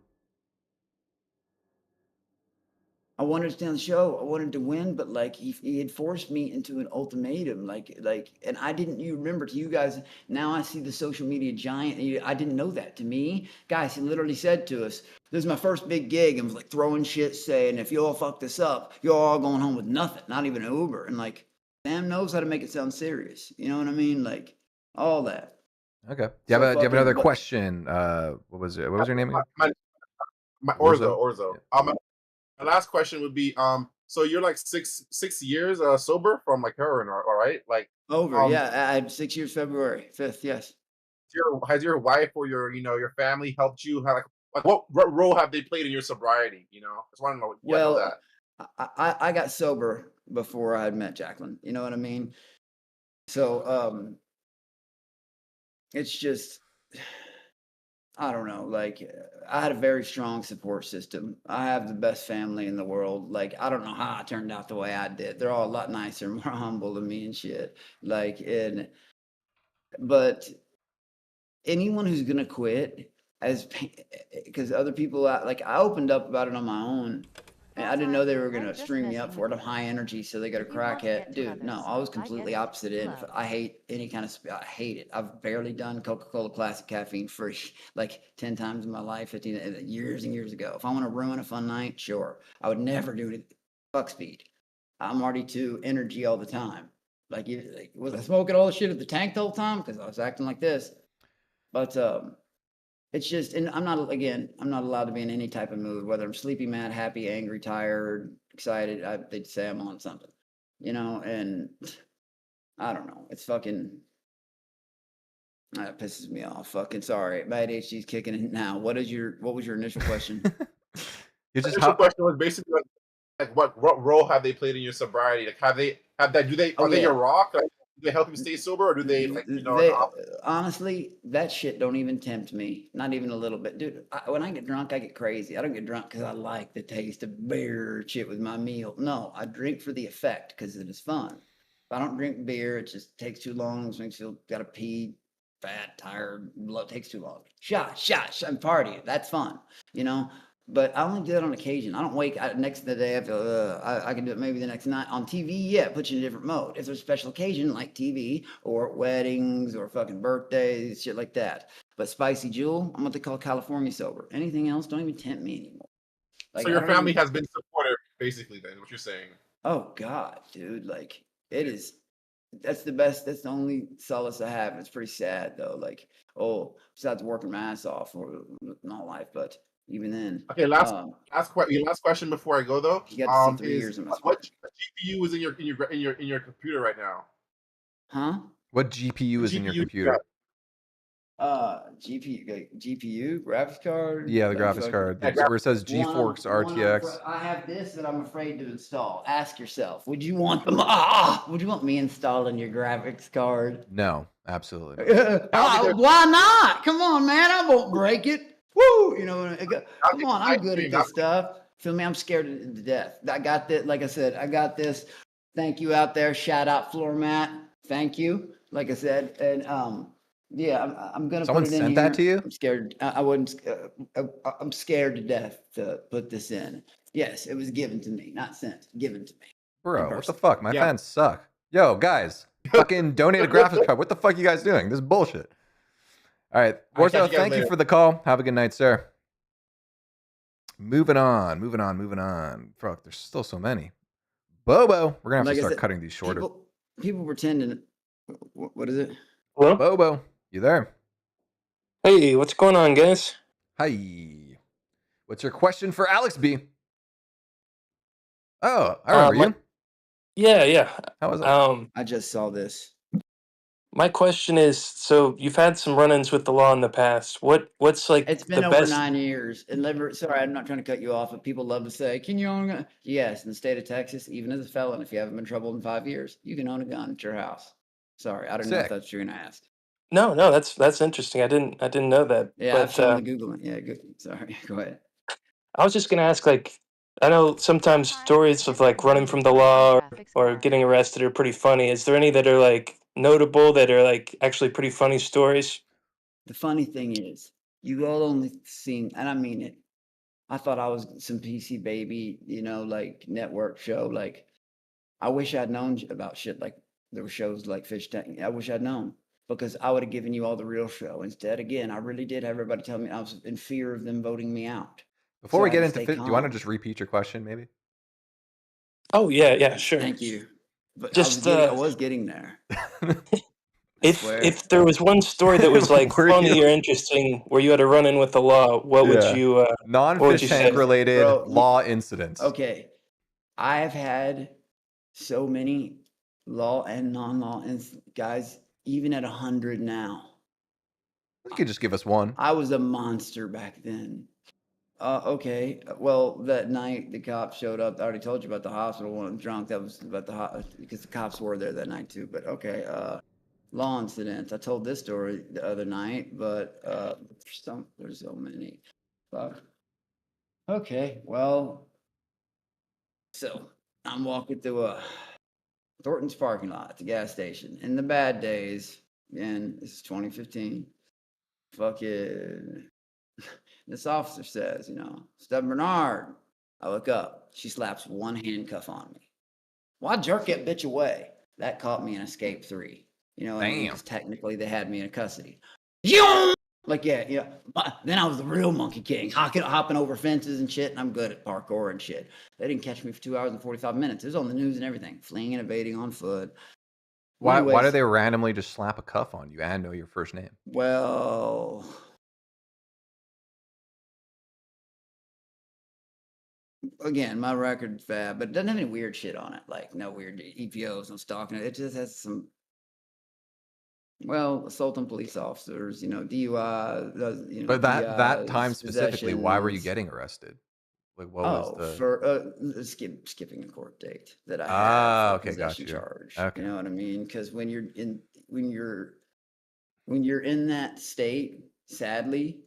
I wanted to stay on the show. I wanted to win, but like he had forced me into an ultimatum. Like, and I didn't. You remember, to you guys, now I see the social media giant. I didn't know that. To me, guys, he literally said to us, "This is my first big gig," and was like throwing shit, saying, "If you all fuck this up, you're all going home with nothing, not even an Uber." And like, Sam knows how to make it sound serious. You know what I mean? Like all that. Okay. Do you have another question? What was it? What was your name again? My Orzo. Yeah. My last question would be, so you're like six years sober from like heroin, all right? Like yeah, I had 6 years, February 5th. Yes. Has your wife or your family helped you? Like what role have they played in your sobriety? You know, I just want to know. Well, I got sober before I had met Jacqueline. You know what I mean? So it's just, I don't know, like I had a very strong support system. I have the best family in the world. Like, I don't know how I turned out the way I did. They're all a lot nicer and more humble than me and shit. Like, but anyone who's going to quit because other people, like I opened up about it on my own. And I didn't know they were going to string me up for it. I'm high energy, so they got a crackhead. Dude, no, I was completely opposite end. I hate any kind of, I hate it. I've barely done Coca-Cola Classic caffeine free like 10 times in my life, 15 years and years ago. If I want to ruin a fun night, sure. I would never do it. Fuck speed. I'm already too energy all the time. Like, was I smoking all the shit at the tank the whole time? Because I was acting like this. But, it's just, and I'm not allowed to be in any type of mood, whether I'm sleepy, mad, happy, angry, tired, excited. They'd say I'm on something, and I don't know. It's fucking, that pisses me off. Fucking sorry. My ADHD's kicking in now. What was your initial question? Initial question was basically like what role have they played in your sobriety? Like are they your rock? Like, do they help you stay sober, or do they honestly, that shit don't even tempt me, not even a little bit, dude. When I get drunk, I get crazy. I don't get drunk because I like the taste of beer shit with my meal. No, I drink for the effect because it is fun. If I don't drink beer, it just takes too long. It makes you feel gotta pee, fat, tired, blood takes too long. Shot, I'm partying. That's fun, But I only do that on occasion. I don't wake next day. I feel I can do it maybe the next night on TV. Yeah, it puts you in a different mode. If there's a special occasion like TV or weddings or fucking birthdays, shit like that. But Spicy Jewel, I'm what they call California sober. Anything else don't even tempt me anymore. Like, so your family has been supportive, basically. Then what you're saying? Oh God, dude! Like it is. That's the best. That's the only solace I have. It's pretty sad though. Like besides working my ass off for my life, but. Even then. Okay, last question before I go though. You got to see 3 years in my what GPU is in your computer right now? Huh? What GPU is in your computer? GPU, graphics card. Yeah, the graphics card. Where it says GeForce RTX. I have this that I'm afraid to install. Ask yourself, would you want would you want me installing your graphics card? No, absolutely not. Why not? Come on, man, I won't break it. Woo! Come on, I'm good at this stuff. Feel me? I'm scared to death. I got this. Like I said, I got this. Thank you out there. Shout out floor mat. Thank you. Like I said, and yeah, I'm gonna. Someone put it in sent here. that to you? I'm scared. I wouldn't. I'm scared to death to put this in. Yes, it was given to me, not sent. Given to me. Bro, what the fuck? My fans suck. Yo, guys, fucking donate a graphics card. What the fuck are you guys doing? This is bullshit. All right, Orzo, thank you for the call. Have a good night, sir. Moving on. Fuck, there's still so many. Bobo, we're gonna have to start cutting these shorter. People pretending. What is it? Hello, Bobo, you there? Hey, what's going on, guys? Hi. What's your question for Alex B? Oh, I remember you. Yeah. How was it? I just saw this. My question is, so you've had some run-ins with the law in the past. What's like It's been the over best? 9 years. And sorry, I'm not trying to cut you off, but people love to say, can you own a gun? Yes, in the state of Texas, even as a felon, if you haven't been troubled in 5 years, you can own a gun at your house. Sorry, I don't know if Sick. that's what you're gonna ask. No, that's interesting. I didn't know that. Yeah, but I've shown the Googling. Yeah, good. Sorry, go ahead. I was just gonna ask, like, I know sometimes stories of like running from the law or getting arrested are pretty funny. Is there any that are like notable that are like actually pretty funny stories? The funny thing is, you all only seen, and I mean it. I thought I was some PC baby, like network show. Like, I wish I'd known about shit like there were shows like Fishtank. I wish I'd known because I would have given you all the real show. Instead, again, I really did have everybody tell me I was in fear of them voting me out. Before So we I get had to into stay do you want to calm. just repeat your question, maybe? Oh yeah, sure. Thank you. But Just I was getting there. if there was one story that was like Were funny you? or interesting where you had a run in with the law, what would Yeah. you what would Non-fish you tank say? related Bro, law incidents. Okay. I have had so many law and non-law guys, even at 100 now. You could just give us one. I was a monster back then. Okay. Well, that night the cops showed up. I already told you about the hospital when I'm drunk. That was about because the cops were there that night too. But okay. Law incidents. I told this story the other night, but there's so many. Fuck. Okay. Well, so I'm walking through Thornton's parking lot at the gas station in the bad days. Again, this is 2015. Fucking this officer says, Step Bernard. I look up. She slaps one handcuff on me. Well, I jerk that bitch away. That caught me in escape 3. You know what I mean? Because technically they had me in custody. Like, yeah. Then I was the real Monkey King, hopping over fences and shit, and I'm good at parkour and shit. They didn't catch me for 2 hours and 45 minutes. It was on the news and everything. Fleeing and evading on foot. Why do they randomly just slap a cuff on you and know your first name? Well, again, my record's bad, but it doesn't have any weird shit on it. Like, no weird EPOs, no stalking. It just has some, assault on police officers, DUI. But that time DIs, specifically, why were you possessions. getting arrested? Like, what was the? For skipping a court date that I had. Okay, got you. Charge. Okay. You know what I mean? Because when you're in that state, sadly,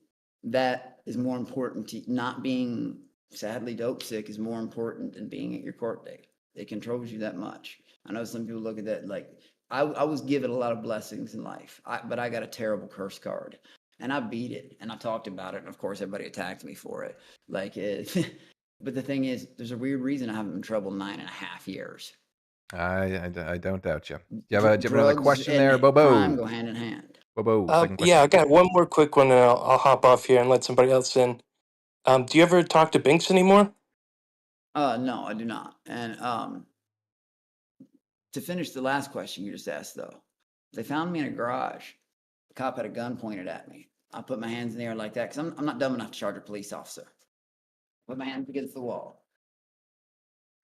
that is more important to not being sadly dope sick is more important than being at your court date. It controls you that much. I know some people look at that like I was given a lot of blessings in life, but I got a terrible curse card. And I beat it, and I talked about it, and of course, everybody attacked me for it. Like, but the thing is, there's a weird reason I haven't been in trouble 9.5 years. I don't doubt you. Do you have another question there, Bobo? Crime go hand in hand. Bobo, second question. Yeah, I got one more quick one, and I'll hop off here and let somebody else in. Do you ever talk to Binks anymore? No, I do not. And to finish the last question you just asked, though, they found me in a garage. The cop had a gun pointed at me. I put my hands in the air like that because I'm not dumb enough to charge a police officer. Put my hands against the wall.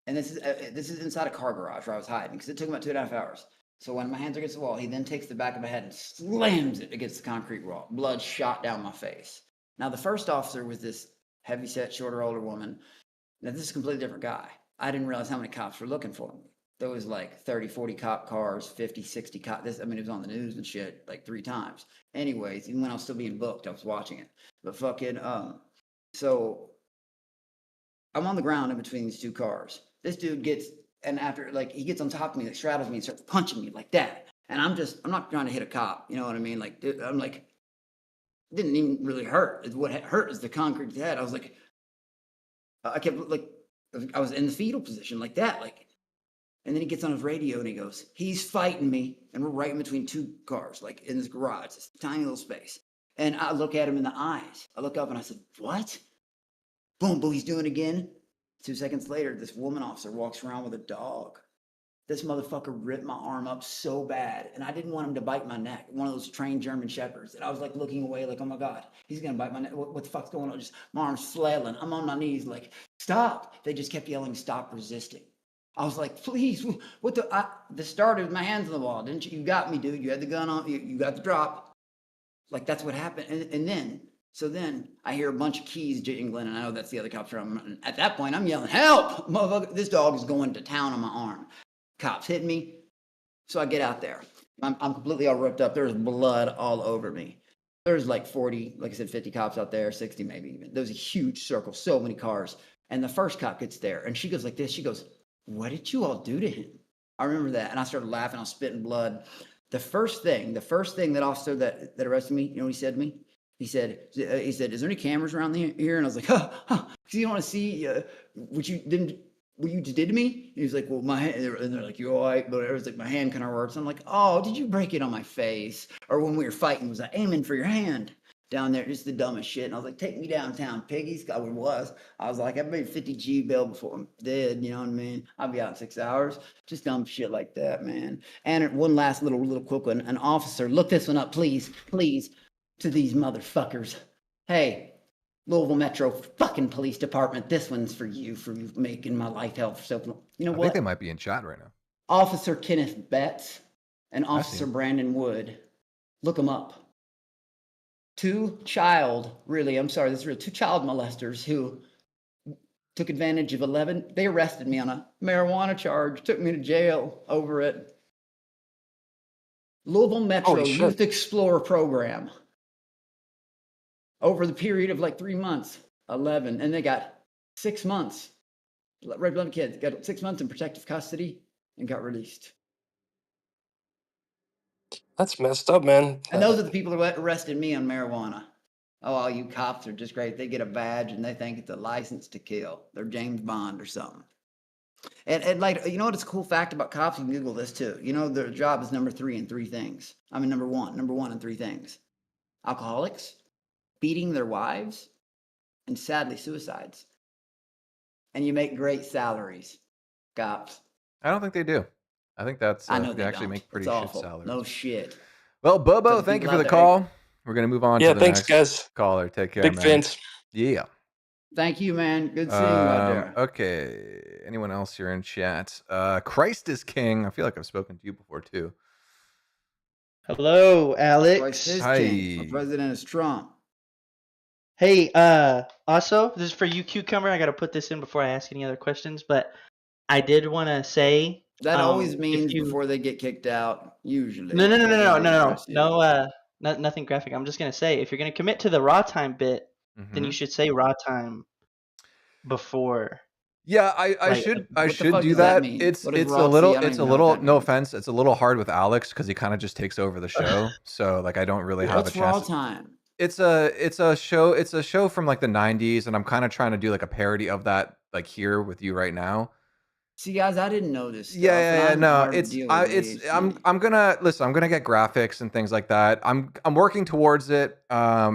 And this is inside a car garage where I was hiding because it took about 2.5 hours. So when my hands are against the wall, he then takes the back of my head and slams it against the concrete wall. Blood shot down my face. Now, the first officer was this heavy-set, shorter, older woman. Now, this is a completely different guy. I didn't realize how many cops were looking for me. There was like 30, 40 cop cars, 50, 60 cops. It was on the news and shit like 3 times. Anyways, even when I was still being booked, I was watching it. But fucking, so I'm on the ground in between these 2 cars. This dude gets, and after, like, he gets on top of me, like, straddles me and starts punching me like that. And I'm not trying to hit a cop. You know what I mean? Like, dude, I'm like, it didn't even really hurt. What hurt is the concrete head. I was like, I kept, like, I was in the fetal position like that, like. And then he gets on his radio and he goes, he's fighting me. And we're right in between 2 cars, like in this garage, this tiny little space. And I look at him in the eyes. I look up and I said, what? Boom, boom, he's doing it again. 2 seconds later, this woman officer walks around with a dog. This motherfucker ripped my arm up so bad. And I didn't want him to bite my neck. One of those trained German shepherds. And I was like looking away like, oh my God, he's going to bite my neck. What the fuck's going on? Just my arm's flailing. I'm on my knees like, stop. They just kept yelling, stop resisting. I was like, please, what the started with my hands on the wall, didn't you? You got me, dude. You had the gun on, you got the drop. Like, that's what happened. And then I hear a bunch of keys jingling, and I know that's the other cops around. At that point, I'm yelling, help, motherfucker. This dog is going to town on my arm. Cops hit me. So I get out there. I'm completely all ripped up. There's blood all over me. There's like 40, like I said, 50 cops out there, 60 maybe even. There's a huge circle, so many cars. And the first cop gets there, and she goes like this. She goes, what did you all do to him? I remember that. And I started laughing. I was spitting blood. The first thing that officer that arrested me, you know what he said to me? He said, is there any cameras around here? And I was like, huh, because you want to see what you just did to me? And he was like, well, my hand, and they're like, you all right? But it was like, my hand kind of hurts. I'm like, oh, did you break it on my face? Or when we were fighting, was I aiming for your hand down there? Just the dumbest shit. And I was like, take me downtown, piggies. I was like, I made 50 G bail before I'm dead. You know what I mean? I'll be out in 6 hours. Just dumb shit like that, man. And one last little quick one. An officer, look this one up, please, to these motherfuckers. Hey, Louisville Metro fucking Police Department, this one's for you making my life hell for so. You know I what? think they might be in chat right now. Officer Kenneth Betts and Officer Brandon Wood. Look them up. Two child molesters who took advantage of 11. They arrested me on a marijuana charge, took me to jail over it. Louisville Metro Youth Explorer program. Over the period of like 3 months, 11. And they got 6 months. Red blooded kids got 6 months in protective custody and got released. That's messed up, man. And those are the people who arrested me on marijuana. Oh, all you cops are just great. They get a badge and they think it's a license to kill. They're James Bond or something. And like, you know what is a cool fact about cops? You can Google this too. You know, their job is number 3 in 3 things. I mean, number one in 3 things. Alcoholics, beating their wives, and sadly, suicides. And you make great salaries, cops. I don't think they do. I think that's I know they actually make pretty shit salaries. No shit. Well, Bobo, thank you for the call. We're gonna move on to the next guys. caller. Take care, Big man. fans. Yeah. Thank you, man. Good seeing you out there. Okay. Anyone else here in chat? Christ is King. I feel like I've spoken to you before too. Hello, Alex. Christ is Hi. king. Our president is Trump. Hey, also, this is for you, Cucumber. I got to put this in before I ask any other questions, but I did want to say that always means before they get kicked out. Usually. No. Nothing graphic. I'm just gonna say if you're gonna commit to the raw time bit, then you should say raw time before. Yeah, I should do that. It's a little no offense. It's a little hard with Alex because he kind of just takes over the show. So like I don't really have a chance. What's raw time? It's a show from like the 90s, and I'm kind of trying to do like a parody of that like here with you right now. See, guys, I didn't know this stuff. Yeah. No, I'm gonna listen. I'm gonna get graphics and things like that. I'm working towards it. I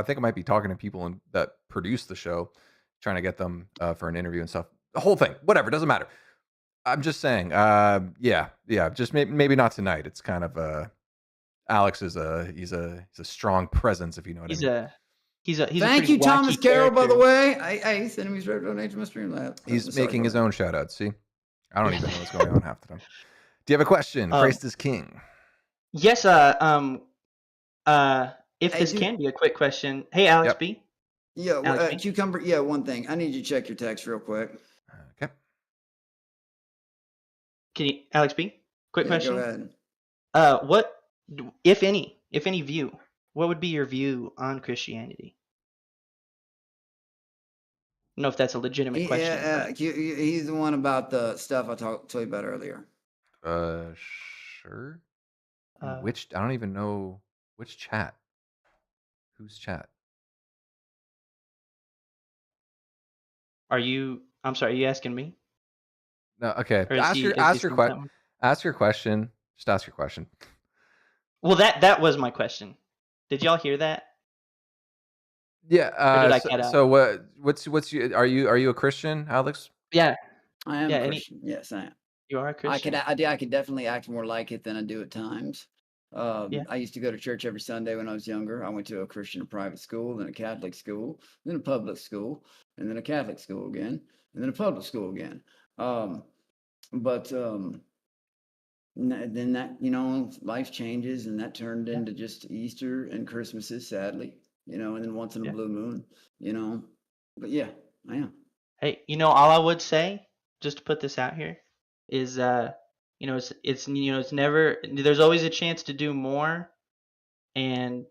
think I might be talking to people that produce the show, trying to get them for an interview and stuff. The whole thing, whatever, doesn't matter. I'm just saying. Yeah. Just maybe not tonight. It's kind of Alex is he's a strong presence, if you know what I mean. He's a Thank you, Thomas Carroll, by the way. I sent him his donation to my stream lab. He's making his own shout outs. See, I don't even know what's going on half the time. Do you have a question? Christ is King. Yes. If this can be a quick question. Hey, Alex B. Yeah, Cucumber. Yeah, one thing. I need you to check your text real quick. Okay. Can you, Alex B? Quick question. Go ahead. What, if any view? What would be your view on Christianity? I don't know if that's a legitimate question. Yeah, he's the one about the stuff I told you about earlier. Sure. Which I don't even know which chat. Whose chat? I'm sorry, are you asking me? No, okay. Ask your question. Ask your question. Just ask your question. Well, that was my question. Did y'all hear that? Yeah. So what's you? Are you a Christian, Alex? Yeah. I am a Christian. Yes, I am. You are a Christian. I could definitely act more like it than I do at times. I used to go to church every Sunday when I was younger. I went to a Christian private school, then a Catholic school, then a public school, and then a Catholic school again, and then a public school again. But then that, you know, life changes, and that turned into just Easter and Christmases, sadly, you know, and then once in a blue moon, you know. But yeah, I am. Hey, you know, all I would say, just to put this out here, is you know, it's you know, it's never. There's always a chance to do more, and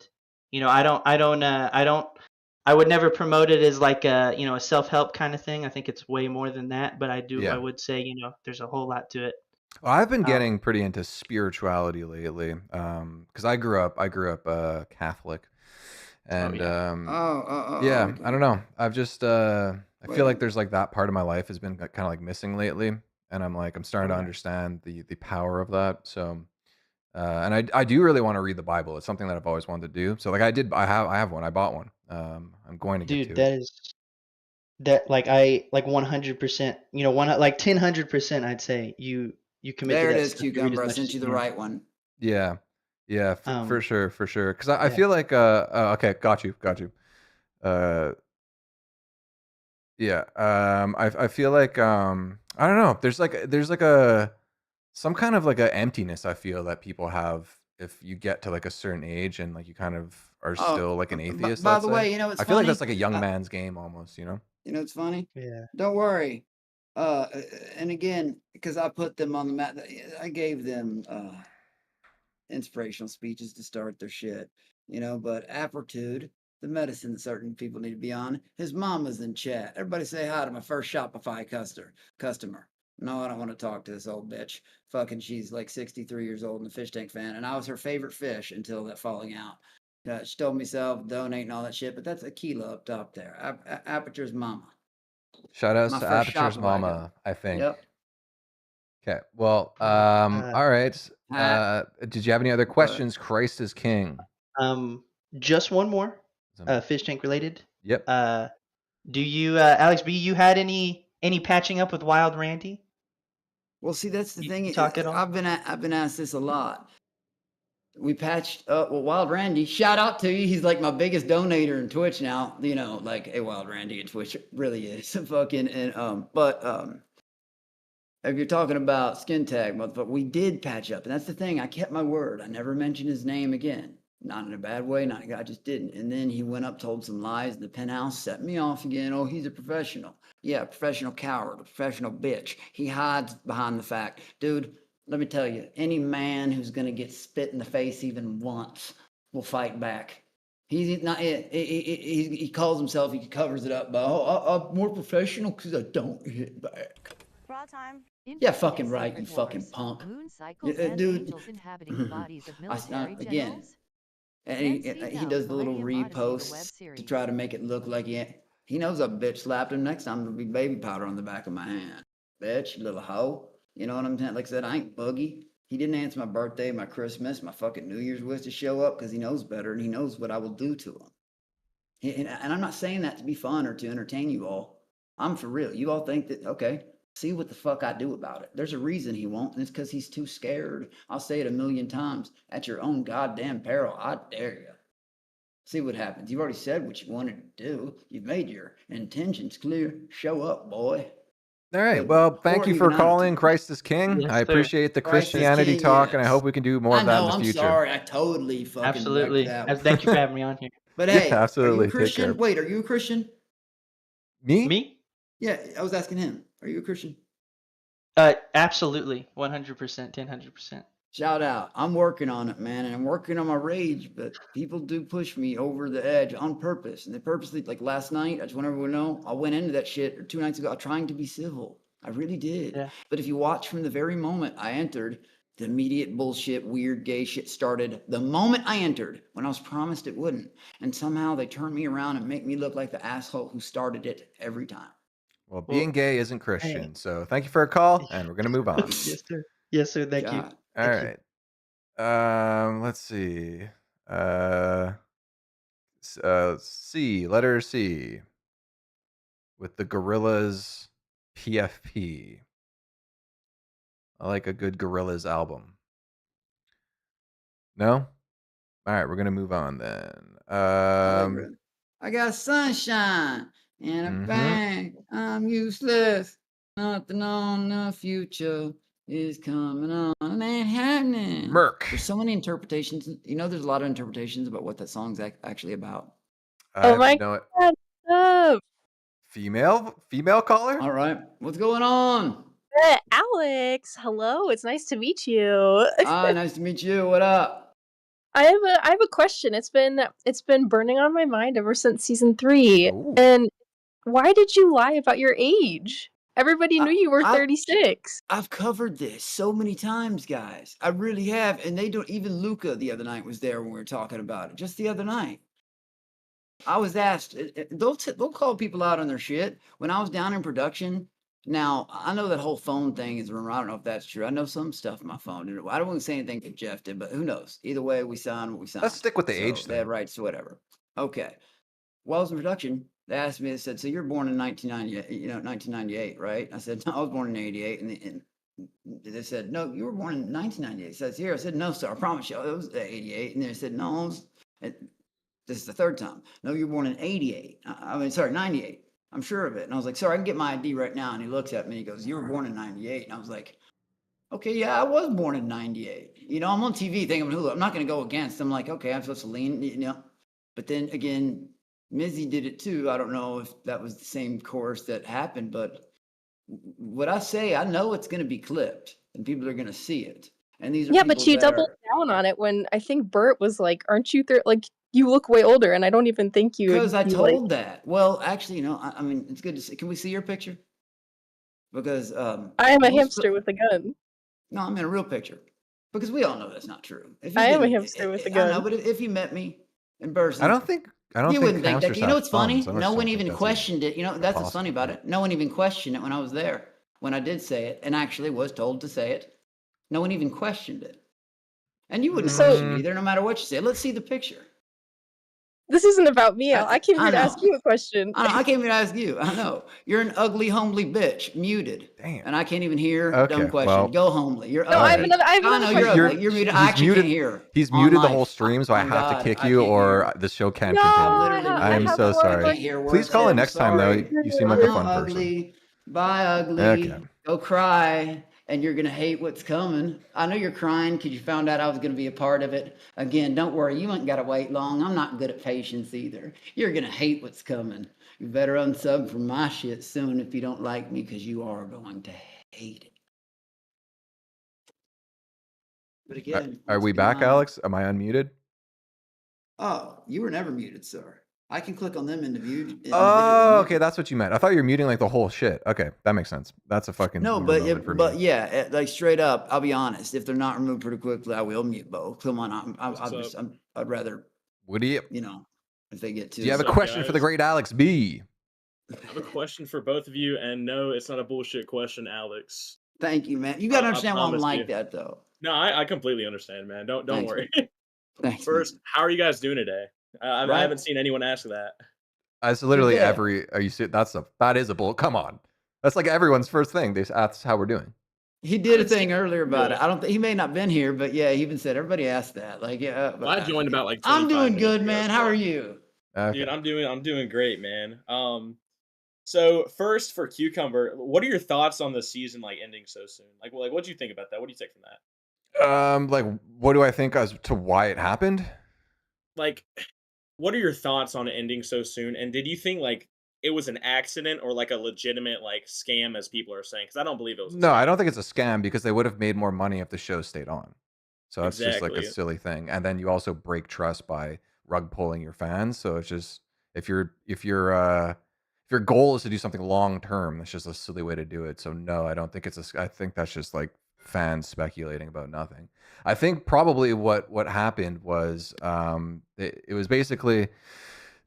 you know, I would never promote it as like a, you know, a self-help kind of thing. I think it's way more than that, but I would say, you know, there's a whole lot to it. Well, I've been getting pretty into spirituality lately, because I grew up Catholic, and yeah, okay. I don't know. I've just I feel like there's like that part of my life has been kind of like missing lately, and I'm starting to understand the power of that. So, and I do really want to read the Bible. It's something that I've always wanted to do. So like I have one. I bought one. I'm going to get Dude, to it. like 100%, you know, 100%, I'd say you commit to There that it is, stuff. You read as Cucumber. I much sent as you the can. right one. Yeah, yeah, for sure. Because I yeah. feel like okay, got you. Yeah, I feel like I don't know. There's like a some kind of like a emptiness I feel that people have if you get to like a certain age and like you kind of are still like an atheist. By Let's the say. way, you know it's I feel like funny. that's like a young man's game almost. You know. You know it's funny. Yeah. Don't worry. And again, because I put them on the map, I gave them inspirational speeches to start their shit, you know. But Aptitude, the medicine that certain people need to be on, his mama's in chat. Everybody say hi to my first Shopify customer. No, I don't want to talk to this old bitch. Fucking, she's like 63 years old and a Fishtank fan, and I was her favorite fish until that falling out. She told me donate and all that shit, but that's Aquila up top there. Aperture's mama. Shout out My to first Aperture's Shopify mama, I think. Yep. Okay. Well, all right. Did you have any other questions? Christ is King. Just one more, Fishtank related. Yep. Do you, Alex B, you had any patching up with Wild Randy? Well, see, that's the thing. Talk at all? I've been asked this a lot. We patched up. Well, Wild Randy, shout out to you. He's like my biggest donator in Twitch now. You know, like a Wild Randy in Twitch really is fucking. And but if you're talking about skin tag, motherfucker, we did patch up, and that's the thing. I kept my word. I never mentioned his name again. Not in a bad way. I just didn't. And then he went up, told some lies in the penthouse, set me off again. Oh, he's a professional. Yeah, a professional coward, a professional bitch. He hides behind the fact, dude. Let me tell you, any man who's going to get spit in the face even once will fight back. He's not. He calls himself. He covers it up by, I'm more professional because I don't hit back. Raw time. Yeah, fucking right, you fucking punk. Moon cycles and Dude. angels inhabiting the bodies of military Again, generals. and he does the little reposts to try to make it look like he knows I bitch slapped him. Next time there'll be baby powder on the back of my hand. Bitch, you little hoe. You know what I'm saying? Like I said, I ain't boogie. He didn't answer my birthday, my Christmas, my fucking New Year's wish to show up because he knows better and he knows what I will do to him. And I'm not saying that to be fun or to entertain you all. I'm for real. You all think that, okay, see what the fuck I do about it. There's a reason he won't, and it's because he's too scared. I'll say it a million times. At your own goddamn peril, I dare you. See what happens. You've already said what you wanted to do. You've made your intentions clear. Show up, boy. All right. Well, thank you for calling Christ is King. I appreciate the Christianity talk, and I hope we can do more of that in the future. I'm sorry. I totally fucking absolutely. That. Thank you for having me on here. But hey, yeah, absolutely. Are you a Christian? Wait, are you a Christian? Me? Yeah, I was asking him. Are you a Christian? Absolutely. 100%, 100%. Shout out. I'm working on it, man, and I'm working on my rage, but people do push me over the edge on purpose. And they purposely, like last night, I just want everyone to know, I went into that shit 2 nights ago trying to be civil. I really did. Yeah. But if you watch from the very moment I entered, the immediate bullshit, weird gay shit started the moment I entered, when I was promised it wouldn't. And somehow they turn me around and make me look like the asshole who started it every time. Well, being gay isn't Christian. So thank you for a call, and we're going to move on. Yes, sir. Yes, sir. Thank you. All right. Let's see. C, letter C, with the Gorillaz PFP. I like a good Gorillaz album. No? All right, we're gonna move on then. I got sunshine in a bang. I'm useless. Nothing on the future is coming on. Ain't happening. Merc. There's so many interpretations. You know, there's a lot of interpretations about what that song's actually about. Oh my God. Female caller? All right. What's going on? Alex, hello. It's nice to meet you. Nice to meet you. What up? I have a question. It's been burning on my mind ever since season 3. Ooh. And why did you lie about your age? Everybody knew you were 36. I've covered this so many times, guys. I really have. And they don't, even Luca the other night was there when we were talking about it. Just the other night. I was asked, they'll call people out on their shit. When I was down in production, now I know that whole phone thing is rumor. I don't know if that's true. I know some stuff on my phone. I don't want to say anything that Jeff did, but who knows? Either way, we signed what we signed. Let's stick with the age They thing. had rights to whatever. Okay. While I was in production, they asked me, they said, so you're born in 1998, right? I said, no, I was born in 88. And they said, no, you were born in 1998. So I said, here. I said, no, sir, I promise you, it was 88. And they said, no, this is the third time. No, you're born in 88. I mean, sorry, 98. I'm sure of it. And I was like, sorry, I can get my ID right now. And he looks at me and he goes, you were born in 98. And I was like, okay, yeah, I was born in 98. You know, I'm on TV thinking, I'm not going to go against. I'm like, okay, I'm supposed to lean, you know. But then again, Mizzy did it too. I don't know if that was the same course that happened, but what I say, I know it's going to be clipped and people are going to see it. And these are but you doubled down on it when I think Bert was like, aren't you like, you look way older, and I don't even think you. Because I told that. Well, actually, you know, I mean, it's good to see. Can we see your picture? Because I am a hamster with a gun. No, I'm in a real picture. Because we all know that's not true. I am a hamster with a gun. I know, but if you met me in person, I don't think you wouldn't think that. You know what's funny? Phones. No one even questioned it. You know, that's what's funny about it. No one even questioned it when I was there. When I did say it, and actually was told to say it, no one even questioned it. And you wouldn't question it either, no matter what you say. Let's see the picture. This isn't about me. I came here to ask you a question. I came here to ask you. I know. You're an ugly, homely bitch. Muted. Damn. And I can't even hear. Okay, Dumb question. well, Go homely. You're No, I have ugly. another. I have I another know question. you're ugly. You're muted. I actually can't hear. He's muted the live. whole stream, so I Oh, have God, to kick I you, can't or the show can't No, continue. I am have so one sorry. question. Hear Please words. call in I'm next time, though. sorry. You seem like a I'm fun ugly. person. Bye, ugly. Okay. Go cry. And you're going to hate what's coming. I know you're crying because you found out I was going to be a part of it. Again, don't worry. You ain't got to wait long. I'm not good at patience either. You're going to hate what's coming. You better unsub from my shit soon if you don't like me, because you are going to hate it. But again, Are we back, Alex? Am I unmuted? Oh, you were never muted, sir. I can click on them individually. Oh, okay, that's what you meant. I thought you were muting like the whole shit. Okay, that makes sense. That's a fucking no, boomer moment for but me. yeah, like straight up. I'll be honest. If they're not removed pretty quickly, I will mute both. Come on, I'd rather. What do you? You know, if they get to. Do you have a question for the great Alex B? I have a question for both of you, and no, it's not a bullshit question, Alex. Thank you, man. You gotta understand why I'm like that, though. No, I completely understand, man. Don't Thanks, worry. Thanks, First, how are you guys doing today? I haven't seen anyone ask that. It's literally every. Are you serious? That is a bull. Come on, that's like everyone's first thing. They ask how we're doing. He did a thing earlier about it. I don't think he may not been here, but yeah, he even said everybody asked that. Like, yeah. Well, I joined about like. I'm doing good, ago, man. so. How are you? Okay. Dude, I'm doing great, man. So first for Cucumber, what are your thoughts on the season like ending so soon? Like what do you think about that? What do you take from that? Like, what do I think as to why it happened? Like, what are your thoughts on it ending so soon? And did you think like it was an accident or like a legitimate like scam, as people are saying? Because I don't believe it was. No, I don't think it's a scam, because they would have made more money if the show stayed on. So that's just like a silly thing. And then you also break trust by rug pulling your fans. So it's just if your goal is to do something long term, that's just a silly way to do it. So no, I don't think it's I think that's just like fans speculating about nothing. I think probably what happened was it was basically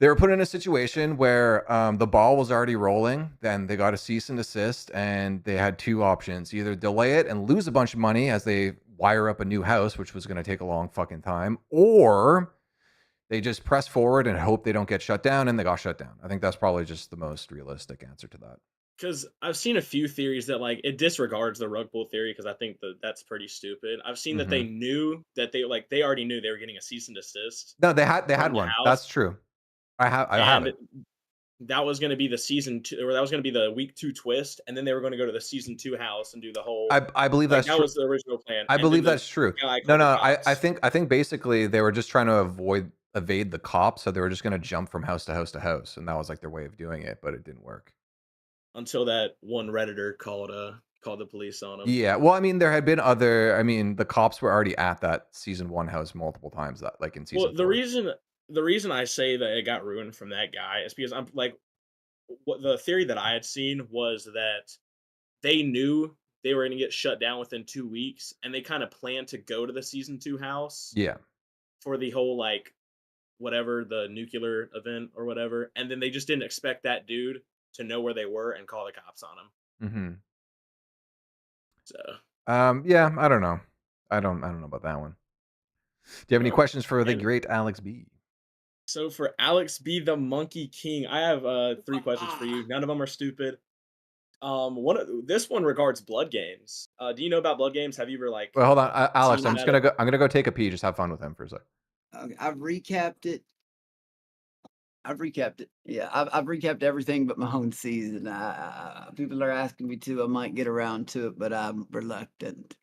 they were put in a situation where the ball was already rolling. Then they got a cease and desist, and they had two options: either delay it and lose a bunch of money as they wire up a new house, which was going to take a long fucking time, or they just press forward and hope they don't get shut down, and they got shut down. I think that's probably just the most realistic answer to that. Because I've seen a few theories that like it disregards the rug pull theory, because I think that's pretty stupid. I've seen that they knew that they already knew they were getting a cease and desist. No, they had one. That's true. I have it. that was going to be the season 2, or that was going to be the week 2 twist, and then they were going to go to the season 2 house and do the whole. I believe like, that's true. That was the original plan. I believe that's true. No, I think basically they were just trying to evade the cops, so they were just going to jump from house to house to house, and that was like their way of doing it, but it didn't work. Until that one Redditor called the police on them. Yeah, well, I mean, there had been other. I mean, the cops were already at that season 1 house multiple times. That like in season. Well, the reason I say that it got ruined from that guy is because I'm like, what the theory that I had seen was that they knew they were going to get shut down within 2 weeks, and they kind of planned to go to the season 2 house. Yeah. For the whole like, whatever, the nuclear event or whatever, and then they just didn't expect that dude to know where they were and call the cops on him. Mm-hmm. So. Yeah, I don't know. I don't know about that one. Do you have any questions for the great Alex B? So for Alex B, the Monkey King, I have 3 questions for you. None of them are stupid. This one regards blood games. Do you know about blood games? Have you ever like? Well, hold on, Alex. I'm gonna go take a pee. Just have fun with him for a sec. I've recapped it. Yeah, I've recapped everything but my own season. People are asking me to. I might get around to it, but I'm reluctant.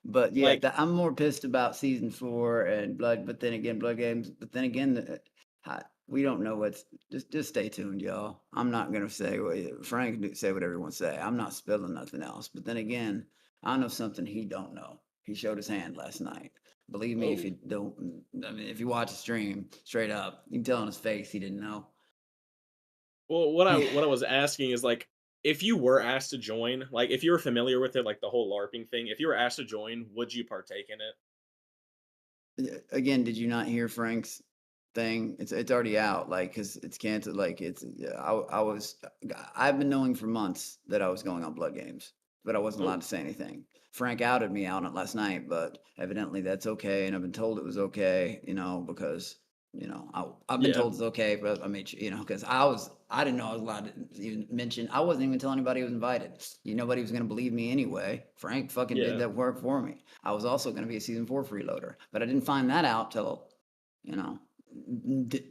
But yeah, I'm more pissed about season 4 and blood. But then again, blood games. But then again, we don't know what's. Just stay tuned, y'all. I'm not gonna say Frank can say whatever he wants to say. I'm not spilling nothing else. But then again, I know something he don't know. He showed his hand last night. Believe me, if you don't, I mean, if you watch the stream straight up, you can tell on his face he didn't know. Well, what I was asking is like, if you were asked to join, like if you were familiar with it, like the whole LARPing thing, if you were asked to join, would you partake in it? Again, did you not hear Frank's thing? It's already out, like, because it's canceled. Like I've been knowing for months that I was going on blood games, but I wasn't allowed to say anything. Frank outed me out on it last night, but evidently that's okay, and I've been told it was okay, because I've been told it's okay, but I mean, because I didn't know I was allowed to even mention. I wasn't even telling anybody who was invited. Nobody was going to believe me anyway. Frank fucking did that work for me. I was also going to be a season 4 freeloader, but I didn't find that out till a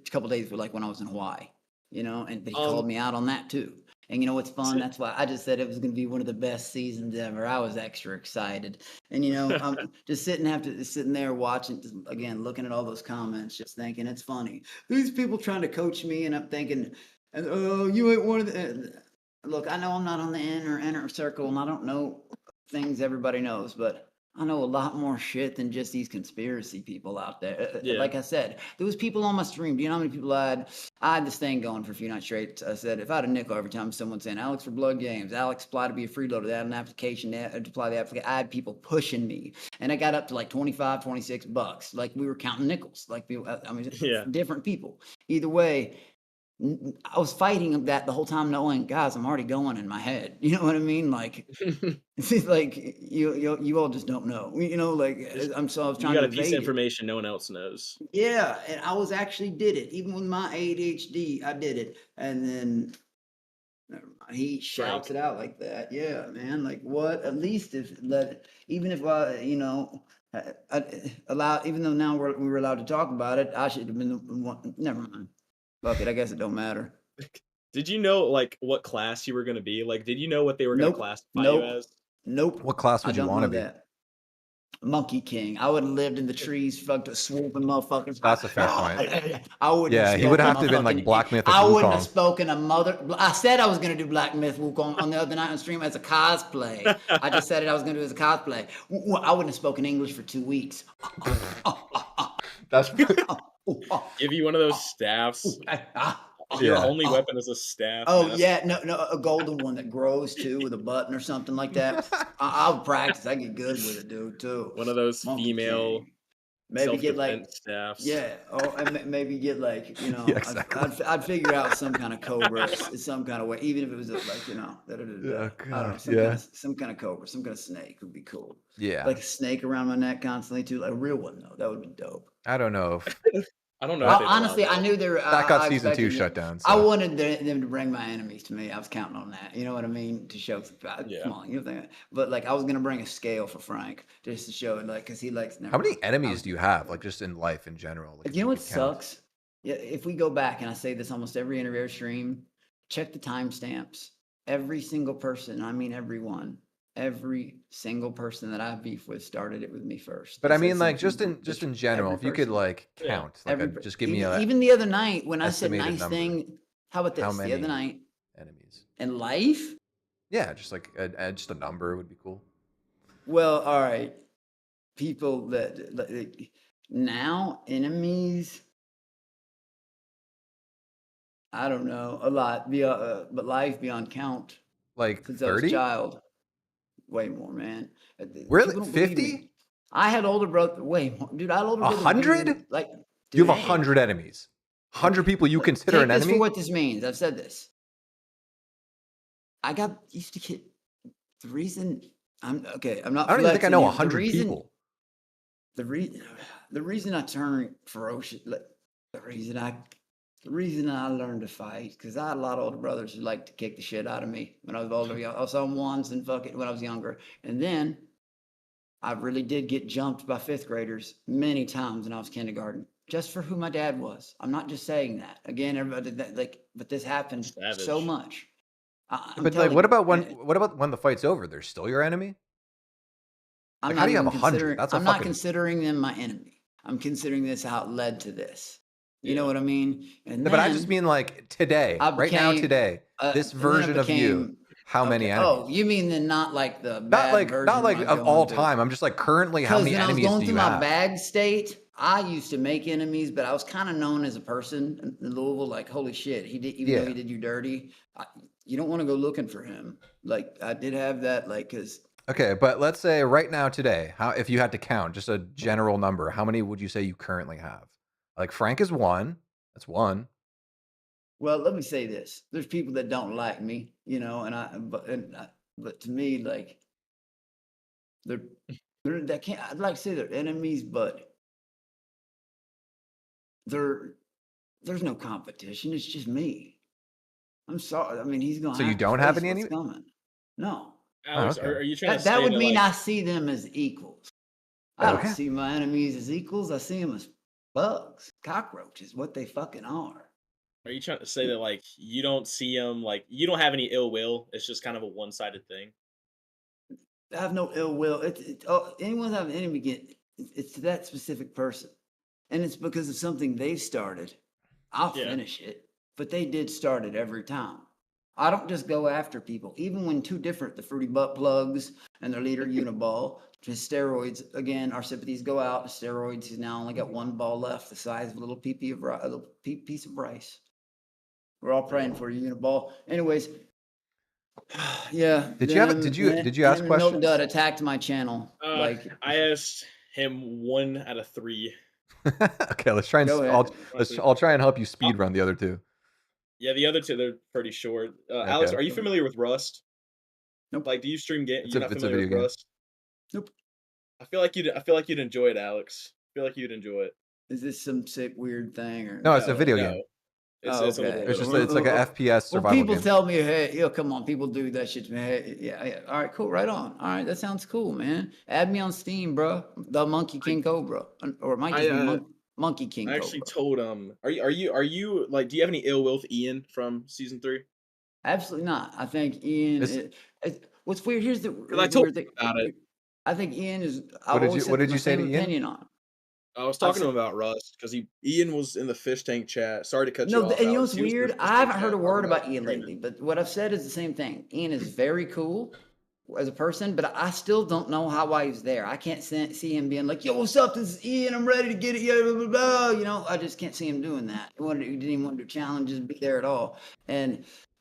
couple days before, like when I was in Hawaii. But he called me out on that too. And you know what's fun? That's why I just said it was going to be one of the best seasons ever. I was extra excited. And, I'm just sitting there watching, again, looking at all those comments, just thinking it's funny. These people trying to coach me, and I'm thinking, oh, you ain't one of the... Look, I know I'm not on the inner circle, and I don't know things everybody knows, but I know a lot more shit than just these conspiracy people out there. Like I said, there was people on my stream. Do you know how many people I had this thing going for a few nights straight. I said, if I had a nickel every time someone saying, Alex for blood games, Alex apply to be a freeloader, they had an application, to apply the application. I had people pushing me. And I got up to like $25, $26. Like we were counting nickels. Like different people. Either way, I was fighting that the whole time, knowing, guys, I'm already going in my head. You know what I mean? Like, it's like you all just don't know. Like I was trying to. You got a piece of information no one else knows. Yeah, and I was actually did it. Even with my ADHD, I did it. And then never mind, he shouts it out like that. Yeah, man. Like what? At least even if I even though now we were allowed to talk about it, I should have been the one. Never mind. Fuck it, I guess it don't matter. Did you know like what class you were going to be? Like, did you know what they were going to classify you as? Nope. What class would you want to be? Monkey King. I would have lived in the trees, fucked swooping motherfuckers. That's a fair point. I would. Yeah, he would have to have been like Black Myth. I wouldn't have spoken a mother. I said I was going to do Black Myth Wukong on the other night on stream as a cosplay. I just said I was going to do it as a cosplay. I wouldn't have spoken English for 2 weeks. That's. Give you one of those staffs. Your only weapon is a staff. Oh yeah, no, a golden one that grows too with a button or something like that. I'll practice. I get good with it, dude. Too. One of those female. Maybe get like staffs. Yeah. Oh, and maybe get like Yeah, exactly. I'd figure out some kind of cobra, some kind of way, even if it was like some kind of cobra, some kind of snake would be cool. Yeah. Like a snake around my neck constantly too, like a real one though. That would be dope. I don't know. I don't know. Honestly, I knew there. That got season 2 shut down. So. I wanted them to bring my enemies to me. I was counting on that. You know what I mean? To show, come on, you know. But like, I was gonna bring a scale for Frank just to show it, like, because he likes. How many enemies do you have, like, just in life in general? Like, you know what sucks? Yeah, if we go back, and I say this almost every interview stream, check the timestamps. Every single person, I mean everyone, every single person that I beef with started it with me first. But They I said mean, like, something just in general, if you could person. like count, like, just give me a even the other night when I said estimated nice number. thing. How about this? How The other many night enemies? in life? Yeah, just like just a number would be cool. Well, all right. People that now enemies. I don't know, a lot, but life beyond count. Like Since I was 30? a child, way more, man. Really? People don't believe 50? me. I had older brother, way more, dude. I had older brother. 100? Like, You dude, have 100 enemies. 100 people you consider take an this enemy? for what this means. I've said this. I got used to get the reason. I'm okay. I'm not. I don't even think I flexing know here. 100 people. The reason I turned ferocious, like, the reason I learned to fight, because I had a lot of older brothers who liked to kick the shit out of me when I was older. I saw them once and fuck it when I was younger. And then I really did get jumped by 5th graders many times when I was kindergarten, just for who my dad was. I'm not just saying that. Again, everybody, but this happened so much. But like, what about when the fight's over? They're still your enemy? I'm Like, not how do you have even 100? considering. That's a I'm not fucking. considering them my enemy. I'm considering this how it led to this. You know what I mean? And No, but I just mean like today, right now, today, this version of you. How many enemies? Oh, you mean then not like the Not bad like version not like when I was of all going through? time. I'm just like currently, how many Because when I was enemies going do through you my have? bag state, I used to make enemies, but I was kind of known as a person in Louisville. Like, holy shit, he did, even though he did you dirty. You don't want to go looking for him. Like, I did have that, like, because. Okay, but let's say right now today, how if you had to count just a general number, how many would you say you currently have? Like Frank is 1. That's 1. Well, let me say this: there's people that don't like me, but to me, like, they can't. I'd like to say they're enemies, but there's no competition. It's just me. I'm sorry. I mean, he's gonna. So you have to don't have face any what's coming. No. Alex, okay. are you trying to say that would that, mean like, I see them as equals? I don't see my enemies as equals. I see them as bugs, cockroaches, what they fucking are. Are you trying to say that, like, you don't see them, like, you don't have any ill will? It's just kind of a one-sided thing. I have no ill will. Anyone have an enemy, it's to that specific person, and it's because of something they started. I'll finish it, but they did start it every time. I don't just go after people, even when two different, the Fruity Butt Plugs and their leader Uniball. His steroids, again, our sympathies go out. The steroids, he's now only got 1 ball left, the size of a little piece of rice. We're all praying for you, Uniball. Anyways, yeah. Did you ask questions? Milk Dud attacked my channel. I asked him 1 out of 3. Okay, let's try and I'll try and help you speed run the other 2. Yeah, the other 2, they're pretty short. Alex, are you familiar with Rust? Nope. Like, do you stream games? You're not familiar with Rust? Nope. I feel like you'd enjoy it, Alex. I feel like you'd enjoy it. Is this some sick weird thing or? No, it's a video game. It's a little It's just it's like an FPS survival people game. tell me, hey, come on, people do that shit to me. Hey, yeah. All right, cool, right on. All right, that sounds cool, man. Add me on Steam, bro. The Monkey King Cobra, or it might just be Monkey King. I actually told him. Are you like? Do you have any ill will with Ian from season 3? Absolutely not. I think Ian. What's weird? Here's the I told weird thing. about it. I think Ian is. What did you say to Ian? Opinion on. I was talking to him about Rust because Ian was in the Fishtank chat. Sorry to cut you off. And you know what's weird? I haven't heard a word about Ian lately, but what I've said is the same thing. Ian is very cool as a person, but I still don't know why he's there. I can't see him being like, "Yo, what's up? This is Ian. I'm ready to get it." Yeah, blah, blah, blah. You know, I just can't see him doing that. He didn't even want to do challenges, be there at all.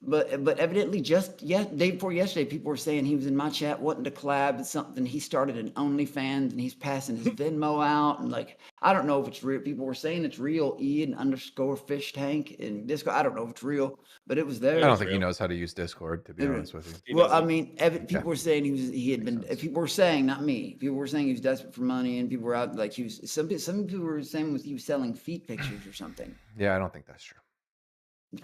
But evidently day before yesterday, people were saying he was in my chat wanting to collab with something. He started an OnlyFans and he's passing his Venmo out. And like, I don't know if it's real. People were saying it's real. Ian_Fishtank in Discord. I don't know if it's real, but it was there. I don't think he knows how to use Discord, to be honest with you. Well, I mean, people were saying people were saying, not me. People were saying he was desperate for money, and people were out like some people were saying he was selling feet pictures or something. Yeah, I don't think that's true.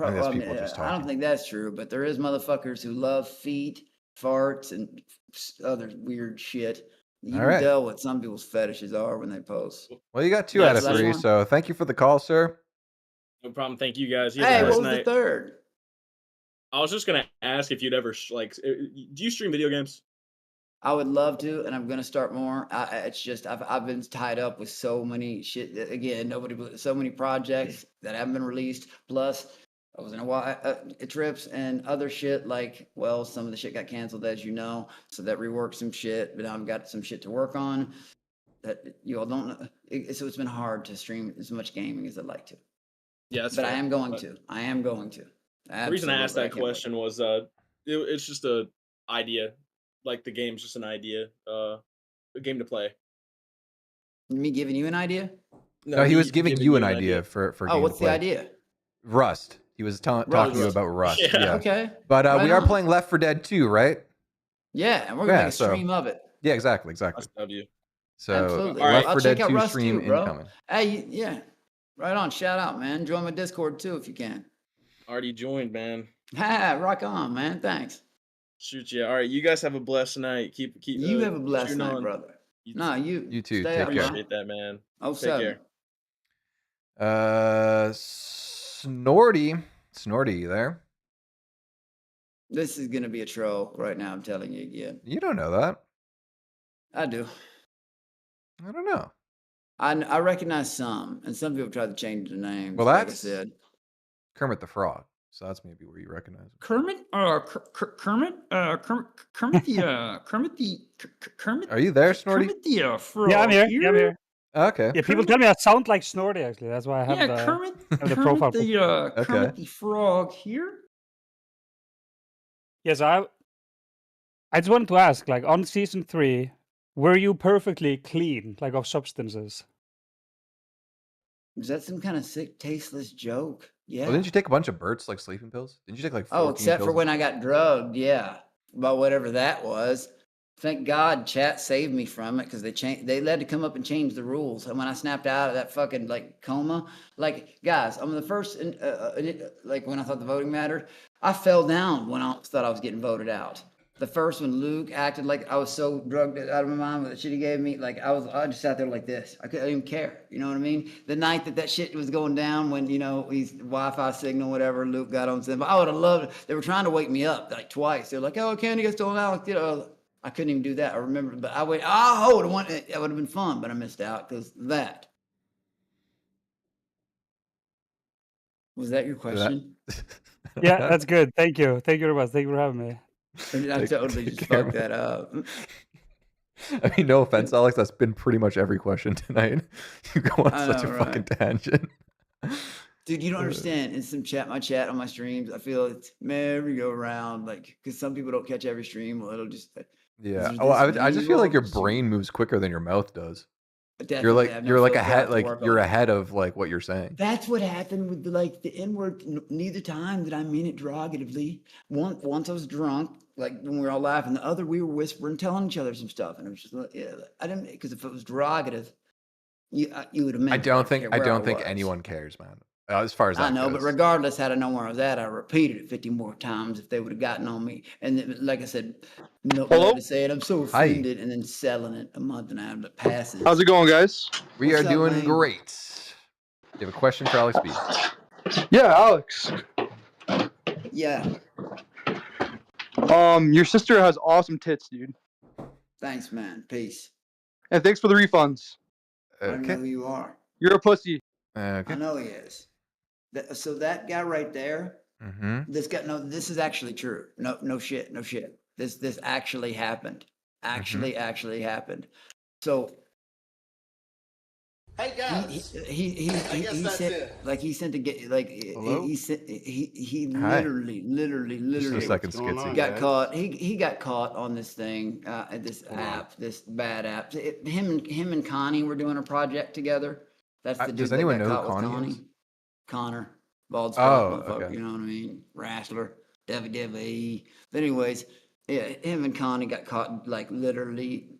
I don't think that's true, but there is motherfuckers who love feet, farts, and other weird shit. You can tell what some people's fetishes are when they post. Well, you got 2 out of 3, so thank you for the call, sir. No problem. Thank you guys. Hey, what was the third? I was just gonna ask if you'd ever do you stream video games? I would love to, and I'm gonna start more. It's just I've been tied up with so many shit. Again, so many projects that haven't been released. Plus, I was in a while trips and other shit. Like, well, some of the shit got canceled, as you know, so that reworked some shit. But now I've got some shit to work on that you all don't know. So it's been hard to stream as much gaming as I'd like to. Yeah, that's but fair. I am going to. I am going to. The reason I asked that Absolutely, I can't wait. question was it's just a idea. Like the game's just an idea, a game to play. Me giving you an idea? No, he was giving you an idea for Oh, game what's to the play. idea? Rust. He was talking to you about Rust. Yeah. Yeah. Okay. But Right we are on. playing Left 4 Dead 2, right? Yeah, and we're gonna make a so- stream of it. Yeah, exactly. So Absolutely. Left I'll 4 check Dead out 2 Rust stream too, bro. incoming. Hey, yeah. Right on. Shout out, man. Join my Discord too if you can. Already joined, man. Ha, rock on, man. Thanks. Shoot, yeah. All right, you guys have a blessed night. Keep. You have a blessed shooting night, on. brother. No, you. You too. Stay Take up, care. bro. Appreciate that, man. Oh, Take 07. care. Snorty, you there? This is gonna be a troll right now. I'm telling you again. You don't know that. I do. I don't know. I recognize some, and some people try to change the names. Well, like I that's said. Kermit the Frog. So that's maybe where you recognize him. Kermit, Kermit Are you there, Snorty? Kermit the Frog. Yeah, I'm here. Yeah, I'm here. Okay. Yeah, people tell me I sound like Snorty. Actually, that's why I have the Kermit, have the profile. Kermit the Frog here. Yes, I just wanted to ask, like on season 3, were you perfectly clean, like of substances? Is that some kind of sick, tasteless joke? Yeah. Well, didn't you take a bunch of Bert's like sleeping pills? Didn't you take like 14 Oh, except for pills? when I got drugged, yeah, about whatever that was. Thank God, chat saved me from it because they had to come up and change the rules. And when I snapped out of that fucking like coma, like guys, I'm the first, like when I thought the voting mattered, I fell down when I thought I was getting voted out. The first one, Luke acted like I was so drugged out of my mind with the shit he gave me. Like I just sat there like this. I couldn't even care. You know what I mean? The night that shit was going down, when he's Wi-Fi signal, whatever. Luke got on something. I would have loved it. They were trying to wake me up like twice. They're like, "Oh, Candy gets stolen out." I couldn't even do that. I remember, but I wait. Oh, it would have been fun, but I missed out because that. Was that your question? Yeah, that's good. Thank you. Thank you very much. Thank you for having me. I totally just fucked that up. I mean, no offense, Alex. That's been pretty much every question tonight. You go on I such know, a right? fucking tangent. Dude, you don't understand. In some my chat on my streams, I feel it's merry-go-round, like, because some people don't catch every stream. Well, it'll just Yeah. there's Oh, this I just feel like your evil- brain moves quicker than your mouth does. Definitely, I've You're never like felt ahead, that to like work you're on. ahead of like what you're saying. That's what happened with the N-word. Neither time did I mean it derogatively. Once I was drunk, like when we were all laughing. The other, we were whispering, telling each other some stuff, and it was just like, yeah, I didn't, because if it was derogative, you would have meant. I don't think was. anyone cares, man. As far as that I know, goes. but regardless, had I known where I was at, I repeated it 50 more times if they would have gotten on me. And then, like I said, no to say it. I'm so Hi. offended, and then selling it a month and a half, but passing. How's it going, guys? We What's are up, doing man? great. You have a question for Alex B? Yeah, Alex. Yeah. Your sister has awesome tits, dude. Thanks, man. Peace. And thanks for the refunds. I don't know who you are. You're a pussy. I know he is. So that guy right there, Mm-hmm. this is actually true. No shit. This actually happened. Actually happened. So Hey guys. he that's sent it. like he sent to get like Hello? he Hi. literally Just a second, Skitsy. got caught. He got caught on this thing, this app, this bad app. Him and Connie were doing a project together. That's the dude does that anyone got know caught who with Connie is? Connor, bald spot Oh, motherfucker. okay. You know what I mean? Wrestler, WWE. But anyways, yeah, him and Connie got caught like literally.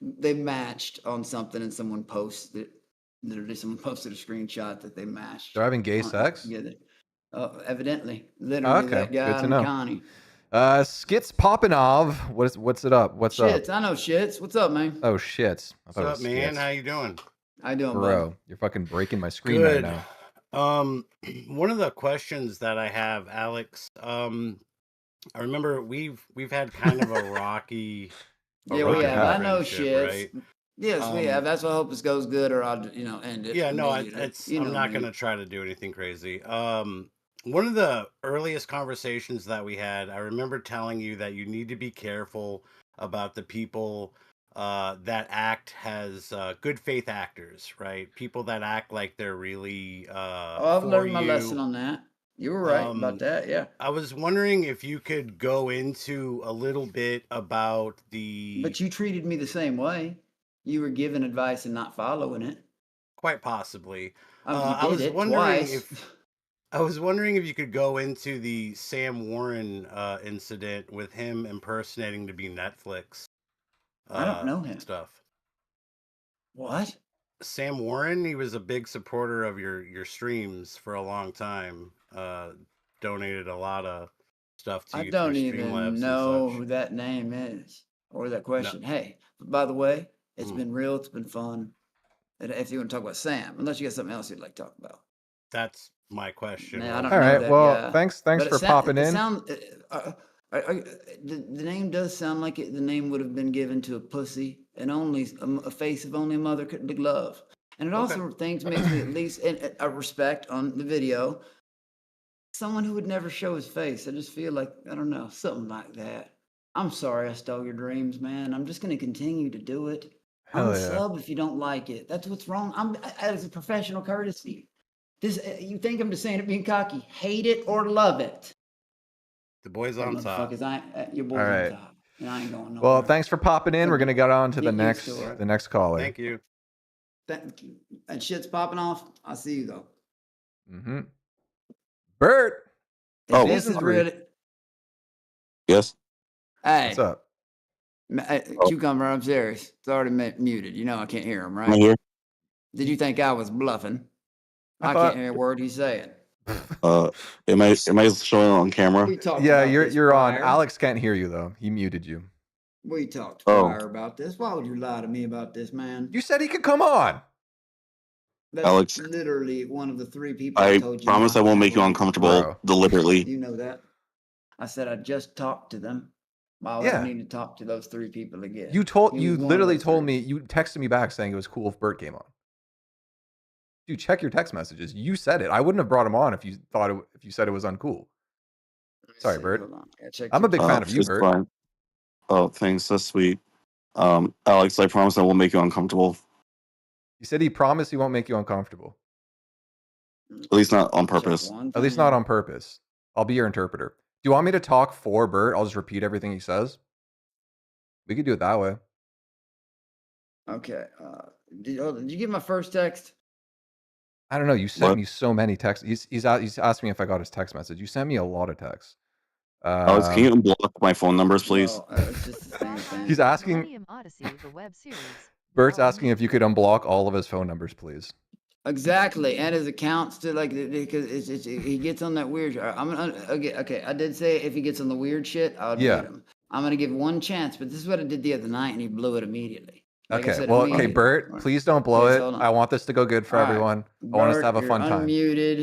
They matched on something, and someone posted. Literally, someone posted a screenshot that they matched. They're having gay on- sex? together. Evidently, literally, Okay, that guy good to and know. Connie. Skits Popinov. What's it up? What's up? Shits, I know shits. What's up, man? Oh shits. I thought it What's was up, man? Skits. How you doing? How you doing, Bro, bud? you're fucking breaking my screen right Good. now. One of the questions that I have, Alex, I remember we've had kind of a rocky we have. I know shit. right? Yes, we have. That's why I hope this goes good, or I'll end it. Yeah, no, immediately. I'm not gonna try to do anything crazy. One of the earliest conversations that we had, I remember telling you that you need to be careful about the people that act as good faith actors, right? People that act like they're really I've learned my lesson on that. You were right about that, yeah. I was wondering if you could go into a little bit about the. But you treated me the same way. You were giving advice and not following it. Quite possibly. I was wondering if you could go into the Sam Warren incident with him impersonating to be Netflix. I don't know him. Stuff. What? Sam Warren, he was a big supporter of your streams for a long time. Donated a lot of stuff to you. I don't even know who that name is or that question. No. Hey, by the way, it's been real. It's been fun. If you want to talk about Sam, unless you got something else you'd like to talk about. That's my question. I don't All know right. that, well, yeah. thanks for popping in. The name does sound like the name would have been given to a pussy and only a face of only a mother could love. And it also makes me at least a respect on the video. Someone who would never show his face. I just feel like, I don't know, something like that. I'm sorry I stole your dreams, man. I'm just going to continue to do it. I'm a sub if you don't like it. That's what's wrong. As a professional courtesy. You think I'm just saying it being cocky. Hate it or love it. The boy's on top. Your boy's on top. And I ain't going nowhere. Well, thanks for popping in. We're going to get on to the next caller. Thank you. Thank you. And shit's popping off. I'll see you, though. Mm-hmm. Bert. This is really. Yes. Hey. What's up? Cucumber, I'm serious. It's already muted. You know I can't hear him, right? I'm here. Did you think I was bluffing? I can't hear a word he's saying. Am I showing on camera? Yeah, you're on. Alex can't hear you though. He muted you. We talked prior about this. Why would you lie to me about this, man? You said he could come on. That's Alex, literally one of the three people I told you. promise I won't make you uncomfortable deliberately. You know that. I said I just talked to them. Why would I need to talk to those three people again? You literally told me, you texted me back saying it was cool if Bert came on. Dude, check your text messages. You said it. I wouldn't have brought him on if you said it was uncool. Sorry, Bert. I'm a big fan of you, Bert. Fine. Oh, thanks. That's sweet. Alex, I promise I won't make you uncomfortable. He said he promised he won't make you uncomfortable. At least not on purpose. At least not on purpose. I'll be your interpreter. Do you want me to talk for Bert? I'll just repeat everything he says. We could do it that way. Okay. Did you get my first text? I don't know. You sent me so many texts. He's asked me if I got his text message. You sent me a lot of texts. Alex, can you unblock my phone numbers, please? He's asking. Bert's asking if you could unblock all of his phone numbers, please. Exactly, and his accounts to because he gets on that weird. Okay. I did say if he gets on the weird shit, I'll beat him. I'm gonna give one chance, but this is what I did the other night, and he blew it immediately. Like okay, Bert, please don't blow it. I want this to go good for everyone. I want us to have a fun time. Unmuted.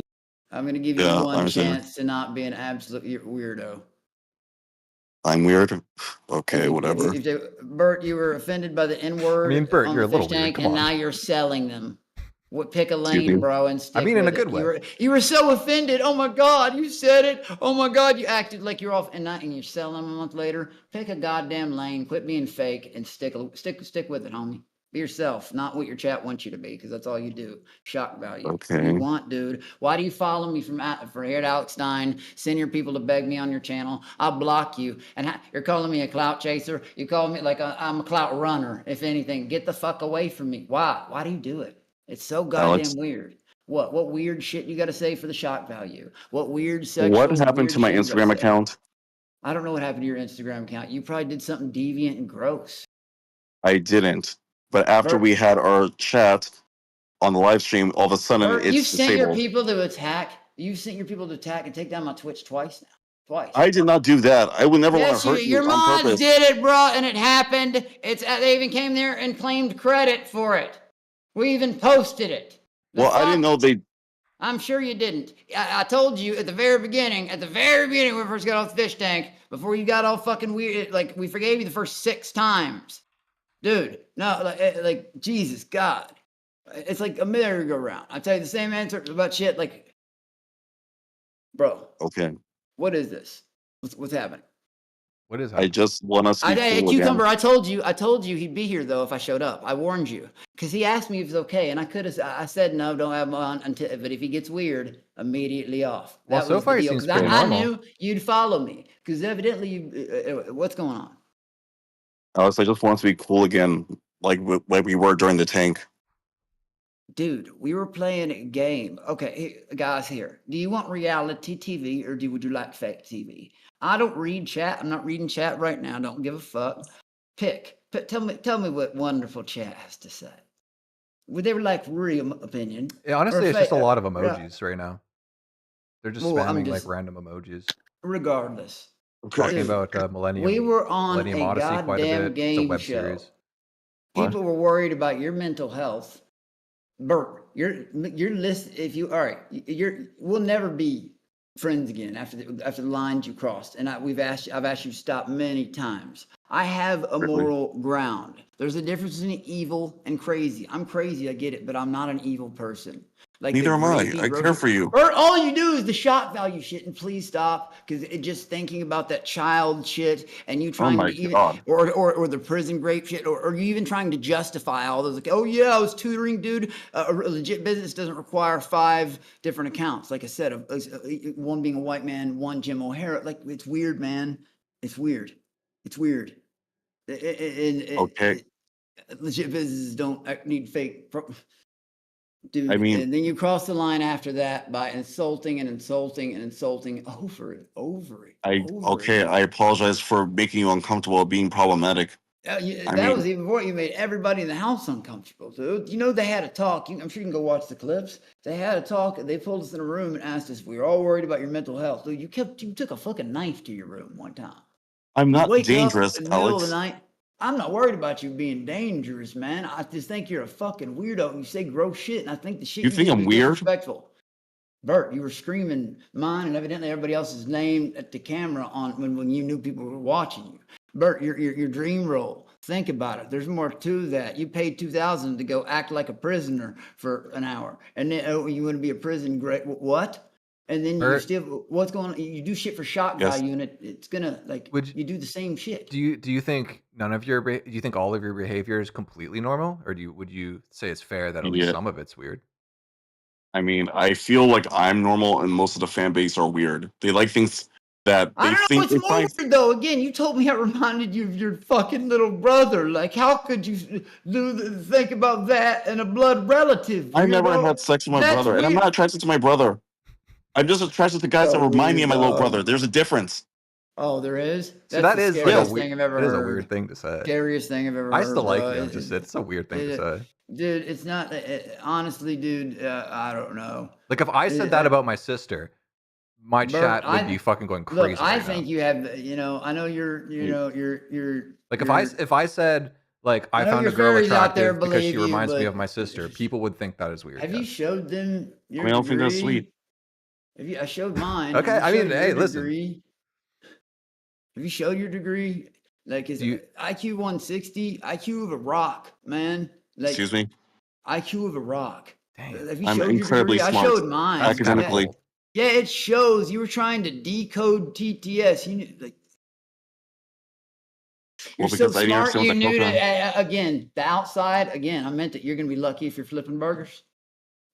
I'm gonna give you one chance to not be an absolute weirdo. I'm weird. Okay, whatever. Bert, you were offended by the N-word. I mean, Bert, on you're a the little fish weird. tank, and now you're selling them. Pick a lane, bro, and stick in a with good it. way. You were so offended. Oh my God, you said it. Oh my God, you acted like you're off, and you're selling them a month later. Pick a goddamn lane. Quit being fake and stick with it, homie. Be yourself, not what your chat wants you to be, because that's all you do. Shock value. Okay. You want, dude. Why do you follow me from here to Alex Stein? Send your people to beg me on your channel. I'll block you. And you're calling me a clout chaser. You call me like I'm a clout runner. If anything, get the fuck away from me. Why? Why do you do it? It's so goddamn weird. What weird shit you got to say for the shock value? What weird sexual? What happened to my Instagram account? I don't know what happened to your Instagram account. You probably did something deviant and gross. I didn't. But after we had our chat on the live stream, all of a sudden it's disabled. You sent your people to attack. You sent your people to attack and take down my Twitch twice now. Twice. I did not do that. I would never want to hurt you. Your on mods purpose. did it, bro, and it happened. They even came there and claimed credit for it. We even posted it. I didn't know they. I'm sure you didn't. I told you at the very beginning when we first got off the fish tank, before you got all fucking weird, like we forgave you the first 6 times. Dude, no, like Jesus God. It's like a merry-go-round. I tell you the same answer about shit, like, bro. Okay. What is this? What's happening? What is I just want us to be cool Cucumber, again. I told you he'd be here though if I showed up. I warned you because he asked me if it's okay, and I said no, don't have him on until. But if he gets weird, immediately off. Well, That so was far the he deal, seems 'cause pretty I normal. knew you'd follow me because evidently you. What's going on? Alex, I just want us to be cool again, like we were during the tank. Dude, we were playing a game. Okay, guys, here. Do you want reality TV or would you like fake TV? I don't read chat. I'm not reading chat right now. Don't give a fuck. Pick. Tell me what wonderful chat has to say. Would they like real opinion? Yeah, honestly, it's just a lot of emojis right now. They're just spamming like random emojis. Regardless. Talking about Millennium. We were on Millennium a Odyssey quite a goddamn bit. game It's a web show. series. People were worried about your mental health. Bert, your list. If you all right, we'll never be friends again after the lines you crossed. And I've asked you to stop many times. I have a moral ground. There's a difference between evil and crazy. I'm crazy, I get it, but I'm not an evil person. Like Neither am I. I care for you. Bert, all you do is the shock value shit, and please stop, because just thinking about that child shit, and you trying to even, or the prison grape shit, or you even trying to justify all those. Like, oh yeah, I was tutoring, dude. A legit business doesn't require 5 different accounts. Like I said, one being a white man, one Jim O'Hara. Like it's weird, man. It's weird. It's weird. Okay. Legit businesses don't need fake. Dude, I mean, and then you cross the line after that by insulting over it. I apologize for making you uncomfortable, being problematic. That was even before you made everybody in the house uncomfortable, dude. You know they had a talk. I'm sure you can go watch the clips. They had a talk. They pulled us in a room and asked us if we were all worried about your mental health. Dude, you took a fucking knife to your room one time. I'm not Wake dangerous, up in the middle of Alex. the night. I'm not worried about you being dangerous, man. I just think you're a fucking weirdo and you say gross shit, and I think the shit You think do I'm is weird? disrespectful. Bert, you were screaming mine and evidently everybody else's name at the camera when you knew people were watching you. Bert, your dream role. Think about it. There's more to that. You paid $2,000 to go act like a prisoner for an hour, and then you want to be a prison great what? And then Bert, you still what's going on? You do shit for shock value, and it's gonna you do the same shit. Do you think do you think all of your behavior is completely normal, or would you say it's fair that at least some of it's weird? I mean, I feel like I'm normal, and most of the fan base are weird. They like things that they I don't know think. what's more weird though. Again, you told me I reminded you of your fucking little brother. Like, how could you think about that and a blood relative? I never had sex with my brother, and I'm not attracted to my brother. I'm just attracted to guys that remind me of my little brother. There's a difference. Oh, there is? So that is like scariest thing I've ever heard. It is a weird thing to say. Scariest thing I've ever heard. I still like bro. you. It's a weird thing to say. Dude, it's not. Honestly, dude, I don't know. Like if I said that about my sister, my chat would be fucking going crazy. Look, I think you have. I know you're. You're. Like if I said like I found a girl attractive because she reminds me of my sister, people would think that is weird. Have you showed them your I don't think that's sweet. I showed mine. Okay, I mean, hey, listen. Have you showed your degree? Like, is IQ 160? IQ of a rock, man. Like, excuse me? IQ of a rock. Dang. Have you I'm showed incredibly your degree? smart. I showed mine. Academically. Yeah, it shows. You were trying to decode TTS. You knew, like, you're so smart. You knew that. Again, the outside. Again, I meant that you're gonna be lucky if you're flipping burgers.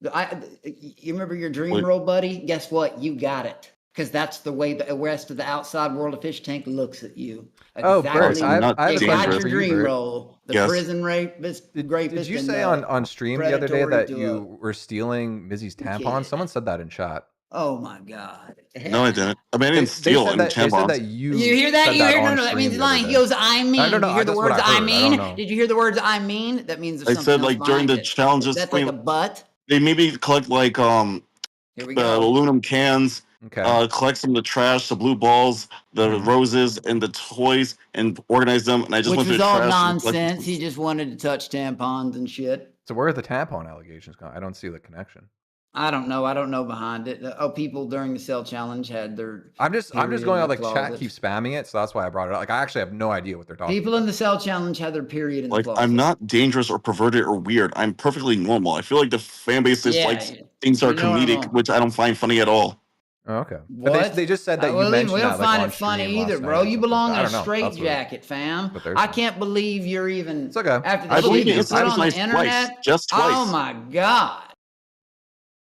You remember your dream role, buddy? Guess what? You got it. Because that's the way the rest of the outside world of Fishtank looks at you. Oh, Bert, I got your dream role. The prison rapist. Did you say on stream the other day that you were stealing Mizzy's tampons? Someone said that in chat. Oh my god. No, I didn't. I mean, I didn't steal any tampons. They said that you hear that? You hear no, that means lying. He goes, I mean. I don't know. Did you hear the words I mean? I Did you hear the words I mean? That means there's I said like during the challenges. That's like a butt. They maybe collect like aluminum cans. Okay. Collect some of the trash, the blue balls, the roses, and the toys, and organize them. And I just went through the trash. Which was all and nonsense. He just wanted to touch tampons and shit. So where are the tampon allegations going? I don't see the connection. I don't know. I don't know behind it. Oh, people during the cell challenge had their. I'm just period going in out the like chat closet. keeps spamming it, so that's why I brought it up. Like I actually have no idea what they're talking People in the cell challenge had their period in the Like, closet. I'm not dangerous or perverted or weird. I'm perfectly normal. I feel like the fan base just Yeah, likes things that are you're normal. comedic, which I don't find funny at all. Oh, okay. What? But they just said that you well, mentioned we don't that like find on it funny stream either, last bro. night or You something. belong in I a don't know. That's what- straitjacket, fam. what they're I saying. can't believe you're even. It's okay. After the I shit believe you you. put on the Twice, internet. just twice. Oh my god.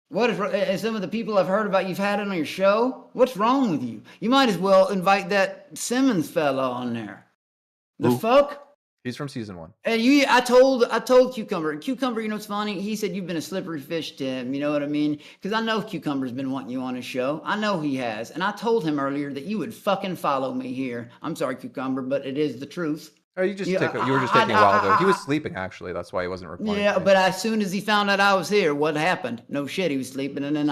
What is some of the people I've heard about you've had on your show? What's wrong with you? You might as well invite that Simmons fella on there. The Who? fuck? He's from season 1. And I told Cucumber. Cucumber, you know what's funny? He said you've been a slippery fish to him. You know what I mean? Because I know Cucumber's been wanting you on his show. I know he has. And I told him earlier that you would fucking follow me here. I'm sorry, Cucumber, but it is the truth. Oh, you were just taking a while ago. He was sleeping actually. That's why he wasn't replying. Yeah, but as soon as he found out I was here, what happened? No shit, he was sleeping, and then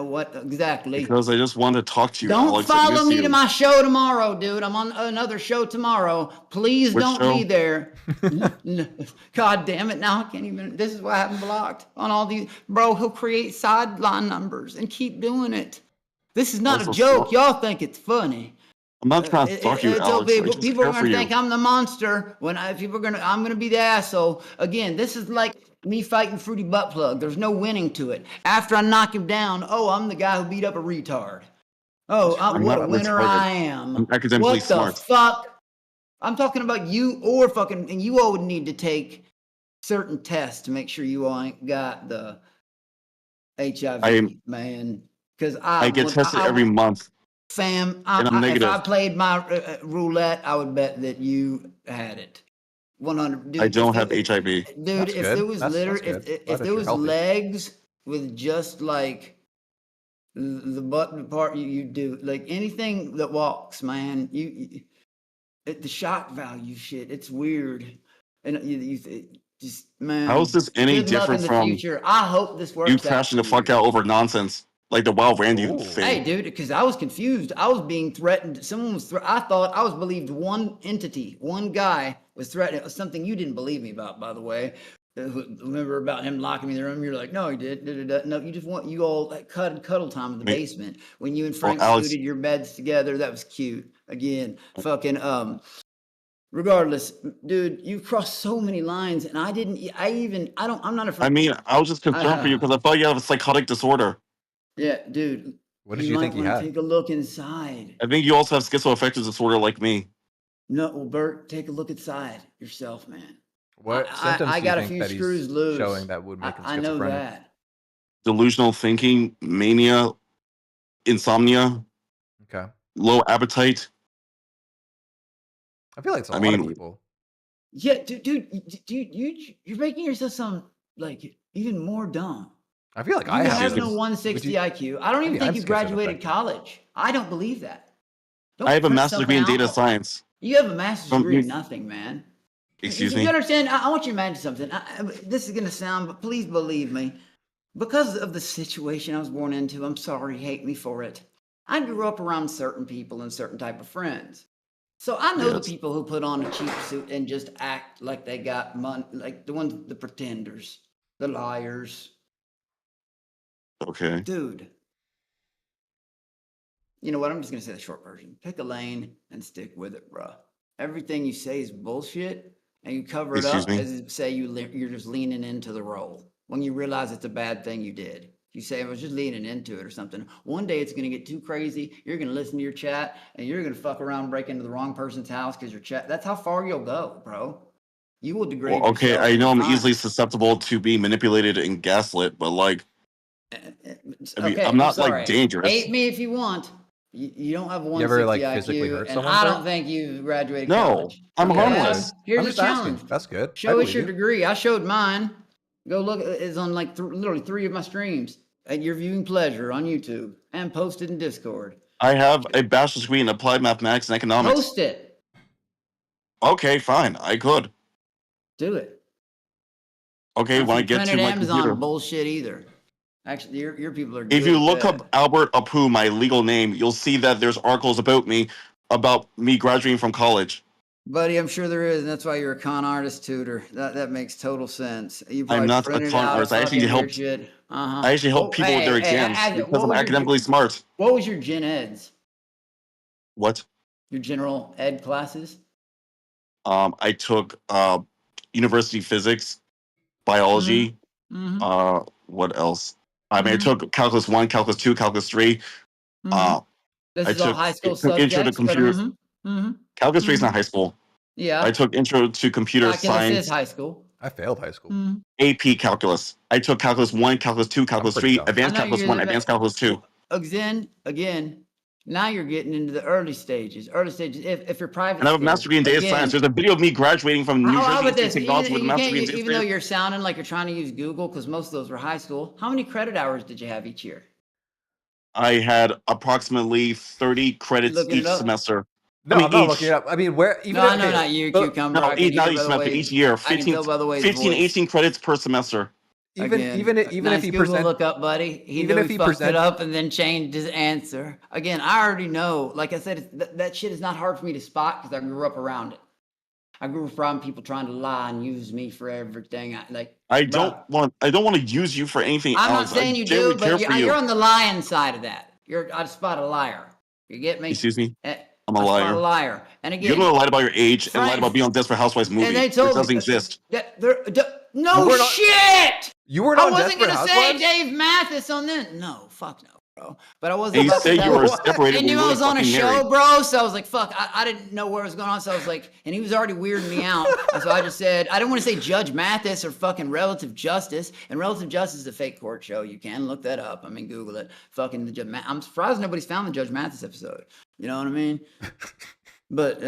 what exactly? Because I just wanted to talk to you, Don't Alex. I follow miss me you. to my show tomorrow, dude. I'm on another show tomorrow. Please Which don't show? be there. God damn it! Now I can't even. This is why I haven't blocked on all these. Bro, he'll create sideline numbers and keep doing it. This is not Also, a joke. Y'all think it's funny. I'm not trying to stalk you, Alex. I just People are care for gonna you. think I'm the monster I'm gonna be the asshole. Again, this is like me fighting Fruity Butt Plug. There's no winning to it. After I knock him down, oh, I'm the guy who beat up a retard. Oh, I'm what a not winner retarded. I am. I'm academically What the smart. fuck? I'm talking about you or fucking, and you all would need to take certain tests to make sure you all ain't got the HIV, man. Because I get tested every month. Fam, And I'm if negative. I played my roulette, I would bet that you had it. 100. Dude, I don't if have it- HIV. Dude, That's if good. there was That's literally, good. Glad if that there you're was healthy. legs with just like the button part you do, like anything that walks, man, the shock value shit, it's weird. And just, man. How is this any good luck different in the from future. I hope this works you out crashing the for fuck you. out over nonsense? Like the Wild Randy Ooh. thing. Hey, dude, because I was confused. I was being threatened. Someone was. I thought I was believed one entity, one guy was threatening. It was something you didn't believe me about, by the way. Remember about him locking me in the room? You're like, no, he did. No, you just want you all like cuddle time in the basement when you and Frank Alex- scooted your beds together. That was cute. Again, fucking Regardless, dude, you crossed so many lines, and I didn't. I'm not afraid. I mean, I was just concerned for you because I thought you have a psychotic disorder. Yeah, dude. What did you think might he wanna had? Take a look inside. I think you also have schizoaffective disorder like me. No, well, Bert, take a look inside yourself, man. What symptoms I do you got a think few that screws he's loose. showing that would make him I know schizophrenic? that. Delusional thinking, mania, insomnia, Okay. low appetite. I feel like it's a I lot mean- of people. Yeah, dude, you're making yourself sound like even more dumb. I feel like You I have have no this- 160 would you- IQ. I don't even Maybe think I'm you graduated schizoaffective. college. I don't believe that. Don't I have a print master's degree in something data out. science. You have a master's From- degree in nothing, man. Excuse you me? understand? I want you to imagine something. This is going to sound, but please believe me. Because of the situation I was born into, I'm sorry, hate me for it. I grew up around certain people and certain type of friends. So I know Yes. the people who put on a cheap suit and just act like they got money, like the pretenders, the liars. Okay. Dude. You know what? I'm just going to say the short version. Pick a lane and stick with it, bruh. Everything you say is bullshit, and you cover it Excuse up me? as if say you're just leaning into the role when you realize it's a bad thing you did. You say I was just leaning into it or something. One day it's going to get too crazy. You're going to listen to your chat, and you're going to fuck around, break into the wrong person's house because your chat. That's how far you'll go, bro. You will degrade Well, okay, yourself. I know I'm Fine. easily susceptible to being manipulated and gaslit, but like, I mean, Okay, I'm not sorry. like dangerous. Hate me if you want. You don't have a 160 ever, like, IQ, physically hurt and someone, I Bert? don't think you graduated No, college. I'm Okay, harmless. Here's I'm a just asking. challenge. That's good. I Show us believe your you. degree. I showed mine. Go look. It's on like literally 3 of my streams at your viewing pleasure on YouTube and posted in Discord. I have a bachelor's degree in applied mathematics and economics. Post it. Okay, fine, I could. Do it. Okay, when I Nothing get to printed my Amazon computer. bullshit either. Actually, your people are. If good you at look that. up Albert Apu, my legal name, you'll see that there's articles about me graduating from college. Buddy, I'm sure there is, and that's why you're a con artist tutor. That makes total sense. You probably I'm not a printed con out artist. I actually fucking help. weird shit. I actually help people with their exams because I'm academically smart. What was your gen eds? What? Your general ed classes? I took university physics, biology. What else? I mean, I took calculus 1, calculus 2, calculus 3. This I is all took high school intro to subjects, computer. Calculus 3 is not high school. Yeah. I took intro to computer science. Is high school. I failed high school. AP calculus. I took calculus 1, calculus 2, calculus 3, advanced calculus 1, advanced calculus 2. Again, now you're getting into the early stages. If you're private. And I have a master's degree in data science. There's a video of me graduating from New Jersey State Technology with a master's degree in data Even though you're sounding like you're trying to use Google, because most of those were high school, how many credit hours did you have each year? I had approximately 30 credits each semester. No, I'm not looking it up. I mean, where? Even not you, Cucumber. No, not each semester, each year. 15, 18 credits per semester. Even if he Google look up, buddy. Even if he fucked it up and then changed his answer. Again, I already know. Like I said, that shit is not hard for me to spot because I grew up around it. I grew up around people trying to lie and use me for everything. I don't want to use you for anything else. I'm not saying you do, but you're on the lying side of that. I spot a liar. You get me? Excuse me. I'm a liar. I'm a liar. And again, you lied about your age and lied about being on Desperate Housewives movie. And they told it doesn't exist. No shit. You weren't on Desperate Housewives? I wasn't gonna say Dave Mathis on this. No, fuck no, bro. But I wasn't. You say you were separated. I knew I was on a show, bro. So I was like, fuck. I didn't know where it was going on. So I was like, and he was already weirding me out. So I just said, I didn't want to say Judge Mathis or fucking Relative Justice. And Relative Justice is a fake court show. You can look that up. I mean, Google it. Fucking the Judge. I'm surprised nobody's found the Judge Mathis episode. You know what I mean? But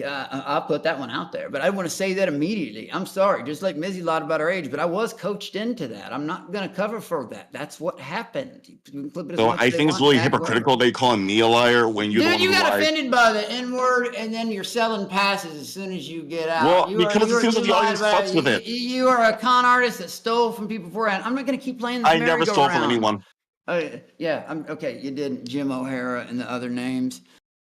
I'll put that one out there. But I want to say that immediately. I'm sorry. Just like Mizzy lied about her age, but I was coached into that. I'm not going to cover for that. That's what happened. So I think it's really hypocritical they calling me a liar when you're the one who lied. You got offended by the N-word, and then you're selling passes as soon as you get out. Well, because it seems like the audience fucks with it. You are a con artist that stole from people beforehand. I'm not going to keep playing this merry-go-round. I never stole from anyone. Okay. You did Jim O'Hara and the other names.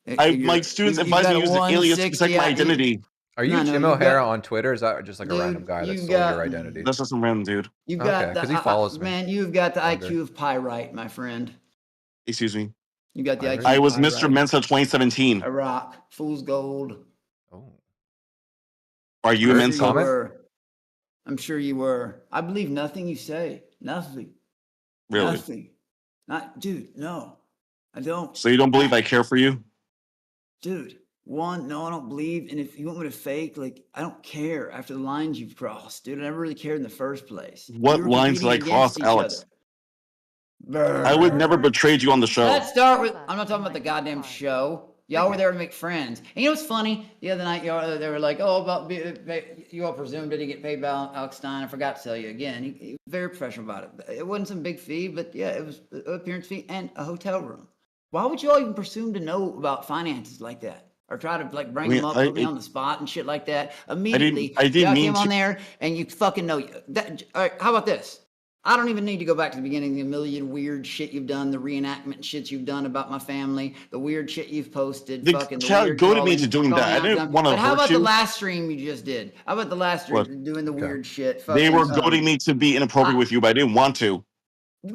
My students advise me to use an alias to protect my identity. Are you Jim O'Hara on Twitter? Is that just like a random guy that stole your identity? That's just some random dude. You've got because he follows me. Man, you've got the IQ of Pyrite, my friend. Excuse me. You got the IQ. I was Mr. Mensa 2017. Iraq, Fool's Gold. Oh. Are you a Mensa? I'm sure you were. I believe nothing you say. Nothing. Really? Nothing. Dude, no. I don't. So you don't believe I care for you? Dude, no, I don't believe. And if you want me to fake, I don't care after the lines you've crossed, dude. I never really cared in the first place. What lines did I cross, Alex? I would never betrayed you on the show. Let's start with, I'm not talking about the goddamn show. Y'all were there to make friends. And you know what's funny? The other night, they were like, you all presumed did he get paid by Alex Stein? I forgot to tell you again. He was very professional about it. It wasn't some big fee, but yeah, it was an appearance fee and a hotel room. Why would you all even presume to know about finances like that? Or try to bring them up, put me on the spot and shit like that? Immediately, I didn't mean came on there and you fucking know that. All right, how about this? I don't even need to go back to the beginning. The million weird shit you've done, the reenactment shit you've done about my family, the weird shit you've posted. Go to me to doing that. I didn't want to hurt you. How about the last stream you just did? How about the last stream doing the weird shit? They were goading me to be inappropriate with you, but I didn't want to.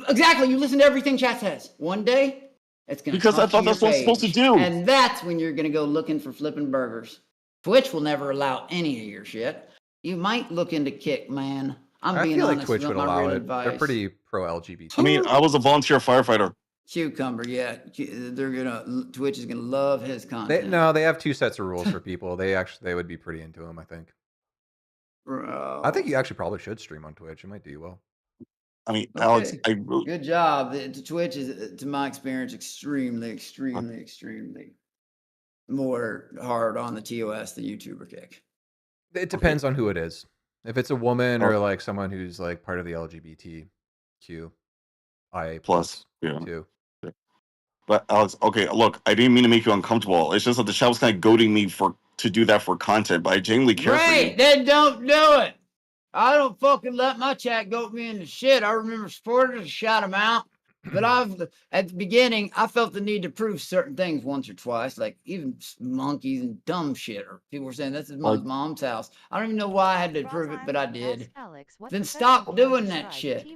Exactly. You listen to everything chat says. One day. It's gonna because I thought that's what I'm supposed to do. And that's when you're going to go looking for flipping burgers. Twitch will never allow any of your shit. You might look into Kick, man. I feel like Twitch would allow it. They're pretty pro-LGBT. I mean, I was a volunteer firefighter. Cucumber, yeah. Twitch is going to love his content. They have two sets of rules for people. They would be pretty into him, I think. Bro. I think you actually probably should stream on Twitch. It might do you well. I mean, Alex, good job. Twitch is, to my experience, extremely more hard on the TOS than YouTuber Kick. It depends on who it is. If it's a woman or someone who's part of the LGBTQ, too. But Alex, okay, look, I didn't mean to make you uncomfortable. It's just that the chat was kind of goading me to do that for content, but I genuinely care for you. Then don't do it. I don't fucking let my chat goat me into shit. I remember supporters shot him out. But at the beginning, I felt the need to prove certain things once or twice, like even monkeys and dumb shit. Or people were saying this is my mom's house. I don't even know why I had to prove it, but I did. Then stop doing that shit.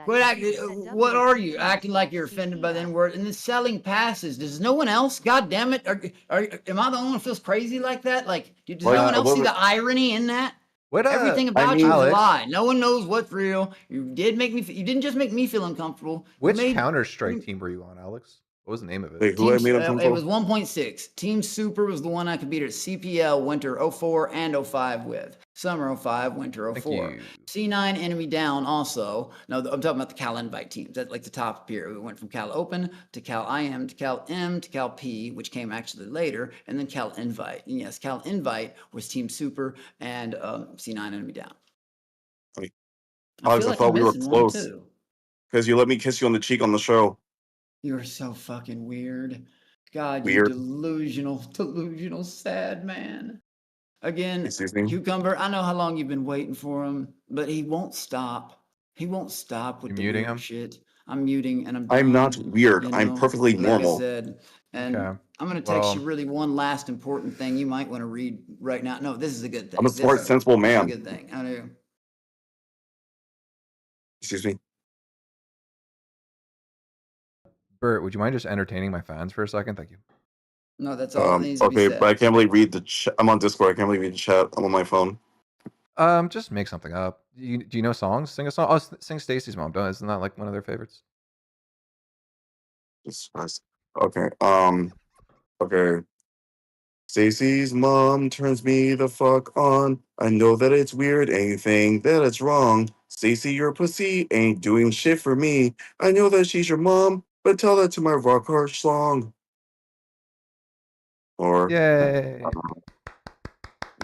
What are you acting like you're offended by the N-word and then selling passes? Does no one else? God damn it! Am I the only one who feels crazy like that? Like, does no one else see the irony in that? Everything about you is a lie. No one knows what's real. You didn't just make me feel uncomfortable. Which Counter-Strike team were you on, Alex? What was the name of it? Wait, who I made it was 1.6. Team Super was the one I could beat at CPL Winter 04 and 05 with. Summer 05, Winter 04. C9 Enemy Down also. No, I'm talking about the Cal Invite teams. That's like the top tier. We went from Cal Open to Cal IM to Cal M to Cal P, which came actually later, and then Cal Invite. And yes, Cal Invite was Team Super and C9 Enemy Down. Alex, I thought we were close because you let me kiss you on the cheek on the show. You're so fucking weird. God, Weird. you delusional, sad man. Again, Cucumber, I know how long you've been waiting for him, but he won't stop. He won't stop with the muting weird him? shit. I'm muting and I'm not weird. you I'm know, perfectly like normal. I said, and Okay. I'm going to text you Well- really one last important thing you might want to read right now. No, this is a good thing. I'm a smart, sensible This is man. a good thing. I do. Excuse me. Bert, would you mind just entertaining my fans for a second? Thank you. No, that's all that needs to be Okay, said. but I can't really read the chat. I'm on Discord. I can't really read the chat. I'm on my phone. Just make something up. Do you know songs? Sing a song. Oh, sing Stacy's Mom. Isn't that like one of their favorites? Okay. Okay. Stacy's mom turns me the fuck on. I know that it's weird, and you think that it's wrong. Stacy, your pussy ain't doing shit for me. I know that she's your mom, but tell that to my rock hard song. Or Yay.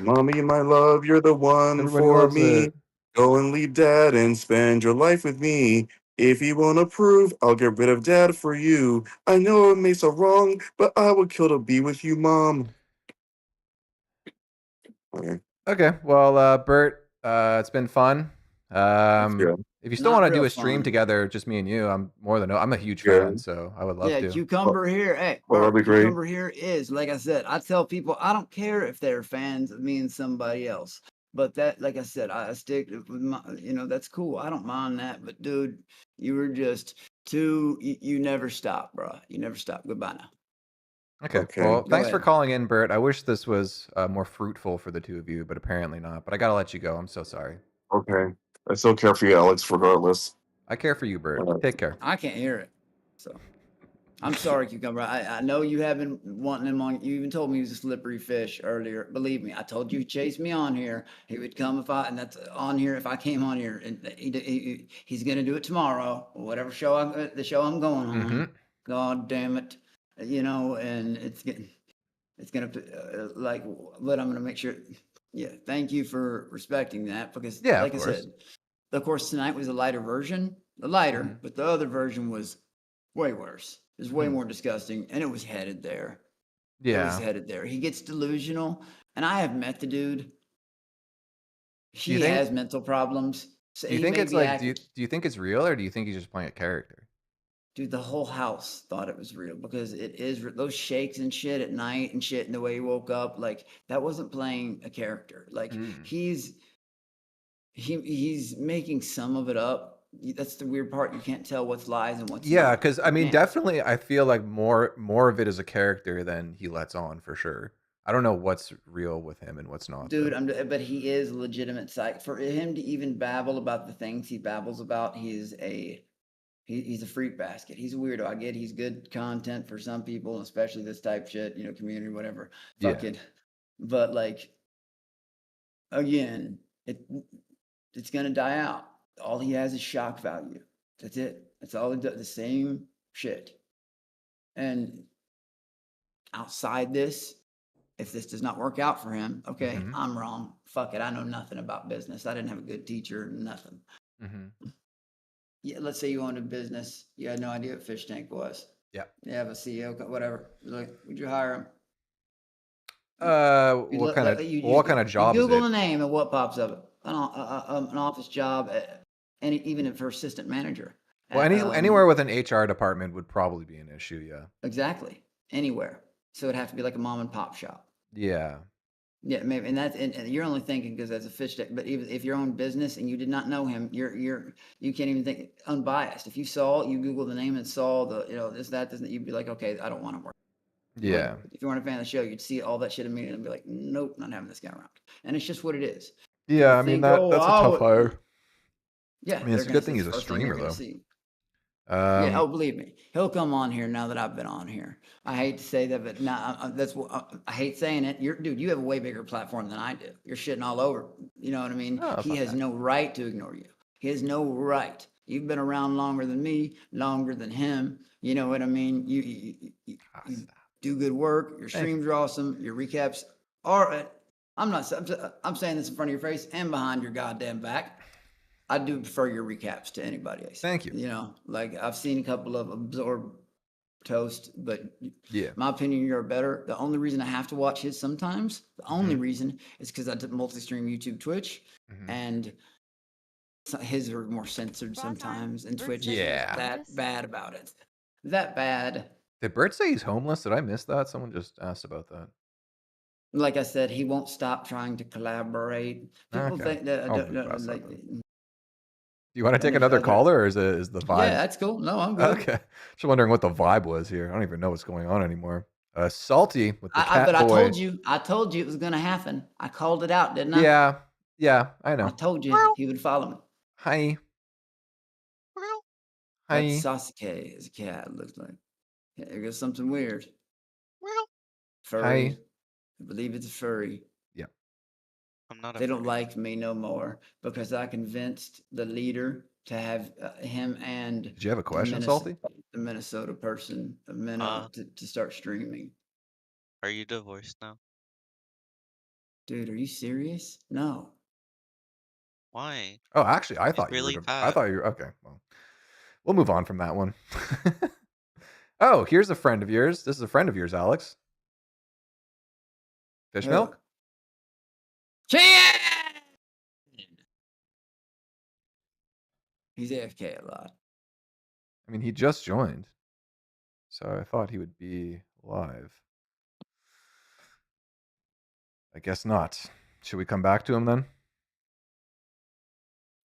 Mommy, my love, you're the one Everybody for loves me. it. Go and leave dad and spend your life with me. If you won't approve, I'll get rid of dad for you. I know it may sound wrong, but I would kill to be with you, mom. Okay. Well, Bert, it's been fun. If you still Not want to do real a stream fun. together, just me and you, I'm a huge fan, so I would love Yeah, to. Cucumber here. Hey, Well, that'd be great. Cucumber here is, like I said, I tell people I don't care if they're fans of me and somebody else. But that, like I said, I stick with my, that's cool. I don't mind that. But dude, you were just you never stop, bro. You never stop. Goodbye now. Okay. Well, Go thanks for ahead. calling in, Bert. I wish this was more fruitful for the two of you, but apparently not. But I gotta let you go. I'm so sorry. Okay. I still care for you, Alex, regardless. I care for you, Bert. Take care. I can't hear it. So I'm sorry, Cucumber. I know you have been wanting him on. You even told me he was a slippery fish earlier. Believe me, I told you he'd chase me on here. He would come and that's on here if I came on here. And he's going to do it tomorrow, whatever the show I'm going on. Mhm. God damn it. And it's going to, but I'm going to make sure. Yeah, thank you for respecting that because, Yeah, like of I course. said, of course, tonight was a lighter version. But the other version was way worse. It was way more disgusting, and it was headed there. It was Yeah. headed there. He gets delusional, and I have met the dude. He you think- has mental problems. So Do you he think may it's be like? acting- Do you think it's real, or do you think he's just playing a character? Dude, the whole house thought it was real because it is those shakes and shit at night and shit, and the way he woke up, like that wasn't playing a character. Like he's making some of it up. That's the weird part. You can't tell what's lies and what's Yeah, not. because I You mean, can't. definitely, I feel like more of it is a character than he lets on for sure. I don't know what's real with him and what's not. Dude, but he is a legitimate psych. For him to even babble about the things he babbles about, he's a freak basket. He's a weirdo. I get he's good content for some people, especially this type shit, community, whatever. Yeah. Fuck it. But again, it's gonna die out. All he has is shock value. That's it. That's all he does. The same shit. And outside this, if this does not work out for him, okay, I'm wrong. Fuck it. I know nothing about business. I didn't have a good teacher, nothing. Yeah, let's say you owned a business. You had no idea what Fishtank was. Yeah. You have a CEO, whatever. Would you hire him? What kind of job you is Google it? the name and what pops up? An office job, and even for assistant manager. Well, anywhere with an HR department would probably be an issue. Yeah. Exactly. Anywhere. So it'd have to be like a mom and pop shop. Yeah. Yeah, maybe, and you're only thinking because that's a fish stick. But even if your own business and you did not know him, you can't even think unbiased. If you Google the name and saw the this, you'd be like, okay, I don't want to work. Yeah. Like, if you weren't a fan of the show, you'd see all that shit immediately and be like, nope, not having this guy around. And it's just what it is. Yeah, I mean that's a tough hire. Yeah, I mean it's a good thing he's a streamer though. Yeah, believe me, he'll come on here now that I've been on here. I hate to say that, but I hate saying it. You have a way bigger platform than I do. You're shitting all over. You know what I mean? He has no right to ignore you. He has no right. You've been around longer than me, longer than him. You know what I mean? You do good work. Your streams are awesome. Your recaps are. I'm saying this in front of your face and behind your goddamn back. I do prefer your recaps to anybody else. Thank you. You know, like I've seen a couple of Absorb Toast, but yeah, my opinion, you're better. The only reason I have to watch his sometimes, the only reason is because I multi-stream YouTube, Twitch, and his are more censored sometimes, and Twitch isn't that bad about it. That bad. Did Bert say he's homeless? Did I miss that? Someone just asked about that. Like I said, he won't stop trying to collaborate. People think that. Do you want to take another caller, or is the vibe? Yeah, that's cool. No, I'm good. Okay. Just wondering what the vibe was here. I don't even know what's going on anymore. Salty with the cat but boy. I told you it was going to happen. I called it out, didn't I? Yeah, I know. I told you he would follow me. Hi. That's Sasuke is a cat, it looks like. Yeah, there goes something weird. Furry. Hi. I believe it's a furry. Yeah. I'm not. They don't like me no more because I convinced the leader to have him and. Did you have a question, Salty? The Minnesota person to start streaming. Are you divorced now? Dude, are you serious? No. Why? Oh, actually, I thought you were. I thought you were okay. Well, we'll move on from that one. Oh, here's a friend of yours. This is a friend of yours, Alex. Fish milk. He's AFK a lot. I mean, he just joined, so I thought he would be live. I guess not. Should we come back to him then?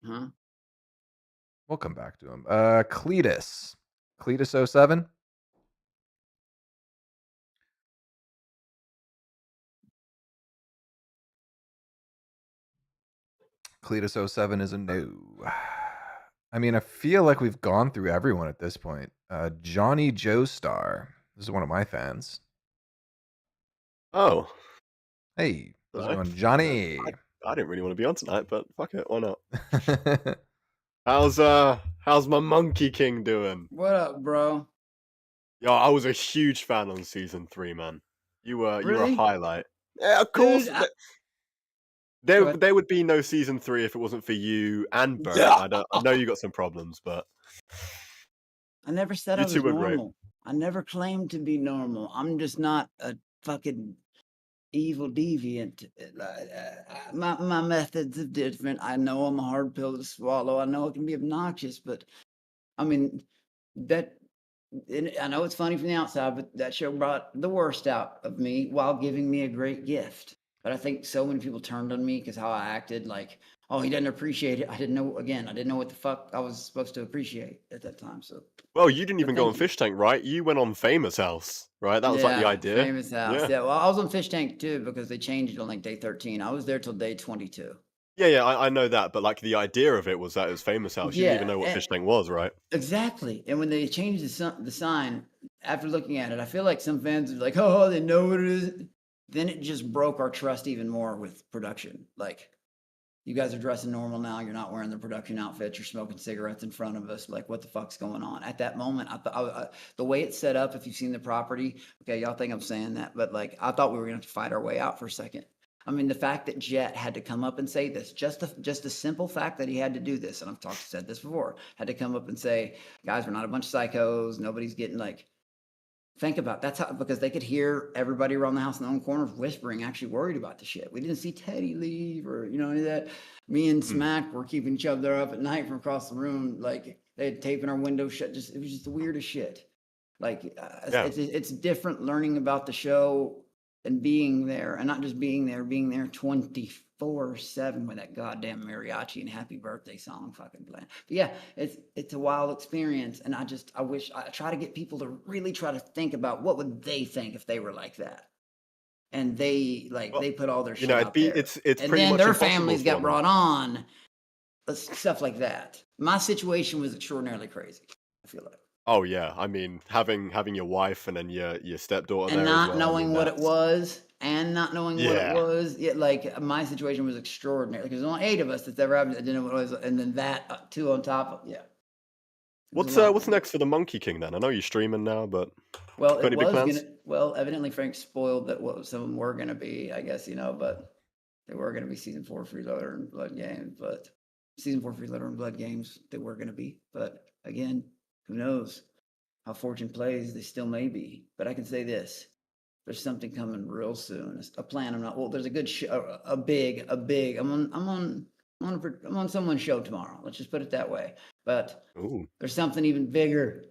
Huh? We'll come back to him. Cletus 07. Cletus 07 is a no. I mean, I feel like we've gone through everyone at this point. Johnny Joestar. This is one of my fans. Oh. Hey, how's it going, Johnny? I didn't really want to be on tonight, but fuck it, why not? How's my Monkey King doing? What up, bro? Yo, I was a huge fan on season 3, man. You were a highlight. Yeah, of Dude, course. There would be no season 3 if it wasn't for you and Bert. Yeah. I know you got some problems, but I never said I you was two were great. normal. I never claimed to be normal. I'm just not a fucking evil deviant. My methods are different. I know I'm a hard pill to swallow. I know it can be obnoxious, but I mean I know it's funny from the outside, but that show brought the worst out of me while giving me a great gift. But I think so many people turned on me because how I acted, like, oh, he doesn't appreciate it. I didn't know what the fuck I was supposed to appreciate at that time. So, well, you didn't even go on Fishtank, right? You went on Famous House, right? That was like the idea. Famous House. Yeah. Well, I was on Fishtank too because they changed it on like day 13. I was there till day 22. Yeah, I know that, but like the idea of it was that it was Famous House. You didn't even know what Fishtank was, right? Exactly. And when they changed the sign, after looking at it, I feel like some fans are like, oh, they know what it is. Then it just broke our trust even more with production. Like, you guys are dressing normal now. You're not wearing the production outfits. You're smoking cigarettes in front of us. Like, what the fuck's going on? At that moment, I thought the way it's set up, if you've seen the property, okay, y'all think I'm saying that, but like, I thought we were going to have to fight our way out for a second. I mean, the fact that Jet had to come up and say this, just the simple fact that he had to do this, and I've said this before, had to come up and say, guys, we're not a bunch of psychos. Nobody's getting like. Think about that's how, because they could hear everybody around the house in their own corners whispering, actually worried about the shit. We didn't see Teddy leave or any of that. Me and Smack were keeping each other up at night from across the room. Like, They had tape in our window shut. It was just the weirdest shit. Like Yeah. it's different learning about the show and being there, and not just being there 24/7 with that goddamn mariachi and happy birthday song fucking playing. But yeah, it's a wild experience, and I wish I try to get people to really try to think about what would they think if they were like that. And they they put all their shit out there. It's and pretty then much their impossible families for got them. brought on, stuff like that. My situation was extraordinarily crazy, I feel like. Oh yeah, I mean having your wife and then your stepdaughter And there not as well. knowing what it was, Yeah. like my situation was extraordinary because there's only 8 of us that's ever happened that didn't know what it was, and then that 2 on top of What's next for the Monkey King then? I know you're streaming now, but Well, got it any big was plans? evidently Frank spoiled that what some of them were gonna be, I guess, but they were gonna be season 4 Freeloader and Blood Games, but season 4 Freeloader and Blood Games they were gonna be. But again, who knows how fortune plays, they still may be. But I can say this. There's something coming real soon. It's a plan. There's a good show, a big. I'm on someone's show tomorrow. Let's just put it that way. But there's something even bigger.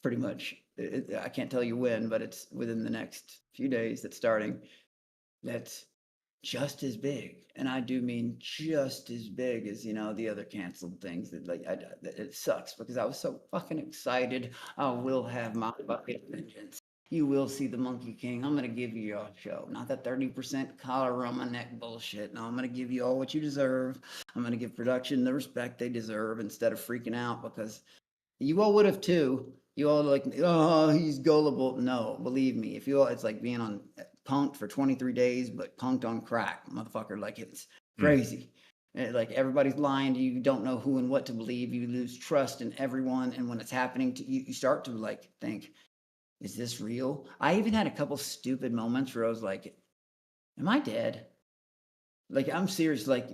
Pretty much. I can't tell you when, but it's within the next few days that's starting. That's just as big, and I do mean just as big as the other canceled things that it sucks because I was so fucking excited. I will have my fucking vengeance. You will see the Monkey King. I'm gonna give you a show, not that 30% collar around my neck bullshit. No, I'm gonna give you all what you deserve. I'm gonna give production the respect they deserve instead of freaking out because you all would have too. You all like, oh, he's gullible. No, believe me, it's like being on punked for 23 days, but punked on crack, motherfucker. Like it's crazy. Like everybody's lying to you. You don't know who and what to believe. You lose trust in everyone, and when it's happening to you, you start to think, is this real? I even had a couple stupid moments where I was like, am I dead? Like I'm serious. Like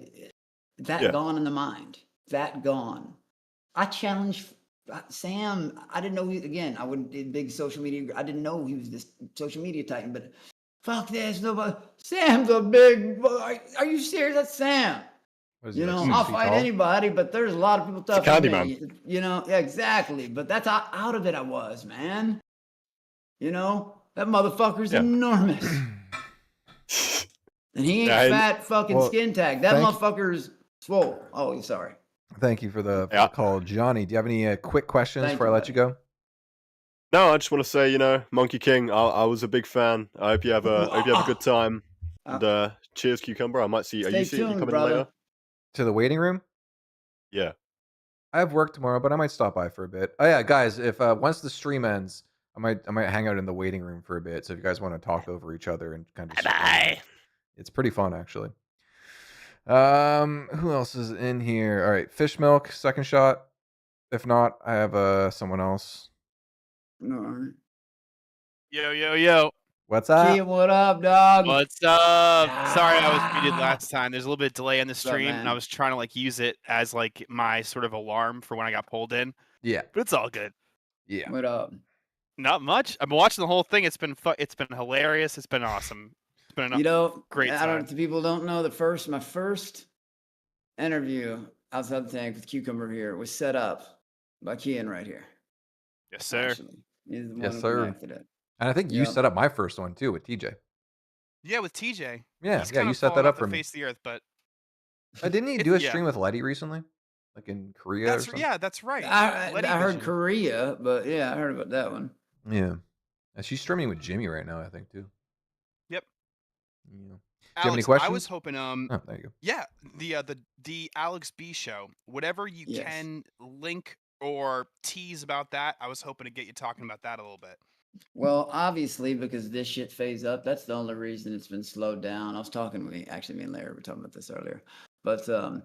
gone in the mind. That gone. I challenge Sam. I didn't know I wouldn't big social media. I didn't know he was this social media titan, but fuck this. Nobody. Sam's a big boy. Are you serious? That's Sam. I'll fight anybody, but there's a lot of people tougher than me. Yeah, exactly. But that's how out of it I was, man. That motherfucker's enormous. And he ain't fat fucking skin tag. That motherfucker's swole. Oh, sorry. Thank you for the call, Johnny. Do you have any quick questions before I let you go? No, I just want to say, Monkey King, I was a big fan. I hope you have a good time. And cheers, Cucumber. I might see you. Are you coming in later? To the waiting room? Yeah. I have work tomorrow, but I might stop by for a bit. Oh yeah, guys, if once the stream ends, I might hang out in the waiting room for a bit. So if you guys want to talk over each other and kind of it's pretty fun actually. Who else is in here? All right, Fish Milk, second shot. If not, I have someone else. No. Yo. What's up? Kia, what up, dog? What's up? Sorry I was muted last time. There's a little bit of delay on the stream, and I was trying to use it as my sort of alarm for when I got pulled in. Yeah. But it's all good. Yeah. What up? Not much. I've been watching the whole thing. It's been hilarious. It's been awesome. It's been great time. People don't know my first interview outside the tank with Cucumber here was set up by Kian right here. Yes, sir. Actually. He's the one Yes, who sir. connected it. And I think you set up my first one too with TJ. Yeah, with TJ. Yeah, He's you set that up for me. Face the earth, but didn't he do a stream with Letty recently, like in Korea? That's right. I heard Korea, but yeah, I heard about that one. Yeah, and she's streaming with Jimmy right now, I think too. Yep. Yeah. Do you Alex, have any questions? I was hoping. Oh, there you go. Yeah, the Alex B show. Whatever you can link or tease about that, I was hoping to get you talking about that a little bit. Well, obviously, because this shit phase up, that's the only reason it's been slowed down. I was talking with me and Larry were talking about this earlier, but the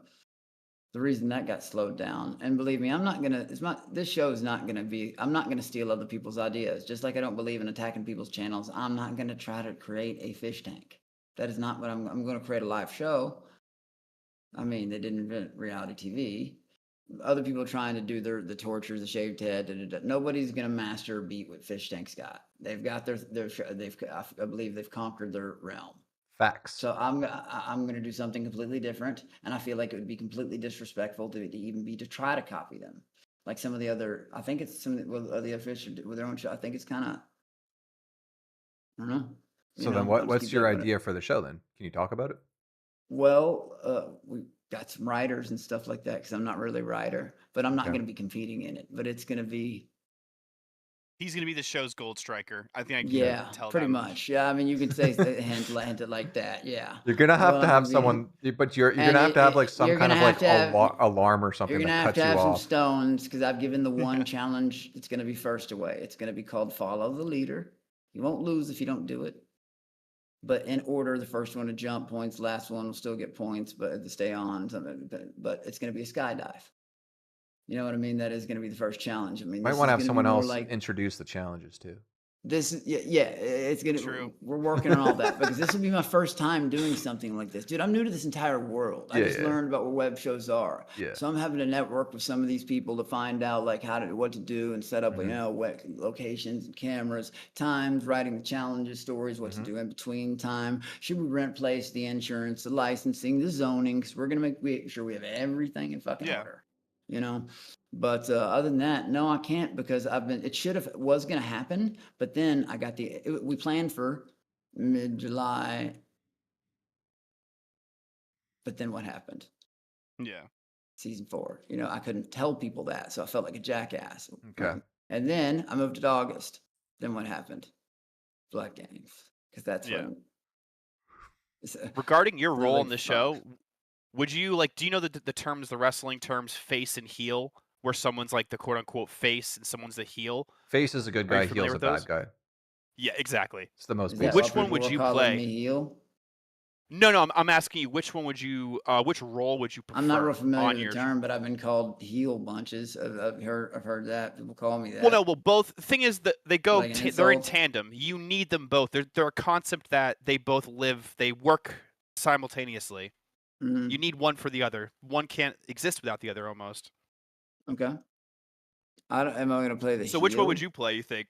reason that got slowed down, and believe me, this show is not gonna be. I'm not gonna steal other people's ideas. Just like I don't believe in attacking people's channels, I'm not gonna try to create a fish tank. That is not what I'm going to create a live show. I mean, they didn't invent reality TV. Other people are trying to do the tortures, the shaved head. Nobody's going to master a beat what Fishtank's got. They've got I believe they've conquered their realm. Facts. So I'm going to do something completely different, and I feel like it would be completely disrespectful to even be to try to copy them. like some of the other. I think it's some of the other fish with their own show. I think it's kind of. I don't know. So then, what's your idea for the show? Then can you talk about it? Well, we got some writers and stuff like that because I'm not really a writer, but I'm not Okay. going to be competing in it. But it's going to be. He's going to be the show's gold striker. I think I can Yeah, tell pretty that much. Yeah, I mean, you could say hint it like that. Yeah. You're gonna have Well, to I'm have gonna be- someone, but you're and gonna have to have like some you're kind gonna of like have to have- alarm or You're something gonna that have cuts to you have some off. stones because I've given the one challenge. It's gonna be first away. It's gonna be called follow the leader. You won't lose if you don't do it. But in order, the first one to jump points, last one will still get points, but to stay on something. But it's gonna be a skydive. You know what I mean? That is gonna be the first challenge. I mean, Might this want to is have gonna be someone more else like introduce the challenges too. this is yeah, it's gonna. True. We're working on all that because this will be my first time doing something like this, dude. I'm new to this entire world. I Yeah, just yeah. learned about what web shows are. Yeah. So I'm having to network with some of these people to find out like what to do and set up, Mhm. what locations, cameras, times, writing the challenges, stories, what Mhm. to do in between time. Should we rent place, the insurance, the licensing, the zoning? Because we're gonna make sure we have everything in fucking order. You know. But other than that, no, I can't because it was going to happen. But then I got we planned for mid-July. But then what happened? Yeah. Season 4. I couldn't tell people that. So I felt like a jackass. Okay. And then I moved to August. Then what happened? Black Games. Because that's Yeah. when. Regarding your They're role like, in the "Fuck." show, would you do you know the terms, the wrestling terms, face and heel, where someone's like the quote unquote face and someone's the heel? Face is a good Are you guy, familiar heel's a with bad those? guy. Yeah, exactly. It's the most Is that basic. Which why one would people are you calling play? me heel? No, I'm asking you which one would you which role would you prefer? I'm not real familiar on with your the term, but I've been called heel bunches. I've heard that people call me that. Well, no, both. The thing is that they go. Like an They're in insult? tandem. You need them both. They're a concept that they both live. They work simultaneously. Mhm. You need one for the other. One can't exist without the other, almost. Okay. Am I going to play the So heel? which one would you play? You think?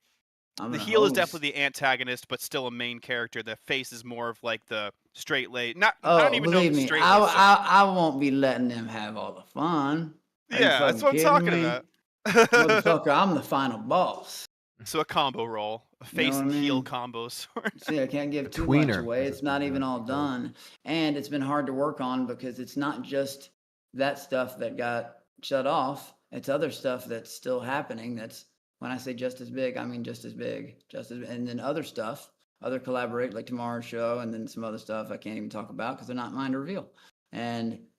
I'm The gonna heel is host. definitely the antagonist, but still a main character. The face is more of like the straight laced. I Oh, don't even know believe if me, straight I, laced. I won't be letting them have all the fun. Are you Yeah, that's fucking what I'm kidding talking me? about. Motherfucker, I'm the final boss. So a combo role, a You know face what and I heel mean? combo sort. See, I can't give too much tweener, away. as It's it's not been even all called. done. And it's been hard to work on because it's not just that stuff that got shut off. It's other stuff that's still happening. That's when I say just as big, I mean just as big. And then other stuff, other collaborate like tomorrow's show, and then some other stuff I can't even talk about because they're not mine to reveal.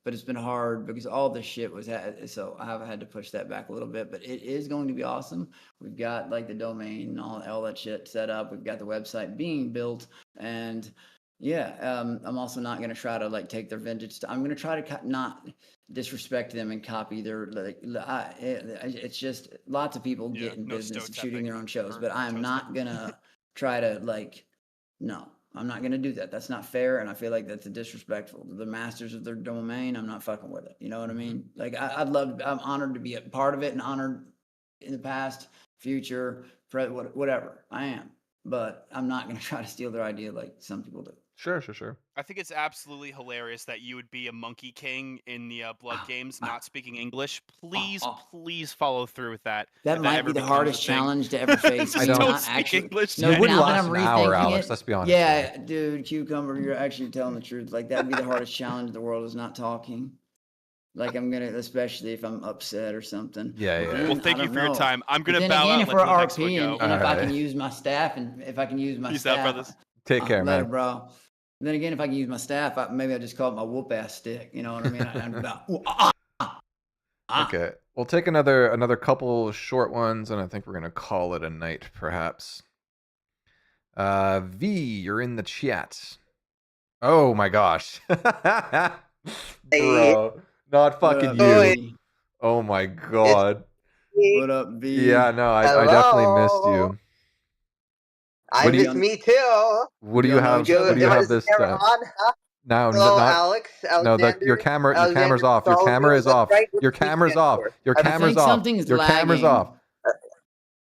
But it's been hard because all this shit was so I've had to push that back a little bit. But it is going to be awesome. We've got like the domain and all that shit set up. We've got the website being built, and yeah, I'm also not going to try to like take their vintage. I'm going to try to not disrespect them and copy their it's just lots of people get in business of shooting their own shows, but I'm not gonna try to no, I'm not gonna do that. That's not fair, and I feel like that's disrespectful. The masters of their domain, I'm not fucking with it. You know what I mean? Like I'm honored to be a part of it, and honored in the past, future, whatever I am. But I'm not gonna try to steal their idea like some people do. Sure. I think it's absolutely hilarious that you would be a monkey king in the Blood Games, not speaking English. Please follow through with that. That if might ever be the becomes a hardest thing. challenge to ever face. Just Not don't speak actually, English. No, It wouldn't now that last I'm an hour, rethinking Alex. it, Let's be honest. yeah, dude, Cucumber, you're actually telling the truth. Like that'd be the hardest challenge in the world is not talking. Like I'm gonna, especially if I'm upset or something. Yeah. But then, Well, thank I you don't for your know. time. I'm But gonna then bow again, out if and we're let the next one RP go. and if I can Alright. use my staff, and if I can use my Peace out, staff, brothers. Take care, later, man. bro. And then again, if I can use my staff, maybe I just call it my whoop ass stick. You know what I mean? I'm about, Okay, we'll take another couple short ones, and I think we're gonna call it a night, perhaps. V, you're in the chat. Oh my gosh, bro, not fucking you. Oh my god. What up, V? Yeah, no, I definitely missed you. I miss me too. What do you have? What do you have this time? On, huh? No, Hello, not Alex. no. Alexander. Your camera's Alexander off. Your camera is off. Right, Your camera's off. Your I camera's think off. something's Your camera's lagging. off.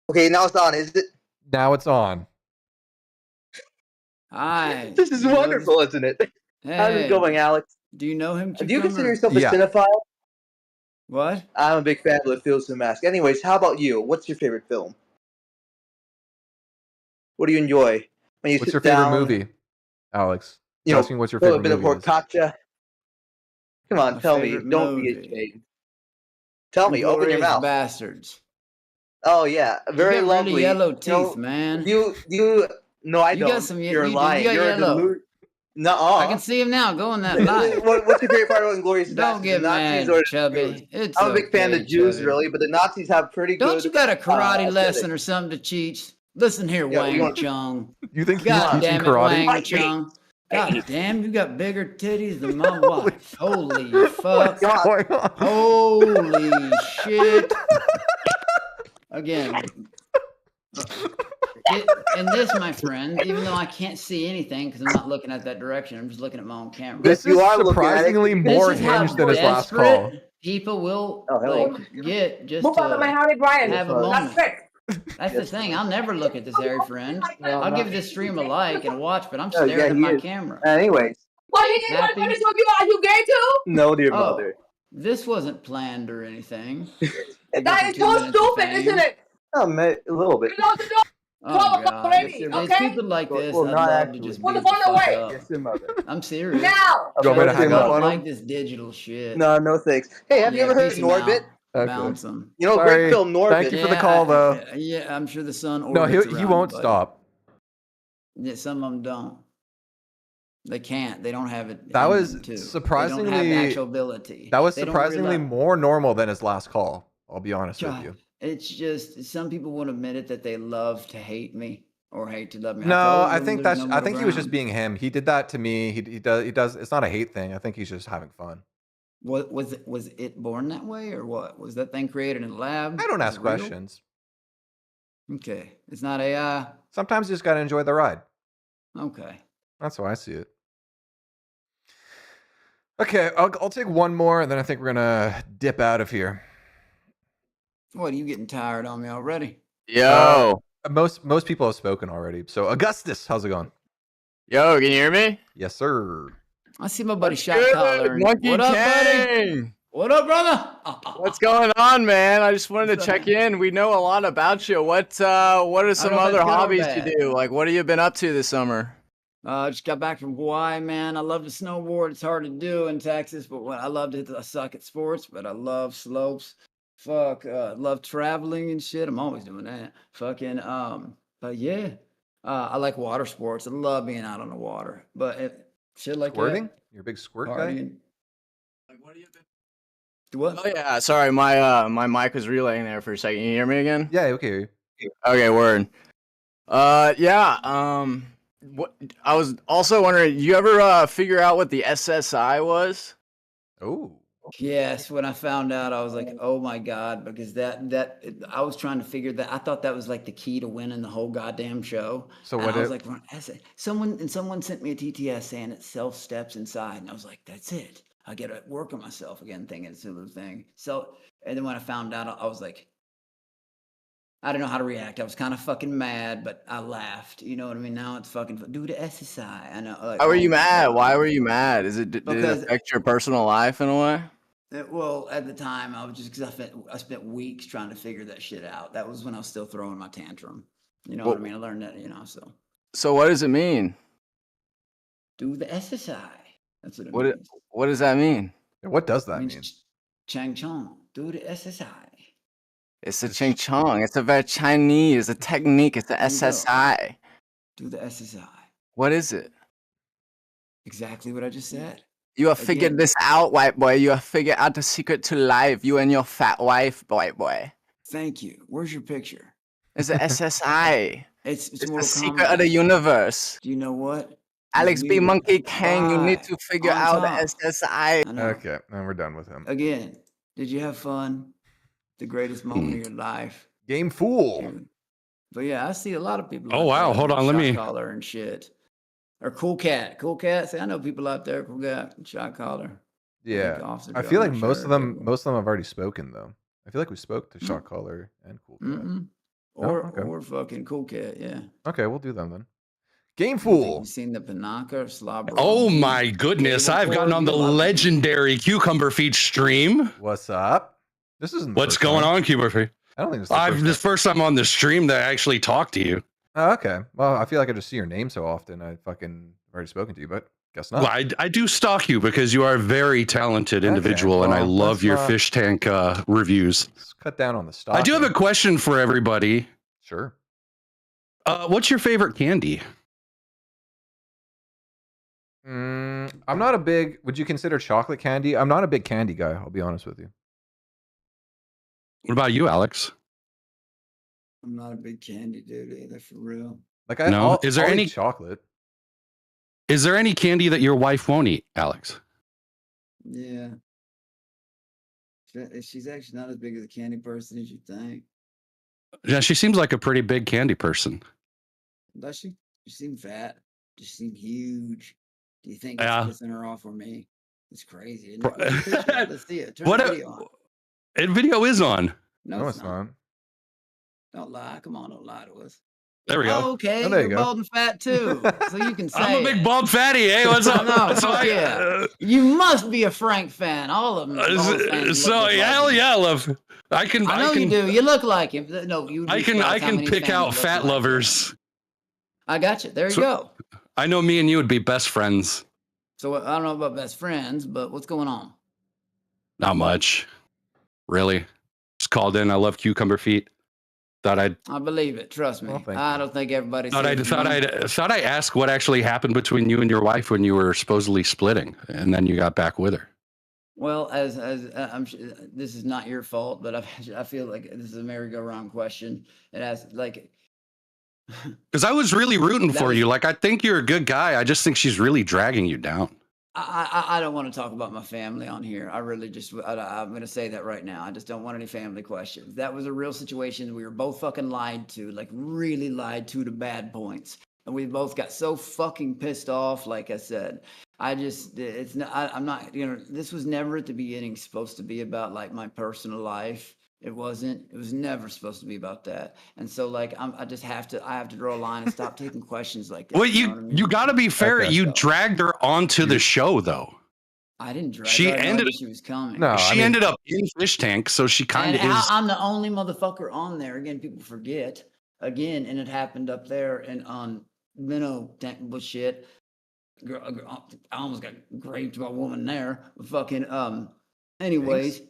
Okay, now it's on. Is it? Now it's on. Hi. This is wonderful, isn't it? How's it going, Alex? Do you know him? Do you consider Cucumber? yourself a Yeah. cinephile? What? I'm a big fan of the Fields and Mask. Anyways, how about you? What's your favorite film? What do you enjoy when you What's sit your favorite down? movie, Alex? You know, Asking what's your a little favorite bit of movie is. focaccia. Come on, My tell me. favorite Don't be movie. ashamed. Tell me. Open your Inglourious mouth. Bastards. Oh yeah, very you got lovely. Really yellow teeth, You know, man. You. No, I You don't. got some. You're you lying. got You're yellow. No, I can see him now going that line. What's your favorite part about Inglourious Bastards? Don't get the Nazis mad, or the Chubby. Jews? It's I'm a big fan of the Jews, Chubby. really, but the Nazis have pretty good. Don't you got a karate lesson aesthetic. or something to teach? Listen here, Yeah, you Wang want- Chung. You think he's God teaching damn it, karate? Wang Chung. God damn, you got bigger titties than my wife. Holy fuck. What's going on? Holy shit. Again. And this, my friend, even though I can't see anything because I'm not looking at that direction, I'm just looking at my own camera. This is surprisingly more hinged than his last call. People will hello. get just Move on to my Howdy Brian. have a That's moment. Spec. That's the thing. I'll never look at this hairy friend. No, I'll no. give this stream a like and a watch, but I'm Oh, staring yeah, at he my is. camera. Anyways. Well, he didn't Happy? want to talk about you gay too? No, dear mother. This wasn't planned or anything. That is so stupid, isn't it? Oh, man, a little bit. Oh, God. There's people like this. Well, I'd not love actually. to just Put beat the phone the fuck away. up. Yes, your mother. I'm serious. Now! You want me to I hang up don't on like him? this digital shit. No thanks. Hey, have you ever heard of peace 'em out. Norbit? Bounce 'em. You know, Sorry. great film Norbit. Thank you for the call, though. Yeah, I'm sure the sun No, orbits he around won't it, buddy. stop. Yeah, some of them don't. They can't. They don't have it. That in was them, too. surprisingly. They don't have the actual ability. That was They don't surprisingly rely- more normal than his last call. I'll be honest with God, you. It's just some people won't admit it that they love to hate me or hate to love me. No, told I them think there's that's. no I think he was just middle being him. He did that to me. He does. He does. It's not a hate thing. I think he's just having fun. ground. Was it born that way or what? Was that thing created in a lab? I don't Was ask it real? questions. Okay, it's not AI. Sometimes you just gotta enjoy the ride. Okay. That's how I see it. Okay, I'll take one more, and then I think we're gonna dip out of here. What, are you getting tired on me already? Yo. Most people have spoken already. So Augustus, how's it going? Yo, can you hear me? Yes, sir. I see my buddy Shot Good, Collar. Monkey What up, buddy? King. What up, brother? What's going on, man? I just wanted to check in. We know a lot about you. What are some know if other that's good or hobbies bad. you do? Like, what have you been up to this summer? Just got back from Hawaii, man. I love to snowboard. It's hard to do in Texas, but I love it. I suck at sports, but I love slopes. Love traveling and shit. I'm always doing that. But yeah, I like water sports. I love being out on the water. But shit like Squirting? that. You're a big squirt guy? Partying. What? Oh yeah, sorry, my mic was relaying there for a second. Can you hear me again? Yeah, okay. Okay, word. What I was also wondering, you ever figure out what the SSI was? Oh. Yes, when I found out, I was like, "Oh my god!" Because I was trying to figure that. I thought that was like the key to winning the whole goddamn show. So And what I was it- like, someone sent me a TTS saying it self steps inside, and I was like, "That's it. I get to work on myself again, thinking it's a little thing." So, and then when I found out, I was like, I don't know how to react. I was kind of fucking mad, but I laughed. You know what I mean? Now it's fucking do the SSI. I know. Like, Why were you oh my mad? God. Why were you mad? Did it Because- affect your personal life in a way? Well, at the time, I was just because I spent weeks trying to figure that shit out. That was when I was still throwing my tantrum. You know what I mean? I learned that, so So what does it mean? do the SSI. That's what it means. What does that mean? What does that It means mean? Chang Chong. Do the SSI. It's a Ching Chong. It's a very Chinese, a technique. It's a SSI. Do the SSI. What is it? Exactly what I just said. You have figured this out, white boy. You have figured out the secret to life. You and your fat wife, white boy. Thank you. Where's your picture? It's a SSI. It's the Mortal secret Kombat. of the universe. Do you know what? Alex B. me Monkey King, you need to figure on out top. the SSI. I know. Okay, and we're done with him. Again, did you have fun? The greatest moment of your life. Game Fool. But yeah, I see a lot of people. Oh, out wow. there Hold like on, let Shot me- Caller and shit. Or Cool Cat. Cool Cat. See, I know people out there. Cool Cat. Shot Caller. Yeah, Officer I Joe, feel I'm like not most sure, of them have already spoken though. I feel like we spoke to Shot Caller and Cool Cat. Mm-mm. Oh, okay. Or fucking Cool Cat. Yeah. Okay, we'll do them then. Game You Fool. seen the Panaka Slabberoni? Oh my goodness, I've gotten on the legendary Cucumber Feet stream. What's up? This isn't. What's going on, Q-Murphy? I don't think it's the first time on the stream that I actually talked to you. Oh, okay. Well, I feel like I just see your name so often. I fucking already spoken to you, but guess not. Well, I do stalk you because you are a very talented individual, and I love your fish tank reviews. Let's cut down on the stock. I do have a question for everybody. Sure. What's your favorite candy? I'm not a big. Would you consider chocolate candy? I'm not a big candy guy. I'll be honest with you. What about you, Alex? I'm not a big candy dude either, for real. Like is there any chocolate? Is there any candy that your wife won't eat, Alex? Yeah. She's actually not as big of a candy person as you think. Yeah, she seems like a pretty big candy person. Does she? She seems fat. She seems huge. Do you think Yeah. it's pissing her off or me? It's crazy. Isn't it? Let's see it. Turn What the a- video on. Video is on. No, it's not. Don't lie. Come on, don't lie to us. There we go. Oh, okay, Oh, there you you're go. bald and fat too, so you can say I'm a big bald fatty, eh? What's up? No, That's fuck why- yeah. You must be a Frank fan. All of them. So hell yeah, love. I know you do. You look like him. No, you. I can pick out fat lovers. I got you. There you So- go. I know me and you would be best friends. So I don't know about best friends, but what's going on? Not much, really. Just called in. I love cucumber feet. Thought I'd I believe it. Trust me. I don't think everybody. thought I'd ask what actually happened between you and your wife when you were supposedly splitting, and then you got back with her. Well, as I'm, this is not your fault, but I feel like this is a merry-go-round question. It has like. Because I was really rooting for you. Like, I think you're a good guy. I just think she's really dragging you down. I don't want to talk about my family on here. I really just, I'm going to say that right now. I just don't want any family questions. That was a real situation. We were both fucking lied to, like really lied to bad points. And we both got so fucking pissed off. Like I said, it's not, I'm not, this was never at the beginning supposed to be about like my personal life. It wasn't. It was never supposed to be about that. And so, like, I have to draw a line and stop taking questions like that. Well, you know what I mean? you got to be fair. Okay, you so- dragged her onto the show, though. I didn't drag. She her. I had no ended. idea she was coming. She ended up in Fish Tank, so she kind of And is. I'm the only motherfucker on there. Again, people forget. Again, and it happened up there and on minnow tank bullshit. I almost got raped by a woman there. Fucking anyways.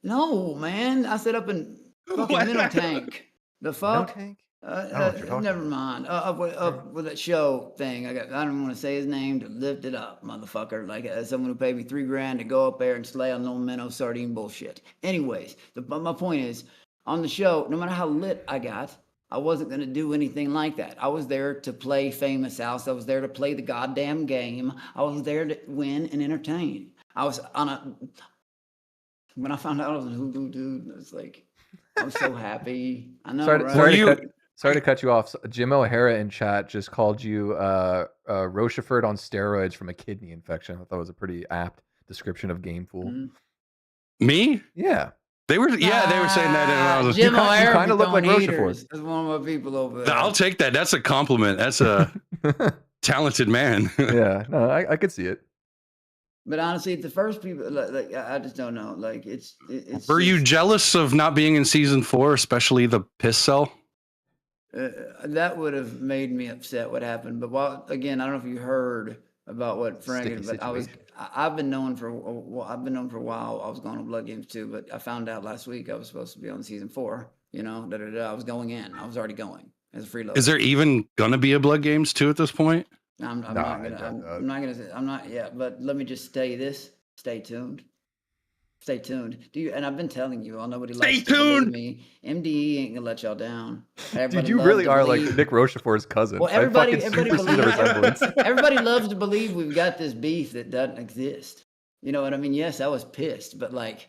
No, man. I set up in fucking minnow tank. The fuck? Never mind. With that show thing, I don't want to say his name to lift it up, motherfucker. Like someone who paid me $3,000 to go up there and slay on no minnow sardine bullshit. Anyways, my point is, on the show, no matter how lit I got, I wasn't going to do anything like that. I was there to play Famous House. I was there to play the goddamn game. I was there to win and entertain. I was on a. When I found out I was a Hulu dude, it's like I was so happy. I know, right? Sorry to cut you off. Jim O'Hara in chat just called you Rochefort on steroids from a kidney infection. I thought that was a pretty apt description of Game Fool. Me? Yeah. They were saying that. And I was, Jim O'Hara kind of look like Rochefort. That's one of my people over there. I'll take that. That's a compliment. That's a talented man. Yeah, no, I could see it. But honestly, the first people, like I just don't know. Like it's. Were you jealous of not being in season 4, especially the piss cell? That would have made me upset. What happened? But again, I don't know if you heard about what Frank. But I've been known for a while. I was going to Blood Games too, but I found out last week I was supposed to be on season 4. I was going in. I was already going as a freeloader. Is there even gonna be a Blood Games 2 at this point? I'm not gonna yet, but let me just tell you this. Stay tuned. Stay tuned. And I've been telling you, all nobody likes to believe me. MDE ain't gonna let y'all down. Dude, you really are like Nick Rochefort's cousin. Well, everybody believes. Everybody loves to believe we've got this beef that doesn't exist. You know what I mean? Yes, I was pissed, but like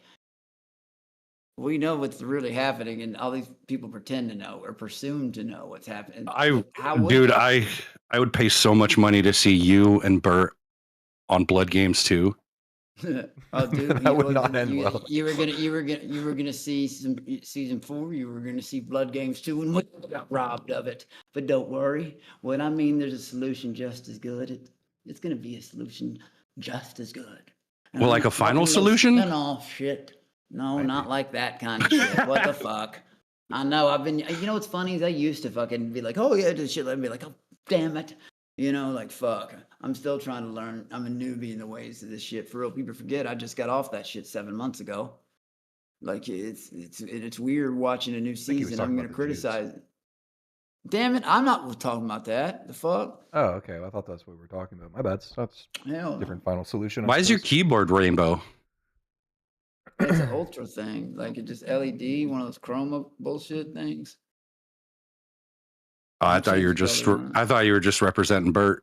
we know what's really happening, and all these people pretend to know or presume to know what's happening. I would pay so much money to see you and Bert on Blood Games 2. Oh, dude, that would not end well. You were gonna see some season 4. You were gonna see Blood Games 2, and we got robbed of it. But don't worry. When I mean there's a solution just as good, it's gonna be a solution just as good. Well, like a final solution? Spin-off shit. No, not like that kind of shit. What the fuck? I know. I've been. You know what's funny is I used to fucking be like, oh yeah, this shit. I'd be like, oh damn it. You know, like fuck. I'm still trying to learn. I'm a newbie in the ways of this shit. For real, people forget I just got off that shit 7 months ago. Like it's weird watching a new season. I'm gonna criticize it. Damn it! I'm not talking about that. The fuck? Oh, okay. Well, I thought that's what we were talking about. My bad. That's Hell no. different final solution. Why is your keyboard rainbow? It's an ultra thing. Like it just LED, one of those chroma bullshit things. Oh, I thought you were just representing Bert.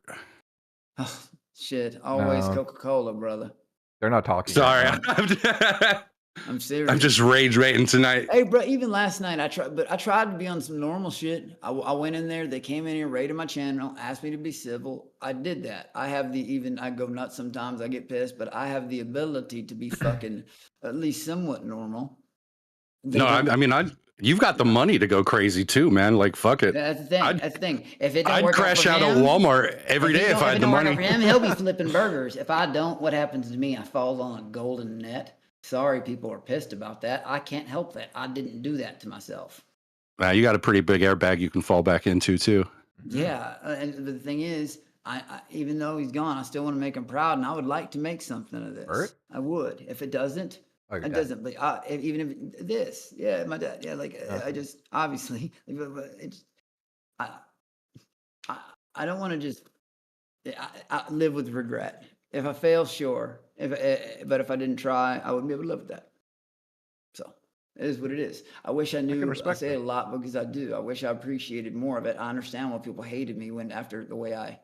Oh, shit. Always No. Coca-Cola, brother. They're not talking. Sorry, I'm serious. I'm just rage rating tonight. Hey, bro, even last night I tried to be on some normal shit. I went in there, they came in here, rated my channel, asked me to be civil. I did that. I go nuts sometimes, I get pissed, but I have the ability to be fucking at least somewhat normal. You've got the money to go crazy too, man. Like fuck it. That's the thing. That's the thing. If it don't I'd work crash out out for at him, Walmart every day if I had the money. For him, he'll be flipping burgers. If I don't, what happens to me? I fall on a golden net. Sorry, people are pissed about that. I can't help that. I didn't do that to myself. You got a pretty big airbag you can fall back into too. Yeah, and the thing is, I even though he's gone, I still want to make him proud, and I would like to make something of this. Bert? I would. If it doesn't, it doesn't. But even if this, yeah, my dad, yeah, like I just obviously, I don't want to just I live with regret. If I fail, sure. But if I didn't try, I wouldn't be able to live with that. So it is what it is. I wish I knew. I say it a lot because I do. I wish I appreciated more of it. I understand why people hated me after the way I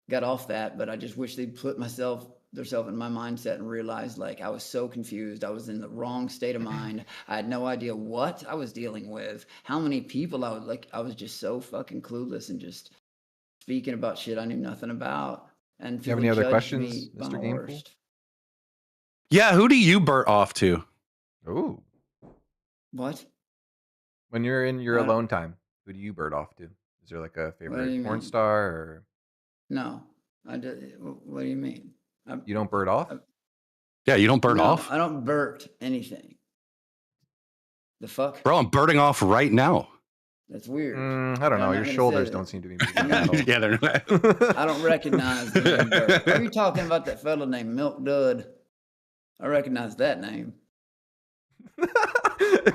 got off that, but I just wish they'd put themselves in my mindset and realized like I was so confused. I was in the wrong state of mind. I had no idea what I was dealing with. How many people I was just so fucking clueless and just speaking about shit I knew nothing about. And do you have any other questions, Mr. Gameful? Yeah, who do you Bert off to? Ooh. What? When you're in your alone time, who do you Bert off to? Is there like a favorite porn star or? No, I do. What do you mean? You don't Bert off? Yeah, you don't Bert off? I don't Bert anything. The fuck? Bro, I'm Berting off right now. That's weird. I don't know. Your shoulders don't seem to be moving. Yeah, they're not. I don't recognize the name Bert. Are you talking about that fellow named Milk Dud? I recognize that name.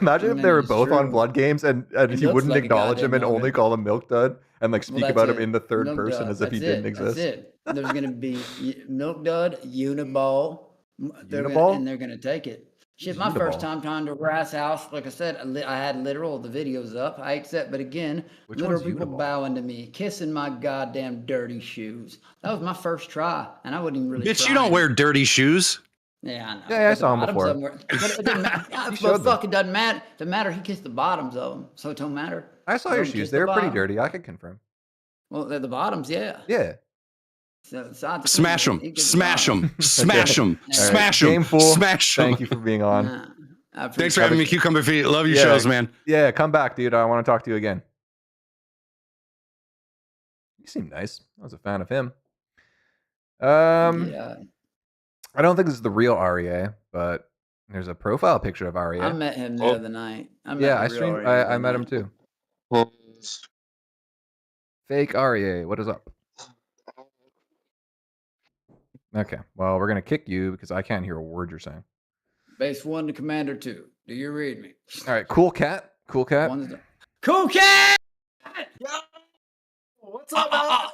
Imagine if they were both on Blood Games and he wouldn't acknowledge him and only call him Milk Dud and like speak about him in the third person as if he didn't exist. That's it. There's going to be Milk Dud, Uniball. Uniball? And they're going to take it. Shit, my first time trying to grass house, like I said, I had literal, the videos up. I accept, but again, literal people bowing to me, kissing my goddamn dirty shoes. That was my first try, and I wouldn't even really Bitch, you don't wear dirty shoes. Yeah, I know. Yeah, I saw him before. But it didn't matter. It doesn't matter. It doesn't matter. He kissed the bottoms of them, so it don't matter. I saw your shoes. They were pretty dirty. I could confirm. Well, they're the bottoms, yeah. Yeah. So, smash them, smash them, smash them, smash them, smash them. Thank you for being on. Thanks for having me, Cucumber Feet. Love your shows, man. Yeah, come back, dude. I want to talk to you again. You seem nice. I was a fan of him. Yeah. I don't think this is the real REA, but there's a profile picture of REA. I met him the other night. I met him too. Fake REA, what is up? Okay, well, we're going to kick you because I can't hear a word you're saying. Base 1 to Commander 2. Do you read me? All right, Cool Cat. Cool Cat. Cool Cat! Yo! What's up, Alex?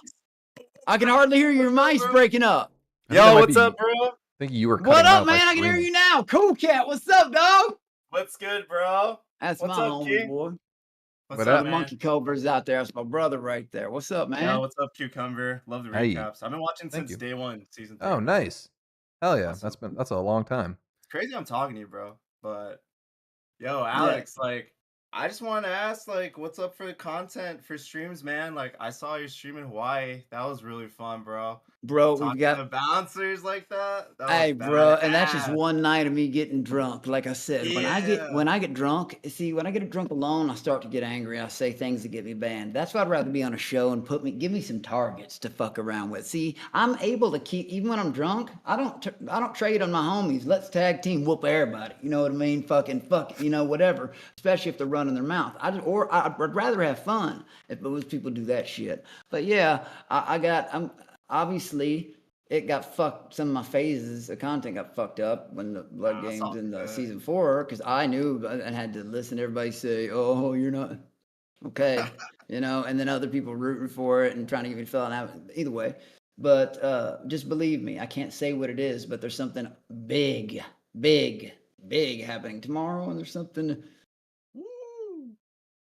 I can hardly hear your mice breaking up. Yo, what's up, bro? I think you were What up, man? I can hear you now. Cool Cat, what's up, dog? What's good, bro? That's what's my up, homie, King? boy. What's up, man? Monkey Cobra's out there. That's my brother right there. What's up, man? Yo, what's up, Cucumber? Love the Hey. recaps. I've been watching since day 1, season 3. Oh, nice. Hell yeah. That's a long time. It's crazy I'm talking to you, bro. But yo, Alex, like I just want to ask, like, what's up for the content for streams, man? Like, I saw your stream in Hawaii. That was really fun, bro. Bro, Talking we got to bouncers like that. That Hey, was bro, and that's just badass. one night of me getting drunk. Like I said, when I get drunk, when I get drunk alone, I start to get angry. I say things that get me banned. That's why I'd rather be on a show and give me some targets to fuck around with. See, I'm able to keep even when I'm drunk. I don't trade on my homies. Let's tag team whoop everybody. You know what I mean? Fucking fuck, you know, whatever. Especially if they're running their mouth. I'd rather have fun if most people do that shit. But yeah, I'm obviously. It got fucked. Some of my phases of content got fucked up when the Blood Games in the season 4, because I knew and had to listen to everybody say, "Oh, you're not okay," you know, and then other people rooting for it and trying to get me feeling out. Either way, but just believe me, I can't say what it is, but there's something big happening tomorrow, and there's something.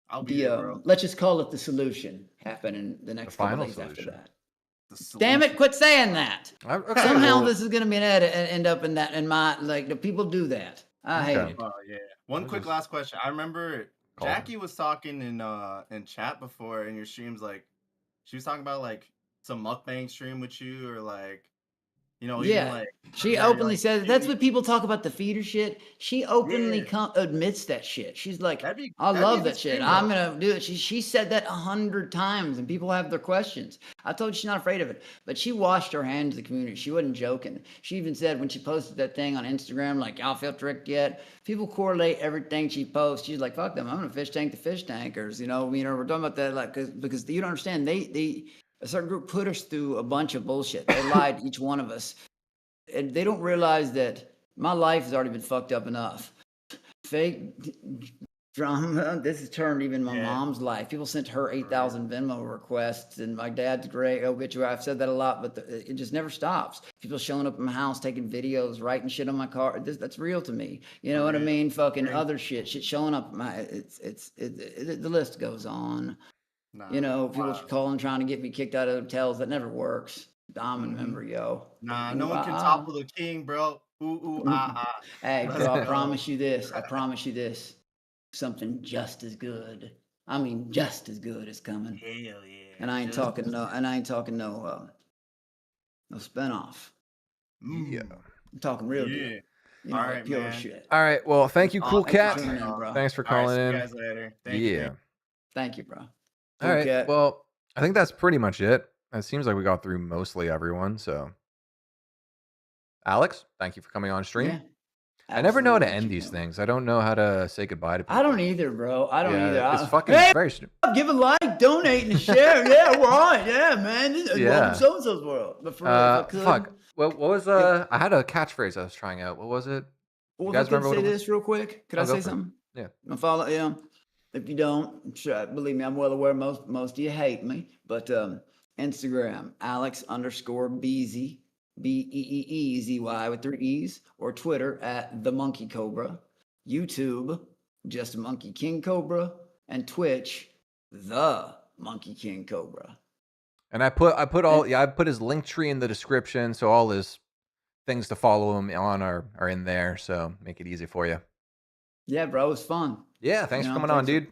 I'll be there, bro. Let's just call it the solution happening the next couple days solution. after that. Damn it! Quit saying that. Okay, Somehow this is gonna be an edit and end up in that in my like the people do that. I hate it. Oh yeah. One quick last question. I remember Jackie was talking in chat before in your streams, like she was talking about like some mukbang stream with you or like, you know, even like she openly says that's what people talk about the feeder shit. She openly admits that shit. She's like, I love that shit. I'm gonna do it. She said that 100 times, and people have their questions. I told you she's not afraid of it, but she washed her hands of the community. She wasn't joking. She even said when she posted that thing on Instagram, like, y'all feel tricked yet? People correlate everything she posts. She's like, fuck them. I'm gonna fish tank the fish tankers. You know, we're talking about that like because you don't understand. A certain group put us through a bunch of bullshit. They lied to each one of us. And they don't realize that my life has already been fucked up enough. Fake drama. This has turned even my mom's life. People sent her 8,000 Venmo requests, and my dad's great. I've said that a lot, but it just never stops. People showing up at my house, taking videos, writing shit on my car. That's real to me. You know what I mean? Fucking other shit showing up. The list goes on. You know, people calling, trying to get me kicked out of hotels. That never works. Diamond member, yo. Nah, no one can topple the king, bro. Hey, bro, I promise you this. Something just as good. I mean, just as good is coming. Hell yeah. And I ain't talking no spinoff. Yeah. I'm talking real deal. You know, All right, pure man. shit. All right. Well, thank you, Cool Cat. Thanks for tuning in, bro. Thanks for All right, calling see in. you guys later. Thank you. Thank you, bro. All right. Cat. Well, I think that's pretty much it. It seems like we got through mostly everyone. So, Alex, thank you for coming on stream. Yeah, I never know how to absolutely. end these things. I don't know how to say goodbye to people. I don't either, bro. I don't either. It's fucking very stupid. Give a like, donate, and share. Yeah, we're on. Yeah, man. This is Yeah. so and so's world. But for if I could, Fuck. What was I had a catchphase I was trying out. What was it? Well, You guys if I could remember what say it was? this real quick? Could I Go say for it. something? Yeah. I follow if you don't, I'm sure, believe me, I'm well aware most of you hate me. But Instagram, Alex_Beezy, BEEEZY with 3 E's, or Twitter at the Monkey Cobra, YouTube, just Monkey King Cobra, and Twitch, the Monkey King Cobra. And I put his link tree in the description, so all his things to follow him on are in there. So make it easy for you. Yeah, bro, it was fun. Yeah, thanks for coming on, dude.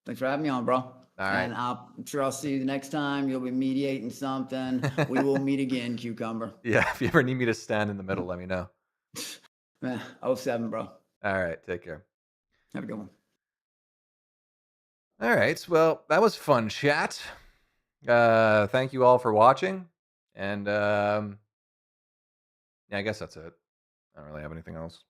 Thanks for having me on, bro. All right. And I'm sure I'll see you the next time. You'll be mediating something. We will meet again, Cucumber. Yeah, if you ever need me to stand in the middle, let me know. 07, bro. All right, take care. Have a good one. All right, well, that was fun chat. Thank you all for watching. And yeah, I guess that's it. I don't really have anything else.